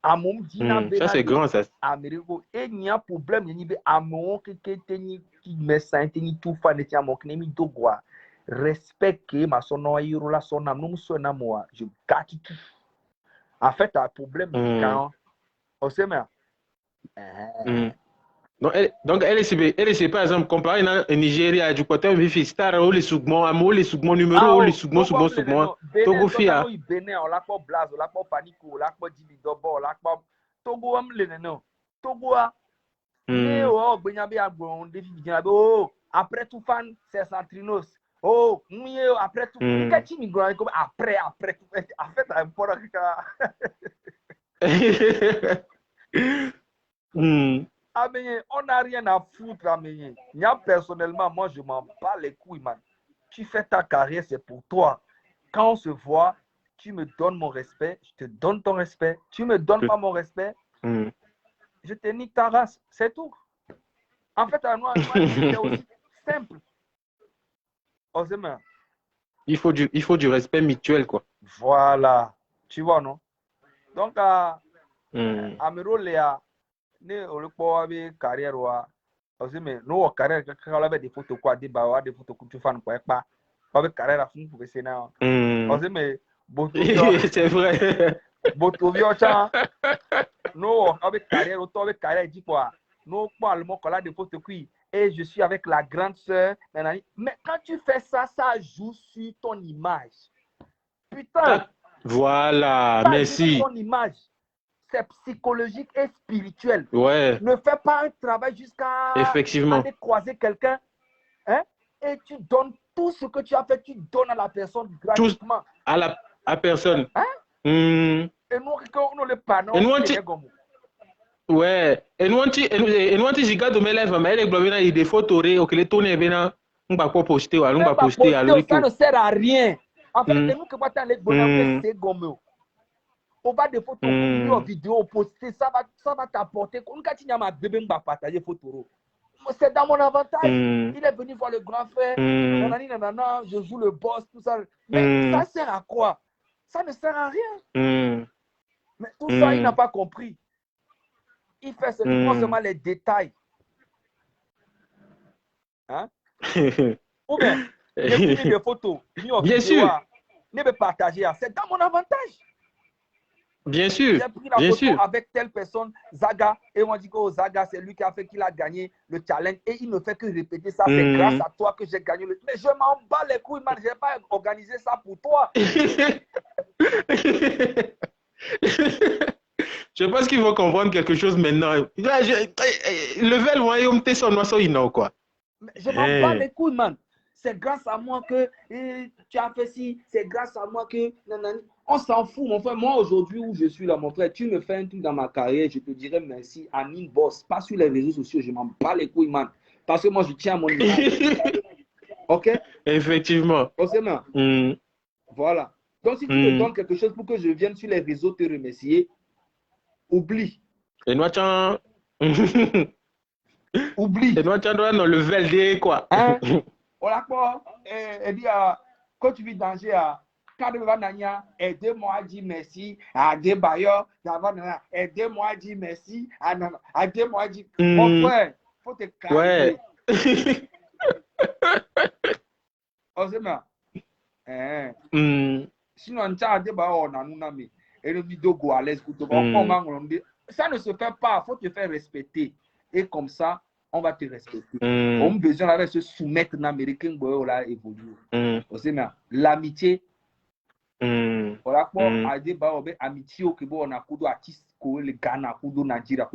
amom dina Ça c'est grand ça. Américo et n'y a problème ni be amon que teni qui me senti tout fan de amon que ni dogwa respect que ma sono yiro la sona no so na moi je gâte tout en fait un problème quand on sait mais Donc, elle est, par exemple, comparé à Nigeria, du côté où il star, où les sougmons numéro, où les sougmons, Togo Fia. Benin, on l'a pas Blaze, on l'a pas Panico, on l'a pas Jimmy Dobo, on l'a pas Togo, on l'a non. Togo, mais oh, Benyabe a bon, défi oh, après tout fan, c'est Santrinos. Oh, mieux après tout, qu'est-ce que tu me comme après, tout, en fait, un peu Ah, mais on n'a rien à foutre, mais personnellement, moi, je m'en bats les couilles, man. Tu fais ta carrière, c'est pour toi. Quand on se voit, tu me donnes mon respect, je te donne ton respect. Tu me donnes pas mon respect, je te nique ta race. C'est tout. En fait, à moi, c'est aussi simple. On sait même. Il faut du respect mutuel, quoi. Voilà. Tu vois, non? Donc, Amiro Léa, ne olukpo abi carrière wa. On sait mais nous carrière quand on des photos quoi, des photos que tu fais quoi pas. Avec carrière à fond pour essayer na. On sait mais c'est vrai. Botovio cha. Non, avec carrière autant avec carrière dit quoi. Nous parle mon collègue de photos qui et je suis avec la grande sœur. Mais quand tu fais ça, ça joue sur ton image. Putain. Voilà, ça merci. joue sur ton image. C'est psychologique et spirituel. Ouais. Ne fais pas un travail jusqu'à effectivement aller croiser quelqu'un, hein, et tu donnes tout ce que tu as fait, tu donnes à la personne gratuitement. À la personne. Hein? Et nous les panneaux, ouais. Et nous, je garde mes lèvres, mais elle est des photos, ok, les tourner, on va pas poster, on va poster. Ça ne sert à rien. En fait, nous que pas les bonhommes, c'est gomme. On va des photos, vidéos, poster, ça va t'apporter. Quand tu as ma bébé, on va partager photos. C'est dans mon avantage. Il est venu voir le grand frère. Nanana, je joue le boss, tout ça. Mais ça sert à quoi? Ça ne sert à rien. Mais tout ça, il n'a pas compris. Il fait seulement les détails. Hein? Ou bien, j'ai pris des photos. Bien sûr. Ne me partager. C'est dans mon avantage. Bien sûr. J'ai pris la photo avec telle personne, Zaga, et on dit que oh, Zaga, c'est lui qui a fait qu'il a gagné le challenge. Et il ne fait que répéter ça. C'est grâce à toi que j'ai gagné le. Mais je m'en bats les couilles, man. Je n'ai pas organisé ça pour toi. Je pense qu'il faut comprendre quelque chose maintenant. Le royaume, t'es son oiseau, il n'a quoi. Je m'en bats les couilles, man. C'est grâce à moi que tu as fait ci. C'est grâce à moi que. On s'en fout, mon frère. Moi, aujourd'hui, où je suis là, mon frère, tu me fais un truc dans ma carrière, je te dirais merci à mille boss. Pas sur les réseaux sociaux, je m'en bats les couilles, man. Parce que moi, je tiens à mon image. Ok? Effectivement. Voilà. Donc, si tu me donnes quelque chose pour que je vienne sur les réseaux te remercier, oublie. Et nous, oublie. Et nous, tu dois dans le VLD, quoi. Hein? Voilà quoi. Et dit, quand tu vis danger, aidez-moi à dire merci à Adebayor, aidez-moi à dire merci à aidez-moi à dire mon frère, faut te calmer. Ouais. Sinon, on t'a Adebayor, on a nous nommé. Et le vidéo go à l'aise pour te ça ne se fait pas, faut te faire respecter. Et comme ça, on va te respecter. On a besoin de se soumettre à l'américain pour évoluer. L'amitié. Voilà quoi, amitié au Québec, on a coup d'artistes, le Ghana, coup de Nigeria,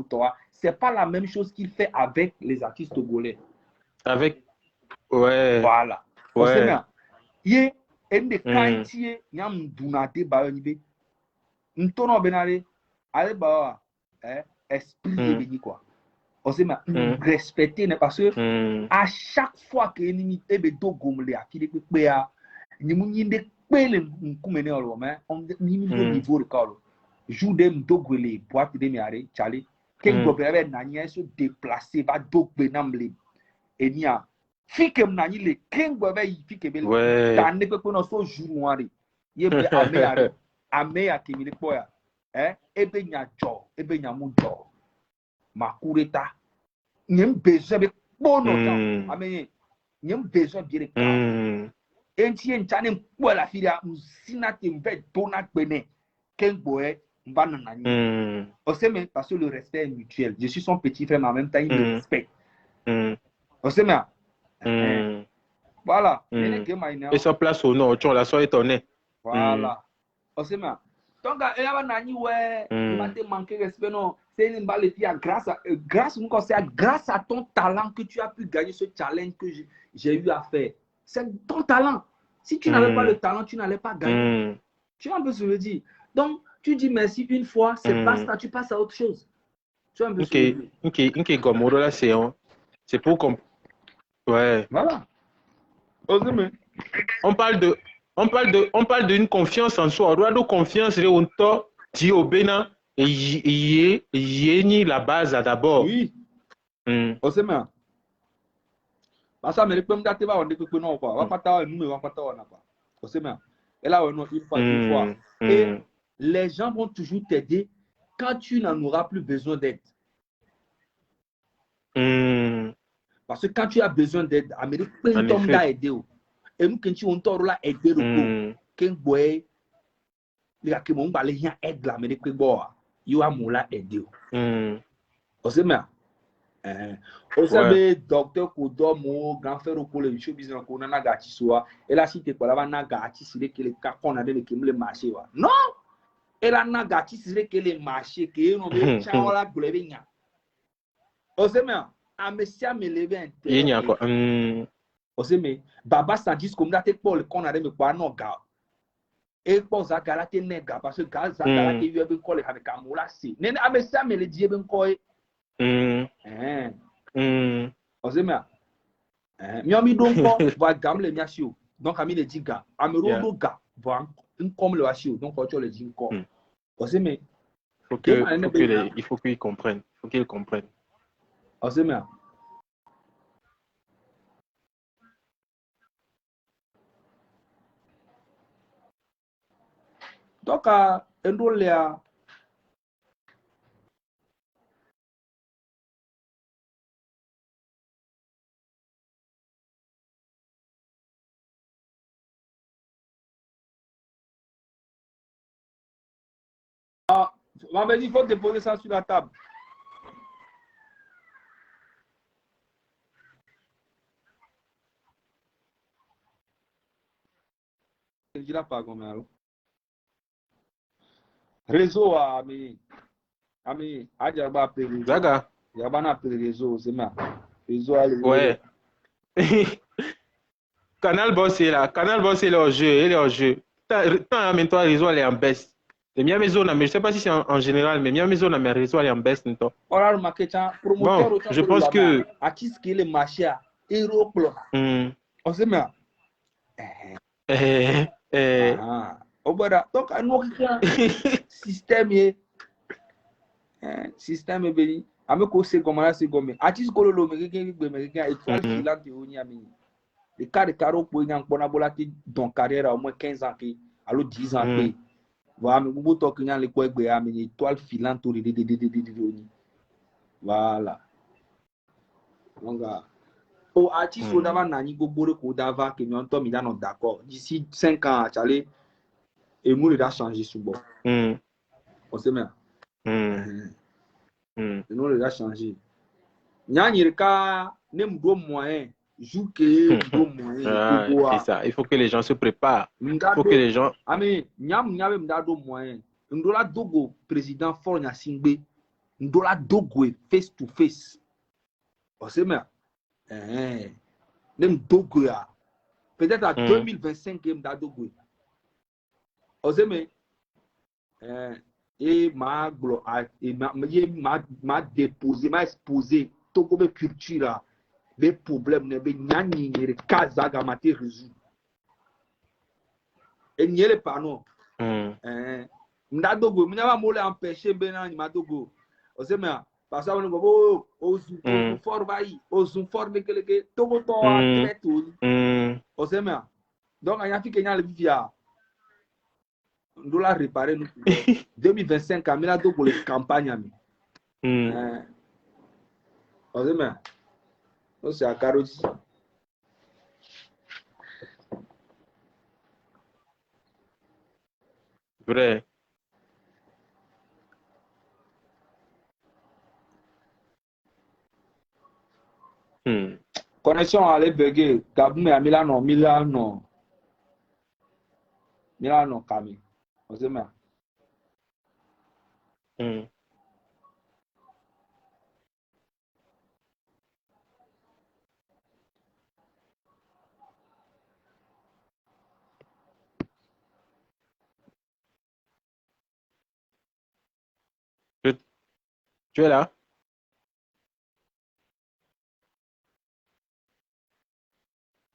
c'est pas la même chose qu'il fait avec les artistes togolais. Avec, ouais. Voilà. Ouais. Il y a un des quartiers, il y a un dunate baonibe. N'tono benare, allez bah, esprit béni quoi. On sait mais respecter parce que à chaque fois que l'ennemi est dogomlé à qui les péa, ni mouninde pele nkumene olo mais on ni niveau de calo. Joue dem dogwele boîte de miare chale. Ken gobere nanya se déplacer va dogbe namle. Et nia fikem nani le ken gobe fikebele. Tande pe no so jour wari. Yebe ame ya kimile poya. Ebe nya jo, ebe nya mu jo. Makureta. Nyem besoin be bono temps. Amenye nyem besoin bien de enti enchane kwa la filia usina tembe dona bene ken boye mbana nani. On sait même parce que le respect est mutuel. Je suis son petit frère mais en même temps il me respecte. On sait même. Voilà. Et sa place au nord, tu la sois étonné. Voilà. On sait même. Donc il y a nani ouais, il m'a manqué respect non. C'est une balle et grâce à ton talent que tu as pu gagner ce challenge que j'ai eu à faire. C'est ton talent. Si tu n'avais pas le talent, tu n'allais pas gagner. Tu vois un peu ce que je veux dire. Donc, tu dis merci une fois, c'est basta, tu passes à autre chose. Tu vois un peu ce que je veux dire. C'est pour qu'on... Ouais. Voilà. On parle d'une confiance en soi. On doit de confiance on t'a dit au Bénin et y est ni la base d'abord. Oui. On sait bien. Parce que mais comme date va on dit que non quoi. Va pas ta nous va pas ta on quoi. On sait bien. Et là on une fois deux fois. Et les gens vont toujours t'aider quand tu n'en auras plus besoin d'aide. Parce que quand tu as besoin d'aide, Amérique plein d'hommes d'aider. Et nous quand tu on t'aura là aider le coup. Qu'un boy il y a que mon balai rien aide l'Amérique bois. You a moula aider. On sait bien. On sait docteur Kodomo grand frère au collège show business ko na gati soa. Et là si tu quoi là na gati si que les cas qu'on a de que le marché wa. Non. Et là na gati si que les marchés que on veut chan la glebe nya. On sait bien. A monsieur me lever intérêt. On sait mais baba ça dit comme date Paul qu'on a de me quoi non gars. Et pour ça gala te nega parce que gala ça gala que eu ben coller avec amoula si. Né a monsieur me le dit ben quoi. On sait bien. Miami donc va gamle miasio. Donc ami le dit gars. Amerondo gars. Va comme le asio. Donc on le dit encore. On sait mais il faut qu'ils comprennent. Il faut qu'ils comprennent. On sait bien. Donc, Endolia, il faut déposer ça sur la table. Je ne dirai pas comment. Réseau, ami, Adjaba Péri. Zaga. Yabana Péri réseau, c'est ma. Réseau, ouais. Canal Boss est là. Canal Boss est là au jeu. Il est au jeu. Tant même toi, réseau, elle est en baisse. Les miens maisons, mais je ne sais pas si c'est en général, mais miens maisons, mais réseau, elle est en baisse. Bon, je pense que. À qui ce qui est le marché à Europlo. On sait bien. Donc, nous, système est. Système est béni. Ame ko se goma la se gome. Atis kololo me quelqu'un étoile filante oni ami. Le cas de caro pour une bonne bolati dans carrière au moins 15 ans qui allo 10 ans qui. Voilà, mais vous to que les quoi gbe ami étoile filante oni. Voilà. Donc oh atis so dava nani go bore ko dava que mi onto mi dan d'accord. D'ici 5 ans chale et moun da changer sous bon. On sait bien. Nous les a changé. Nyanyirka ne mdo moyen jouer mdo moyen c'est ça, il faut que les gens se préparent. Il faut que les gens ami nyam mdado moyen ndola dogo président fort nya singbe ndola dogo face to face. On sait bien. Nem dogo ya peut-être à 2025 mdado dogo. On sait bien. Et ma déposé, ma exposé, tout comme culture, les problèmes, les nyani, les cas à gamate résoudre. Et n'y est pas non. M'dadogo, m'nava mole empêcher benan m'dadogo. On sait bien, parce que on go au fort vai, au fort de quelque, tout le temps à très tout. On sait bien. Donc il y a fait qu'il y a le via. On doit réparer nous. 2025, Camila do pour les campagnes. On sait bien. C'est à Karoti. vrai. Connexion à l'ébégué. Gabou à Milano, Kami. On sait bien. Tu es là?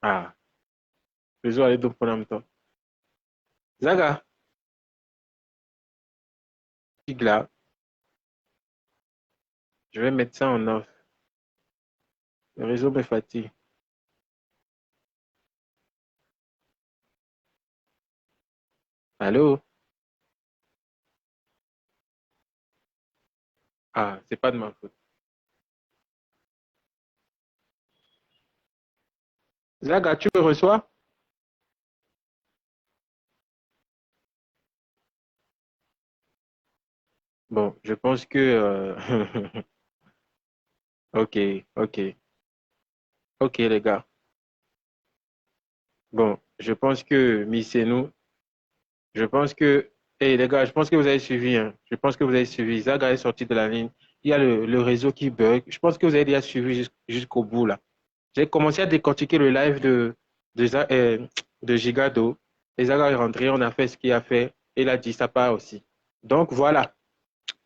Ah. Je vais aller pour en temps. Zaga. Là. Je vais mettre ça en off. Le réseau me fatigue. Allô? Ah, c'est pas de ma faute. Zaga, tu me reçois? Bon, je pense que... Ok, ok, ok les gars. Bon, je pense que nous, je pense que... Hey les gars, je pense que vous avez suivi, hein. Je pense que vous avez suivi. Zaga est sorti de la ligne. Il y a le réseau qui bug. Je pense que vous avez déjà suivi jusqu'au bout là. J'ai commencé à décortiquer le live de Gigado. Et Zaga est rentré, on a fait ce qu'il a fait. Il a dit ça part aussi. Donc voilà.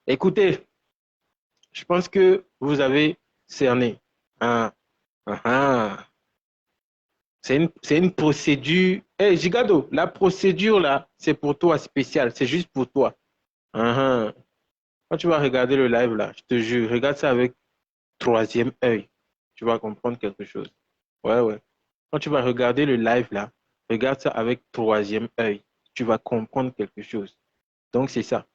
Écoutez, je pense que vous avez cerné. Ah, ah, ah. C'est une procédure. Eh, Gigado, la procédure là, c'est pour toi spécial. C'est juste pour toi. Ah, ah. Quand tu vas regarder le live là, je te jure, regarde ça avec troisième œil. Tu vas comprendre quelque chose. Ouais, ouais. Quand tu vas regarder le live là, regarde ça avec troisième œil. Tu vas comprendre quelque chose. Donc c'est ça.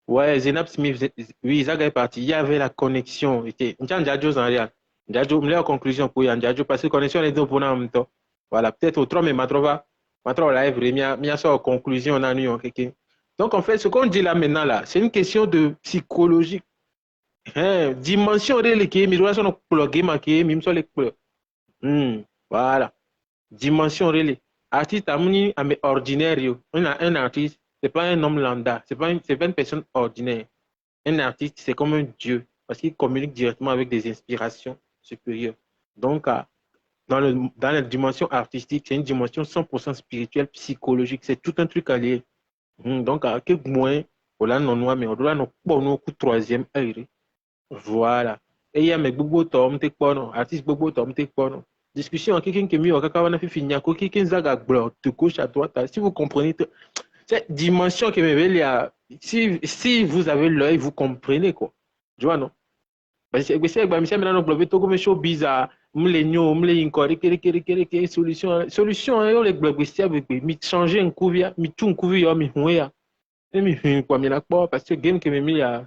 Ouais, Zenab Smith, oui, Zaga est parti. Il y avait la connexion. Ndjadjo Zanria. Ndjadjo, la conclusion pour Ndjadjo, parce que connexion est deux pour en même temps. Voilà, peut-être autrement, mais Matrova live, il y a sa conclusion en année. Donc en fait, ce qu'on dit là maintenant là, c'est une question de psychologie. Hein, dimension reléguée, mais là, on plugé, marqué, même sur les couleurs. Voilà. Dimension relais. Artiste amuni ame ordinaire yo. Un artiste, c'est pas un homme lambda, c'est pas une personne ordinaire. Un artiste, c'est comme un dieu parce qu'il communique directement avec des inspirations supérieures. Donc, dans la dimension artistique, c'est une dimension 100% spirituelle, psychologique. C'est tout un truc allié. Donc, à quel moins, voilà, non, mais on doit nous troisième œil. Voilà. Et il y a mes bobo tom tek pono, artiste bobo tom tek pono. Discussion en quelqu'un qui est mis au kakawana fi finia ko quelqu'un zaga blanc de gauche à droite. Si vous comprenez cette dimension qui me veut là, si vous avez l'œil, vous comprenez quoi. Tu vois non? Parce que c'est que monsieur maintenant globe to comme show bizarre, mlenyo, mle inkori kere solution yo le globe c'est avec mi changer un coup via, mi tout un coup via mi huya. Parce que game que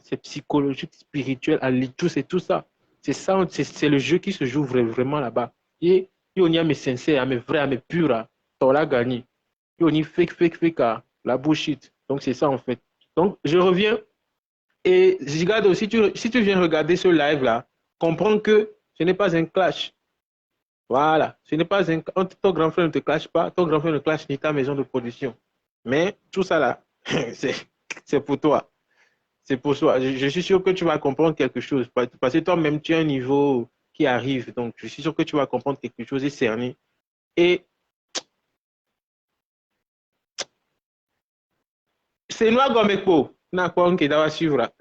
c'est psychologique, spirituel, à tout, c'est tout ça. C'est ça, c'est le jeu qui se joue vraiment là-bas. Et on y a mes sincères, mes vrais, mes purs, t'as la gagné. Et on y fake, la bullshit. Donc c'est ça en fait. Donc je reviens et je regarde aussi, si tu viens regarder ce live-là, comprends que ce n'est pas un clash. Voilà, ce n'est pas un. Ton grand frère ne te clash pas, ton grand frère ne clash ni ta maison de production. Mais tout ça là, c'est pour toi. C'est pour toi. Je suis sûr que tu vas comprendre quelque chose. Parce que toi-même, tu as un niveau qui arrive. Donc, je suis sûr que tu vas comprendre quelque chose et cerner. Et c'est noir comme Ekpo. N'a pas un qui doit suivre.